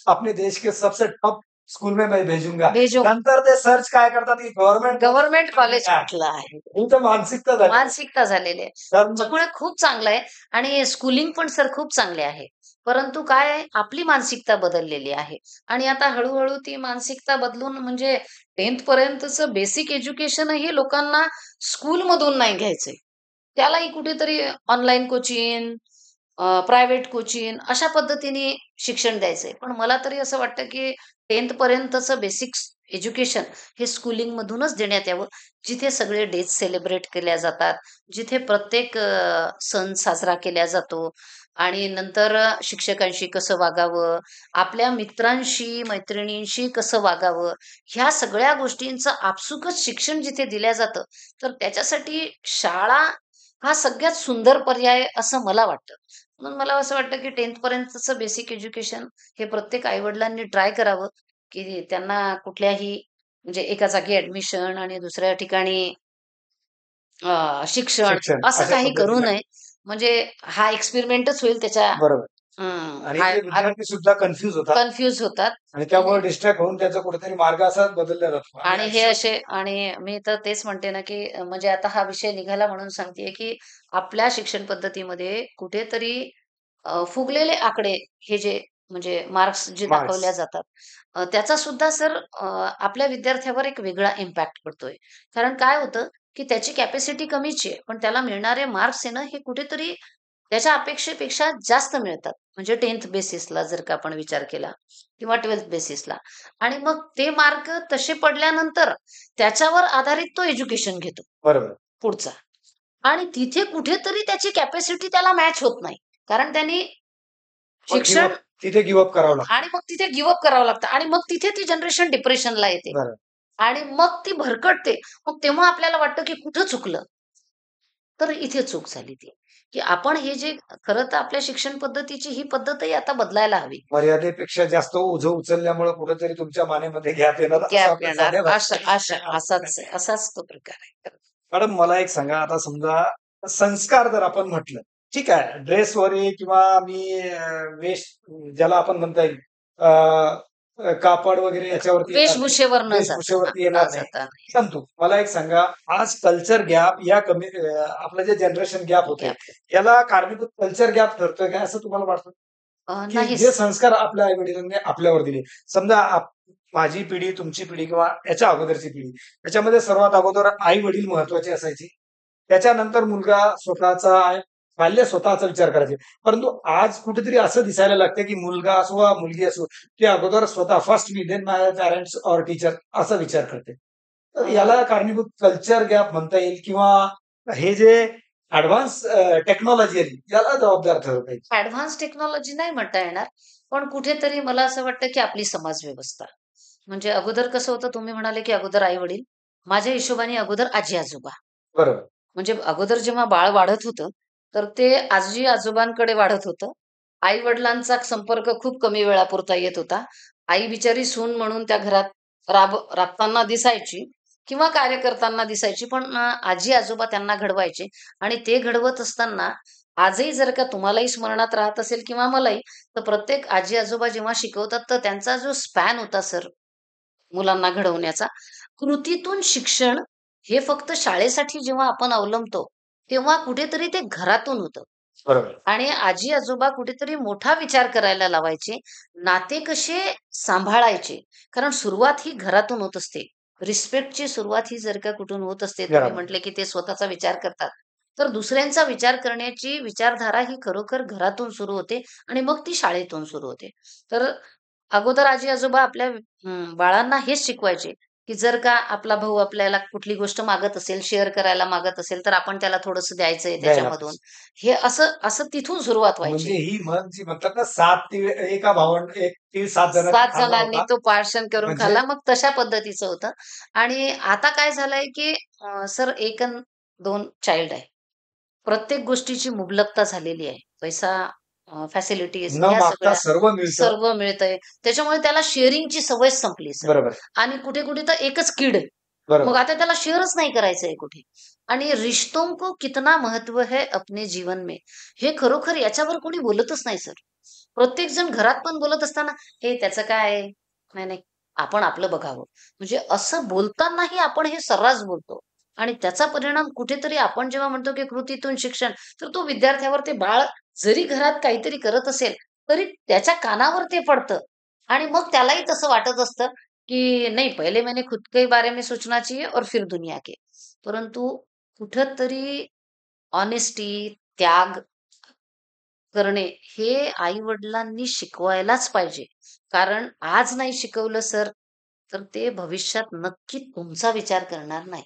अपने देश के सबसे टॉप स्कूल में मैं भेजूंगा, भेजो नंतर ते सर्च काय करतात की गव्हर्नमेंट कॉलेज काय कुठलं आहे? ही तर मानसिकता झाली. मानसिकता झालेली आहे. तर मग त्याच्यामुळे खूप चांगलं आहे आणि स्कूलिंग पण सर खूप चांगले आहे. परंतु काय आहे, आपली मानसिकता बदललेली आहे आणि आता हळू-हळू ती मानसिकता बदलून म्हणजे 10th पर्यंतचं बेसिक एज्युकेशनही लोकांना स्कूलमधून नाही घ्यायचंय. त्यालाही कुठेतरी ऑनलाईन कोचिंग, प्रायव्हेट कोचिंग अशा पद्धतीने शिक्षण द्यायचंय. पण मला तरी असं वाटतं, की 10th पर्यंतचं बेसिक एज्युकेशन हे स्कूलिंगमधूनच देण्यात यावं. जिथे सगळे डेज सेलिब्रेट केल्या जातात, जिथे प्रत्येक सण साजरा केला जातो आणि नंतर शिक्षकांशी कसं वागावं, आपल्या मित्रांशी, मैत्रिणींशी कसं वागावं, ह्या सगळ्या गोष्टींचं आपसुकच शिक्षण जिथे दिलं जातं, तर त्याच्यासाठी शाळा हा सगळ्यात सुंदर पर्याय असं मला वाटतं. म्हणून मला असं वाटतं, की 10th पर्यंतचं बेसिक एज्युकेशन हे प्रत्येक आई-वडिलांनी ट्राय करावं, की त्यांना कुठल्याही म्हणजे एका जागी ॲडमिशन आणि दुसऱ्या ठिकाणी शिक्षण शिक्षण असं अशा काही करू पद्धतीने नये. म्हणजे हा एक्सपेरिमेंटच होईल त्याच्या बरोबर. आणि ते विद्यार्थी सुद्धा कन्फ्युज होतात कन्फ्यूज होतात आणि त्यामुळे आणि डिस्ट्रॅक्ट होऊन त्याचा कुठेतरी मार्ग असा बदलला जातो आणि आणि हे असे आणि मी तर तेच म्हणते ना, की म्हणजे आता हा विषय निघाला म्हणून सांगतेय, की आपल्या शिक्षण पद्धतीमध्ये कुठेतरी फुगलेले आकडे हे जे म्हणजे मार्क्स जे मार्क्स दाखवल्या जातात, त्याचा सुद्धा सर आपल्या विद्यार्थ्यावर एक वेगळा इम्पॅक्ट पडतोय. कारण काय होतं, की त्याची कॅपॅसिटी कमीच आहे, पण त्याला मिळणारे मार्क्स आहे ना, हे कुठेतरी त्याच्या अपेक्षेपेक्षा जास्त मिळतात. म्हणजे 10th बेसिसला जर का आपण विचार केला किंवा 12th बेसिसला. आणि मग ते मार्क तसे पडल्यानंतर त्याच्यावर आधारित तो एज्युकेशन घेतो बरोबर. पुढचा. आणि तिथे कुठेतरी त्याची कॅपॅसिटी त्याला मॅच होत नाही. कारण त्यांनी मग शिक्षण तिथे गिव्ह करावं लागतं. आणि मग तिथे गिव्ह अप करावं लागतं आणि मग तिथे ती जनरेशन डिप्रेशनला येते बरोबर. आणि मग ती भरकटते. मग तेव्हा आपल्याला वाटतं की कुठं चुकलं? तर इथे चूक झाली ती, की आपण हे जे खरं तर आपल्या शिक्षण पद्धतीची ही पद्धतही आता बदलायला हवी. मर्यादेपेक्षा जास्त ओझं उचलल्यामुळे कुठेतरी तुमच्या मानेमध्ये गॅप येणार असं गॅप आपल्या येणार जाणीव अशा असते. अशा असाच तो प्रकार आहे. मॅडम मला एक सांगा, आता समजा संस्कार जर आपण म्हटलं, ठीक आहे, ड्रेसवर किंवा मी वेश ज्याला आपण म्हणता येईल कापड वगैरे याच्यावरती येणार नाही, वेशभूषेवर न जाता वेशभूषेवरती येणार नाही. परंतु मला एक सांगा, आज कल्चर गॅप या कमी आपलं जे जनरेशन गॅप होते गॅप याला कारणीभूत कल्चर गॅप ठरतोय का असं तुम्हाला वाटतं? की नाही जे संस्कार आपल्या आई वडिलांनी आपल्यावर दिले, समजा माझी पिढी, तुमची पिढी किंवा याच्या अगोदरची पिढी, याच्यामध्ये सर्वात अगोदर आई वडील महत्वाचे असायचे. त्याच्यानंतर मुलगा स्वतःचा बाल्य स्वतःचा विचार करायचे. परंतु आज कुठेतरी असं दिसायला लागतं की मुलगा असो वा मुलगी असो, ते अगोदर स्वतः फर्स्ट मी then my parents or teacher असा विचार करते. तर याला कारणीभूत कल्चर गॅप म्हणता येईल किंवा हे जे ऍडव्हान्स टेक्नॉलॉजी आली याला जबाबदार ठरवता येईल. ऍडव्हान्स टेक्नॉलॉजी नाही म्हणता येणार, पण कुठेतरी मला असं वाटतं की आपली समाज व्यवस्था म्हणजे अगोदर कसं होतं, तुम्ही म्हणाले की अगोदर आई वडील, माझ्या हिशोबाने अगोदर आजी आजोबा. बरोबर. म्हणजे अगोदर जेव्हा बाळ वाढत होतं, तर ते आजी आजोबांकडे वाढत होतं. आई वडिलांचा संपर्क खूप कमी वेळापुरता येत होता. आई बिचारी सून म्हणून त्या घरात राबताना दिसायची किंवा कार्य करताना दिसायची, पण आजी आजोबा त्यांना घडवायचे आणि ते घडवत असताना आजही जर का तुम्हालाही स्मरणात राहत असेल किंवा मलाही, तर प्रत्येक आजी आजोबा जेव्हा शिकवतात, तर त्यांचा जो स्पॅन होता सर मुलांना घडवण्याचा, कृतीतून शिक्षण हे फक्त शाळेसाठी जेव्हा आपण अवलंबतो, तेव्हा कुठेतरी ते घरातून होतं. बरोबर. आणि आजी-आजोबा कुठेतरी मोठा विचार करायला लावायचे. नाते कसे सांभाळायचे. कारण सुरुवात ही घरातून होत असते. रिस्पेक्टची सुरुवात ही जर का कुठून होत असते, तुम्ही घरात. म्हटले की ते स्वतःचा विचार करतात. तर दुसऱ्यांचा विचार करण्याची विचारधारा ही खरोखर घरातून सुरू होते आणि मग ती शाळेतून सुरू होते. तर अगोदर आजी-आजोबा आपल्या बाळांना हेच शिकवायचे, की जर का आपला भाऊ आपल्याला कुठली गोष्ट मागत असेल, शेअर करायला मागत असेल, तर आपण त्याला थोडंसं द्यायचंय द्यायला त्याच्यामधून. पाहिजे. हे असं असं तिथून सुरुवात म्हणजे व्हायची. ही म्हण जी म्हणतात ना, 7 तीळ एका एक तीळ 7 जणांनी 7 खाल्ला जणांनी होता. तो पार्शन करून म्हणजे खाल्ला. मग तशा पद्धतीचं होतं. आणि आता काय झालंय, की सर 1 अन् 2 चाइल्ड आहे. प्रत्येक गोष्टीची मुबलकता झालेली आहे. पैसा, फॅसिलिटीज न ह्या मागता सगळ्या सर्व मिळतं. सर्व मिळतंय. त्याच्यामुळे त्याला शेअरिंगची सवयच संपली सर. बरोबर, आणि कुठे-कुठे तर एकच कीड आहे. मग बरोबर. आता त्याला शेअरच नाही करायचंय कुठे. आणि रिश्तों को कितना महत्व है अपने जीवन में, हे खरोखर याच्यावर कोणी बोलतच नाही सर. प्रत्येक जण घरात पण बोलत असताना, "हे त्याचं काय आहे? नाही, नाही, आपण आपलं बघावं." म्हणजे असं बोलतानाही आपण हे सर्रास बोलतो. आणि त्याचा परिणाम कुठेतरी आपण जेव्हा म्हणतो, की कृतीतून शिक्षण, तर तो विद्यार्थ्यावर ते बाळ जरी घरात काहीतरी करत असेल, तरी त्याच्या कानावर ते पडतं. आणि मग त्यालाही तसं वाटत असतं, की नाही, पहिले मैंने खुद के बारे में सोचना चाहिए और फिर दुनिया के. परंतु कुठेतरी ऑनेस्टी, त्याग करणे हे आई-वडिलांनी शिकवायलाच पाहिजे. कारण आज नाही शिकवलं सर, तर ते भविष्यात नक्की तुमचा विचार करणार नाही.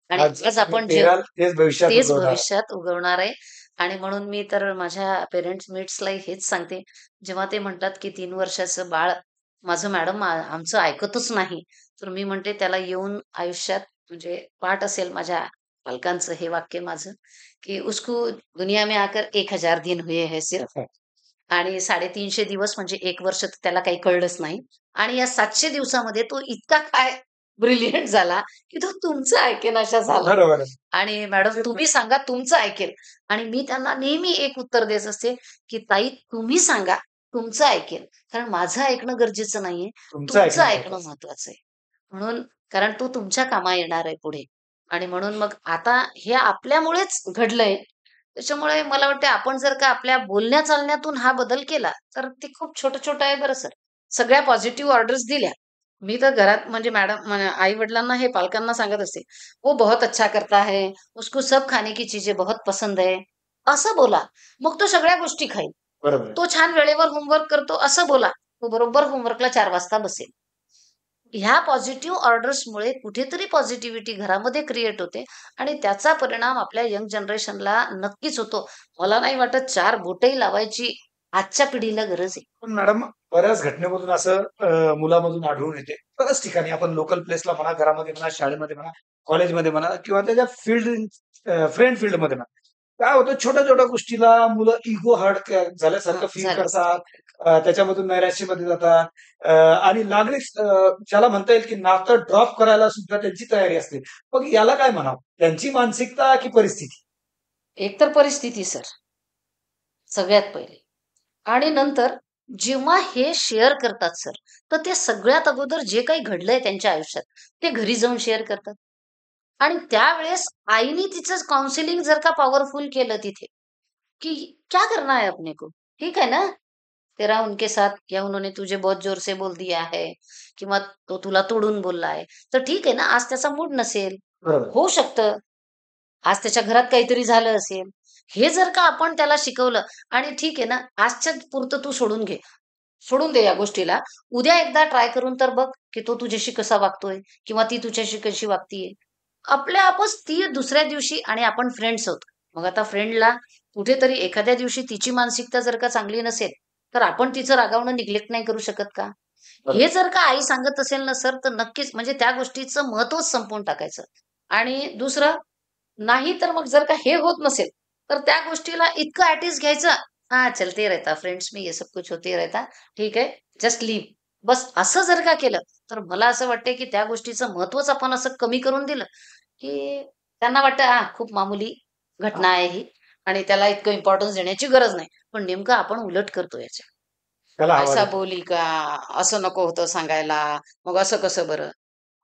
आणि आज आज तुम्ही आपण पेराल तेच भविष्यात तेच उगवणार आहे. भविष्यात उगवणार आहे. आणि म्हणून मी तर माझ्या पेरेंट्स मीट्सलाही हेच सांगते, जेव्हा ते म्हणतात, की 3 वर्षाचं बाळ माझं मॅडम आमचं ऐकतच नाही. तर मी म्हणते त्याला येऊन आयुष्यात म्हणजे पाठ असेल माझ्या पालकांचं हे वाक्य माझं, की उसको दुनिया में आकर 1000 दिन हुए हैं सिर्फ. आणि 350 दिवस म्हणजे 1 वर्ष तर त्याला काही कळलंच नाही. आणि या 700 दिवसामध्ये तो इतका काय ब्रिलियंट झाला, की तो तुमचं ऐकेन असा झाला. बरोबर आहे. आणि मॅडम म्हणजे तुम्ही सांगा, तुमचं ऐकेल. आणि मी त्यांना नेहमी एक उत्तर देत असते, की ताई तुम्ही सांगा, तुमचं ऐकेल. कारण माझं ऐकणं गरजेचं नाहीये, तुमचं तुमचं ऐकणं ऐकणं महत्वाचं. महत्वाचं आहे. म्हणून कारण तो तुमच्या कामा येणार आहे पुढे. आणि म्हणून मग आता हे आपल्यामुळेच घडलंय. त्याच्यामुळे मला वाटतं आपण जर का आपल्या बोलण्या चालण्यातून हा बदल केला, तर ते खूप छोटं-छोटं आहे बरं सर. सगळ्या पॉझिटिव्ह ऑर्डर्स दिल्या. मी तर घरात म्हणजे मॅडम आई-वडिलांना हे पालकांना सांगत असते, "वो बहुत अच्छा करता है, उसको सब खाने की चीजें बहुत पसंद है." असं बोला. मग तो सगळ्या गोष्टी खाईल. बरोबर आहे. तो छान वेळेवर होमवर्क करतो असं बोला. तो बरोबर होमवर्कला 4 वाजता बसेल. ह्या पॉझिटिव्ह ऑर्डर्समुळे कुठेतरी पॉझिटिव्हिटी घरामध्ये क्रिएट होते आणि त्याचा परिणाम आपल्या यंग जनरेशनला नक्कीच होतो. मला नाही वाटत 4 बोटंही लावायची आजच्या पिढीला गरज आहे. पण मॅडम, बऱ्याच घटनेमधून असं मुलामधून आढळून येते. बऱ्याच ठिकाणी आपण लोकल प्लेसला म्हणा, घरामध्ये म्हणा, शाळेमध्ये म्हणा, कॉलेजमध्ये म्हणा किंवा त्याच्या फ्रेंड फील्डमध्ये म्हणा. काय होतं, छोट्या-छोट्या गोष्टीला मुलं इगो हर्ट झाल्यासारखं फील झालं. करतात. त्याच्यामधून नैराश्यमध्ये जातात. आणि लागलीच ज्याला म्हणता येईल की नातं ड्रॉप करायला सुद्धा त्यांची तयारी असते. मग याला काय म्हणावं? त्यांची मानसिकता की परिस्थिती? एकतर परिस्थिती सर, सगळ्यात पहिले. आणि नंतर जेव्हा हे शेअर करतात सर, तर ते सगळ्यात अगोदर जे काही घडलंय त्यांच्या आयुष्यात, ते घरी जाऊन शेअर करतात. आणि त्यावेळेस आईनी तिचं काउन्सिलिंग जर का पॉवरफुल केलं तिथे, कि क्या करना है अपने को? ठीक है ना? तेरा उनके साथ या उन्होंने तुझे बहुत जोर से बोल दिया है किंवा तो तुला तोडून बोलला आहे. तर ठीक आहे ना, आज त्याचा मूड नसेल. बरोबर. होऊ शकतं. आज त्याच्या घरात काहीतरी झालं असेल. हे जर का आपण त्याला शिकवलं आणि ठीक आहे ना, आजच्या पुरतं तू सोडून घे. सोडून दे या गोष्टीला. उद्या एकदा ट्राय करून तर बघ, की तो तुझ्याशी कसा वागतोय किंवा ती तुझ्याशी कशी वागतीये. आपल्या आपच ती दुसऱ्या दिवशी आणि आपण फ्रेंड्स आहोत. मग आता फ्रेंडला कुठेतरी एखाद्या दिवशी तिची मानसिकता जर का चांगली नसेल, तर आपण तिचं रागावणं निग्लेक्ट नाही करू शकत का? हे बरोबर. जर का आई सांगत असेल ना सर, तर नक्कीच म्हणजे त्या गोष्टीचं महत्त्वच संपवून टाकायचं. आणि दुसरं नाही तर मग जर का हे होत नसेल, तर त्या गोष्टीला इतकं ॲट घ्यायचं, "हां, चलते रहता फ्रेंड्स में ये सब कुछ होते रहता. ठीक है, जस्ट लीव." बस असं जर का केलं, तर मला असं वाटतंय की त्या गोष्टीचं महत्त्वच आपण असं कमी करून दिलं, की त्यांना वाटतं, खूप मामूली घटना आहे ही आणि त्याला इतकं इम्पोर्टन्स देण्याची गरज नाही. पण नेमकं आपण उलट करतो याच्या. त्याला हवा "ऐसा देतो. बोली का? असं नको होतं सांगायला. मग असं कसं बरं?"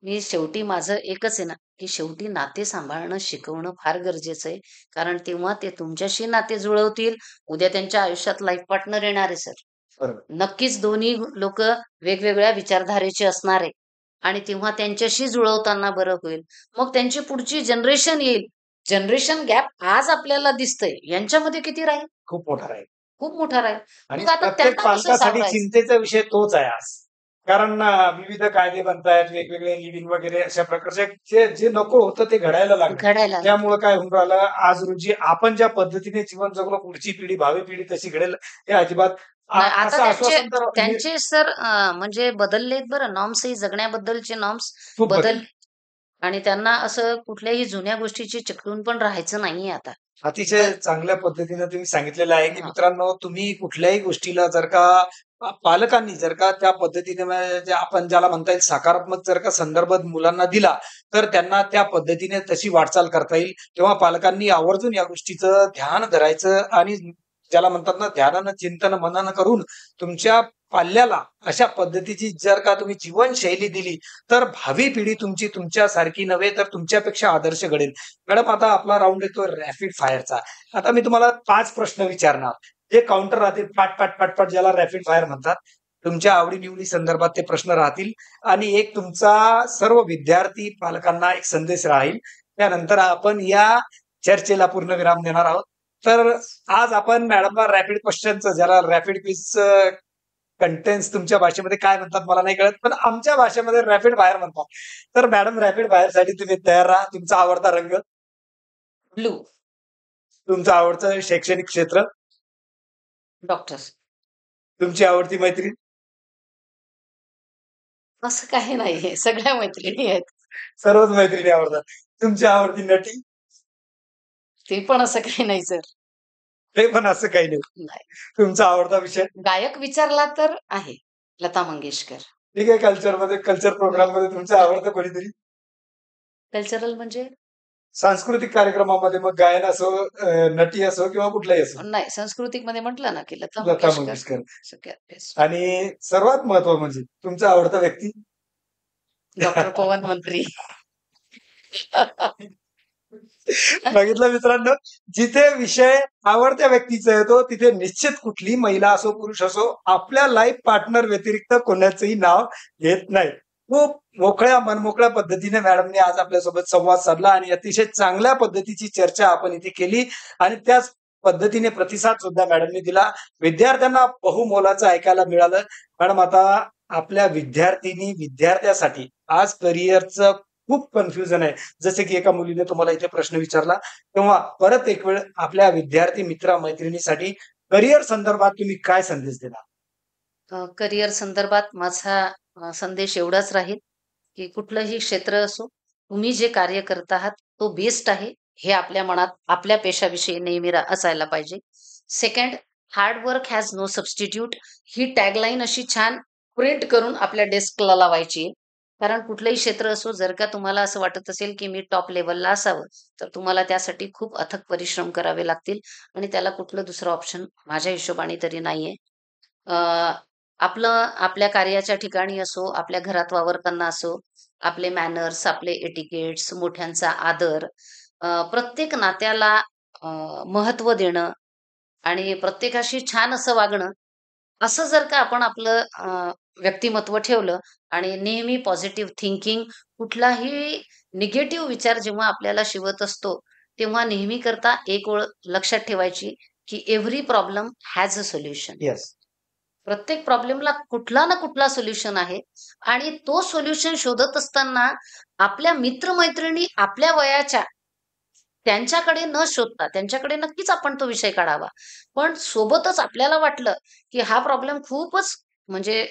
मी शेवटी माझं एकच आहे ना, की शेवटी नाते सांभाळणं शिकवणं फार गरजेचं आहे. कारण तेव्हा ते तुमच्याशी नाते जुळवतील. उद्या त्यांच्या आयुष्यात लाईफ पार्टनर येणार आहे सर. बरोबर. नक्कीच दोन्ही लोकं वेगवेगळ्या विचारधारेचे असणार आहे आणि तेव्हा त्यांच्याशी जुळवताना बरं होईल. मग त्यांची पुढची जनरेशन येईल. जनरेशन गॅप आज आपल्याला दिसतंय, यांच्यामध्ये किती राहील? खूप मोठा राहील. खूप मोठा राहील. आणि मग आता प्रत्येक त्यांना कसं पालकासाठी सावरायचं? चिंतेचा विषय तोच आहे आज. कारण विविध कायदे बनतायत, वेगवेगळे लिव्हिंग वगैरे अशा प्रकारचे जे जे नको होतं ते घडायला लागलं. घडायला त्यामुळे काय होऊन राहिलं, आज रोजी आपण ज्या पद्धतीने जीवन जगलो, पुढची पिढी भावी पिढी तशी घडेल हे अजिबात नाही, आता असं त्यांचे आश्वासन तर त्यांचे सर म्हणजे बदललेत बरं, नॉर्म्सही जगण्याबद्दलचे नॉर्म्स खूप बदल. बदलले आणि त्यांना असं कुठल्याही जुन्या गोष्टीची चिकटून पण राहायचं नाहीये आता. अतिशय चांगल्या पद्धतीने तुम्ही सांगितलेलं आहे की हा. मित्रांनो, तुम्ही कुठल्याही गोष्टीला जर का पालकांनी जर का त्या पद्धतीने म्हणजे आपण ज्याला म्हणता येईल सकारात्मक जर का संदर्भ मुलांना दिला, तर त्यांना त्या पद्धतीने तशी वाटचाल करता येईल. तेव्हा पालकांनी आवर्जून या गोष्टीचं ध्यान धरायचं आणि ज्याला म्हणतात ना, ध्यानानं चिंतन मनन करून तुमच्या पाल्याला अशा पद्धतीची जर का तुम्ही जीवनशैली दिली, तर भावी पिढी तुमची तुमच्यासारखी नव्हे तर तुमच्यापेक्षा आदर्श घडेल. मॅडम, आता आपला राऊंड येतो रॅपिड फायरचा. आता मी तुम्हाला 5 प्रश्न विचारणार. जे काउंटर राहतील पाट पाट पाट पाट, ज्याला रॅपिड फायर म्हणतात. तुमच्या आवडी-निवडी संदर्भात ते प्रश्न राहतील आणि एक तुमचा सर्व विद्यार्थी पालकांना एक संदेश राहील. त्यानंतर आपण या चर्चेला पूर्णविराम देणार आहोत. तर आज आपण मॅडमला रॅपिड क्वेश्चनचं, ज्याला रॅपिड क्विजचं कंटेन्स तुमच्या भाषेमध्ये काय म्हणतात मला नाही कळत, पण आमच्या भाषेमध्ये रॅपिड फायर म्हणतात. तर मॅडम, रॅपिड फायरसाठी तुम्ही तयार राहा. तुमचा आवडता रंग, ब्लू. तुमचं आवडतं शैक्षणिक क्षेत्र, डॉक्टर्स. तुमची आवडती मैत्रीण, असं काही नाहीये, सगळ्या मैत्रिणी आहेत. सर्वच मैत्रिणी आवडतात. तुमची आवडती नटी, ते पण असं काही नाही सर. ते पण असं काही नाही. नाही. तुमचा आवडता विषय, गायक विचारला तर आहे लता मंगेशकर. ठीक आहे. कल्चर प्रोग्राम मध्ये तुमचं आवडतं कोणीतरी, कल्चरल म्हणजे सांस्कृतिक कार्यक्रमामध्ये मग गायन असो, नटी असो किंवा कुठलाही असो. नाही, सांस्कृतिक मध्ये म्हटलं ना की लता लता मंगेशकर मंगेशकर. सगळ्यात बेस्ट. आणि सर्वात महत्व म्हणजे तुमचा आवडता व्यक्ती, डॉक्टर पवन मंत्री. बघितलं मित्रांनो, जिथे विषय आवडत्या व्यक्तीचा येतो तिथे निश्चित कुठली महिला असो पुरुष असो आपल्या लाईफ पार्टनर व्यतिरिक्त कोणाचंही नाव घेत नाही. खूप मनमोकळ्या पद्धतीने मॅडमने आज आपल्यासोबत संवाद साधला आणि अतिशय चांगल्या पद्धतीची चर्चा आपण इथे केली आणि त्याच पद्धतीने प्रतिसाद सुद्धा मॅडमने दिला. विद्यार्थ्यांना बहुमोलाचं ऐकायला मिळालं. मॅडम, आता आपल्या विद्यार्थ्यासाठी आज करिअरचं खूप कन्फ्युजन आहे. जसे की एका मुलीने तुम्हाला इथे प्रश्न विचारला, तेव्हा परत एक वेळ आपल्या विद्यार्थी मित्र मैत्रिणीसाठी करिअर संदर्भात तुम्ही काय संदेश देणार? करिअर संदर्भात माझा संदेश एवढाच राहील की कुठलंही क्षेत्र असो, तुम्ही जे कार्य करत आहात तो बेस्ट आहे हे आपल्या मनात आपल्या पेशाविषयी नेहमी असायला पाहिजे. Second, hard work has no substitute ही टॅगलाईन अशी छान प्रिंट करून आपल्या डेस्कला लावायची. कारण कुठलंही क्षेत्र असो, जर का तुम्हाला असं वाटत असेल की मी टॉप लेवलला असावं, तर तुम्हाला त्यासाठी खूप अथक परिश्रम करावे लागतील आणि त्याला कुठलं दुसरं ऑप्शन माझ्या हिशोबाने तरी नाहीये. आपल्या कार्याच्या ठिकाणी असो, आपल्या घरात वावरताना असो, आपले मॅनर्स, आपले एटिकेट्स, मोठ्यांचा आदर, प्रत्येक नात्याला महत्व देणं आणि प्रत्येकाशी छान असं वागणं, असं जर का आपण आपलं व्यक्तिमत्व ठेवलं आणि नेहमी पॉझिटिव्ह थिंकिंग, कुठलाही निगेटिव्ह विचार जेव्हा आपल्याला शिवत असतो, तेव्हा नेहमी करता एक ओळ लक्षात ठेवायची की every problem has a solution. Yes. प्रत्येक प्रॉब्लेमला कुठला ना कुठला सोल्युशन आहे आणि तो सोल्युशन शोधत असताना आपल्या मित्रमैत्रिणी आपल्या वयाच्या त्यांच्याकडे न शोधता त्यांच्याकडे नक्कीच आपण तो विषय काढावा. पण सोबतच आपल्याला वाटलं की हा प्रॉब्लेम खूपच म्हणजे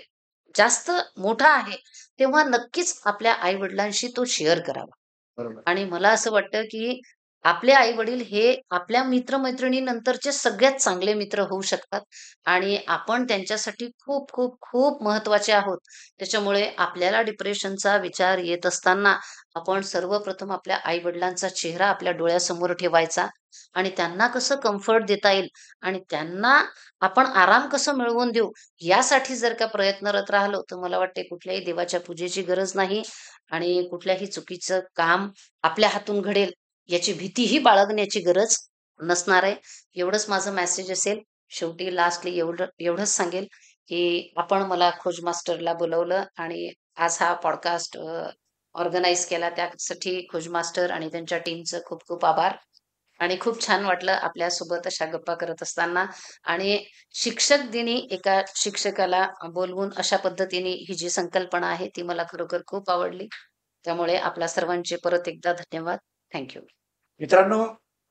जास्त मोठा आहे, तेव्हा नक्कीच आपल्या आई वडिलांशी तो शेअर करावा. बरोबर. आणि मला असं वाटतं की आपले आई वडील हे आपल्या मित्रमैत्रिणीनंतरचे सगळ्यात चांगले मित्र होऊ शकतात आणि आपण त्यांच्यासाठी खूप खूप खूप महत्वाचे आहोत. त्याच्यामुळे आपल्याला डिप्रेशनचा विचार येत असताना आपण सर्वप्रथम आपल्या आई वडिलांचा चेहरा आपल्या डोळ्यासमोर ठेवायचा आणि त्यांना कसं कम्फर्ट देता येईल आणि त्यांना आपण आराम कसं मिळवून देऊ यासाठी जर का प्रयत्नरत राहिलो, तर मला वाटते कुठल्याही देवाच्या पूजेची गरज नाही आणि कुठल्याही चुकीचं काम आपल्या हातून घडेल याची भीतीही बाळगण्याची गरज नसणार आहे. एवढंच माझं मेसेज असेल. शेवटी लास्टली एवढंच सांगेल की आपण मला खोज मास्टरला बोलवलं आणि आज हा पॉडकास्ट ऑर्गनाईज केला, त्यासाठी खोज मास्टर आणि त्यांच्या टीमचं खूप खूप आभार. आणि खूप छान वाटलं आपल्यासोबत अशा गप्पा करत असताना. आणि शिक्षक दिनी एका शिक्षकाला बोलवून अशा पद्धतीने ही जी संकल्पना आहे ती मला खरोखर खूप आवडली. त्यामुळे आपल्या सर्वांचे परत एकदा धन्यवाद. थँक्यू. मित्रांनो,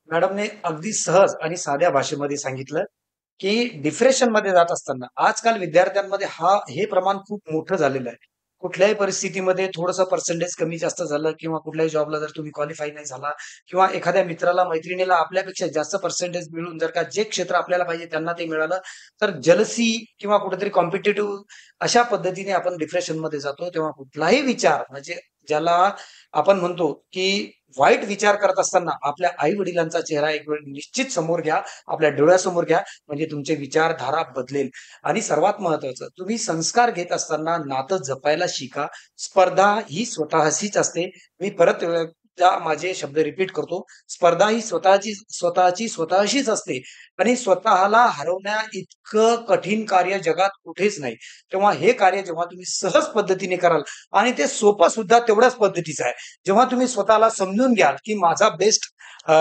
मॅडमने अगदी सहज आणि साध्या भाषेमध्ये सांगितलं की डिप्रेशन मध्ये जात असताना आजकाल विद्यार्थ्यांमध्ये हे प्रमाण खूप मोठं झालेलं आहे. कुठल्याही परिस्थितीमध्ये थोडंसं पर्सेंटेज कमी जास्त झालं किंवा कुठल्याही जॉबला जर तुम्ही क्वालिफाय नाही झाला किंवा एखाद्या मित्राला मैत्रिणीला आपल्यापेक्षा जास्त पर्सेंटेज मिळून जर का जे क्षेत्र आपल्याला पाहिजे त्यांना ते मिळालं तर जलसी किंवा कुठेतरी कॉम्पिटेटिव्ह अशा पद्धतीने आपण डिप्रेशन मध्ये जातो. तेव्हा कुठलाही विचार म्हणजे ज्याला आपण म्हणतो की वाईट विचार करत असताना आपल्या आई वडिलांचा चेहरा एक वेळ निश्चित समोर घ्या, आपल्या डोळ्यासमोर घ्या, म्हणजे तुमची विचारधारा बदलेल. आणि सर्वात महत्वाचं, तुम्ही संस्कार घेत असताना नातं जपायला शिका. स्पर्धा ही स्वतःशीच असते. मी परत माझे शब्द रिपीट करतो. स्पर्धा ही स्वतःशीच असते आणि स्वतःला हरवण्या इतकं कठीण कार्य जगात कुठेच नाही. तेव्हा हे कार्य जेव्हा तुम्ही सहज पद्धतीने कराल आणि ते सोपं सुद्धा तेवढ्याच पद्धतीचं आहे. जेव्हा तुम्ही स्वतःला समजून घ्याल की माझा बेस्ट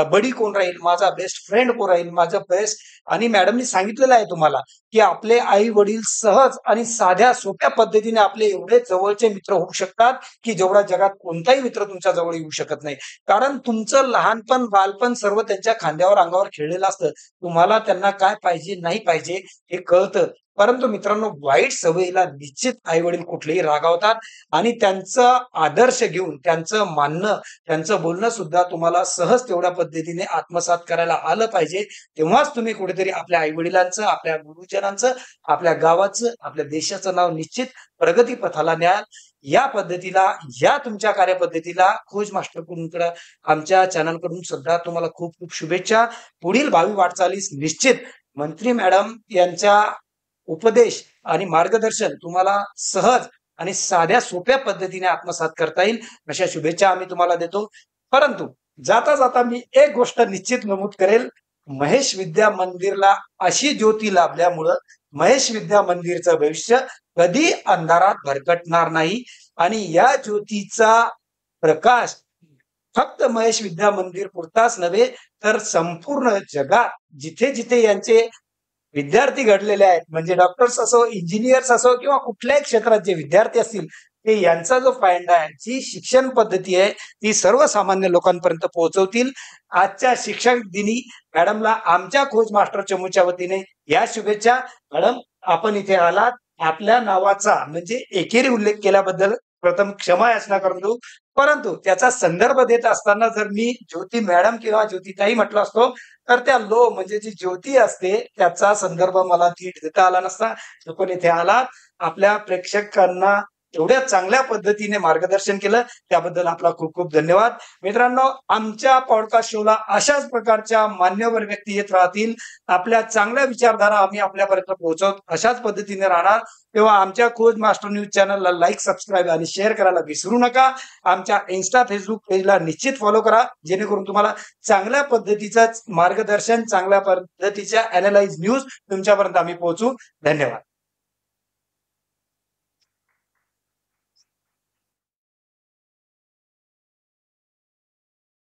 बडी कोण राहील, माझा बेस्ट फ्रेंड कोण राहील, माझं बेस्ट. आणि मॅडमनी सांगितलेलं आहे तुम्हाला की आपले आई वडील सहज आणि साध्या सोप्या पद्धतीने आपले एवढे जवळचे मित्र होऊ शकतात की जेवढा जगात कोणताही मित्र तुमच्या जवळ येऊ शकत नाही. कारण तुमचं लहानपण बालपण सर्व त्यांच्या खांद्यावर अंगावर खेळलेलं असतं. तुम्हाला त्यांना काय पाहिजे नाही पाहिजे हे कळतं. परंतु मित्रांनो, वाईट सवयीला निश्चित आई वडील कुठलेही रागावतात आणि त्यांचा आदर्श घेऊन त्यांचं मानणं, त्यांचं बोलणं सुद्धा तुम्हाला सहज तेवढ्या पद्धतीने आत्मसात करायला आलं पाहिजे. तेव्हाच तुम्ही कुठेतरी आपल्या आई वडिलांचं, आपल्या गुरुजनांचं, आपल्या गावाचं, आपल्या देशाचं नाव निश्चित प्रगती पथाला न्याल. या पद्धतीला, या तुमच्या कार्यपद्धतीला खोज मास्टर कडून आमच्या चॅनल कडून सुद्धा तुम्हाला खूप खूप शुभेच्छा. पुढील भावी वाटचालीस निश्चित मंत्री मॅडम यांच्या उपदेश आणि मार्गदर्शन तुम्हाला सहज आणि साध्या सोप्या पद्धतीने आत्मसात करता येईल अशा शुभेच्छा आम्ही तुम्हाला देतो. परंतु जाता जाता मी एक गोष्ट निश्चित नमूद करेल. महेश विद्या मंदिरला अशी ज्योती लाभल्यामुळं महेश विद्या मंदिरचं भविष्य कधी अंधारात भरकटणार नाही. आणि या ज्योतीचा प्रकाश फक्त महेश विद्या मंदिर पुरताच नव्हे तर संपूर्ण जगात जिथे जिथे यांचे विद्यार्थी घडलेले आहेत, म्हणजे डॉक्टर्स असो, इंजिनियर्स असो किंवा कुठल्याही क्षेत्रात जे विद्यार्थी असतील, ते यांचा जो फायदा आहे, जी शिक्षण पद्धती आहे ती सर्वसामान्य लोकांपर्यंत पोहोचवतील. आजच्या शिक्षक दिनी मॅडमला आमच्या खोज मास्टर चमूच्या वतीने या शुभेच्छा. मॅडम, आपण इथे आलात, आपल्या नावाचा म्हणजे एकेरी उल्लेख केल्याबद्दल प्रथम क्षमा याचना करतो. परंतु त्याचा संदर्भ देत असताना जर मी ज्योती मॅडम किंवा ज्योतिताई म्हटलं असतो तर त्या म्हणजे जी ज्योती असते त्याचा संदर्भ मला नीट देता आला नसता. पण इथे आला, आपल्या प्रेक्षकांना एवढ्या चांगल्या पद्धतीने मार्गदर्शन केलं, त्याबद्दल आपला खूप खूप धन्यवाद. मित्रांनो, आमच्या पॉडकास्ट शोला अशाच प्रकारच्या मान्यवर व्यक्ती येत राहतील. आपल्या चांगल्या विचारधारा आम्ही आपल्यापर्यंत पोहोचवत अशाच पद्धतीने राहणार. तेव्हा आमच्या खोज मास्टर न्यूज चॅनलला लाईक, सबस्क्राईब आणि शेअर करायला विसरू नका. आमच्या इन्स्टा, फेसबुक पेजला निश्चित फॉलो करा, जेणेकरून तुम्हाला चांगल्या पद्धतीचं मार्गदर्शन, चांगल्या पद्धतीच्या अॅनालाइज न्यूज तुमच्यापर्यंत आम्ही पोहोचू. धन्यवाद.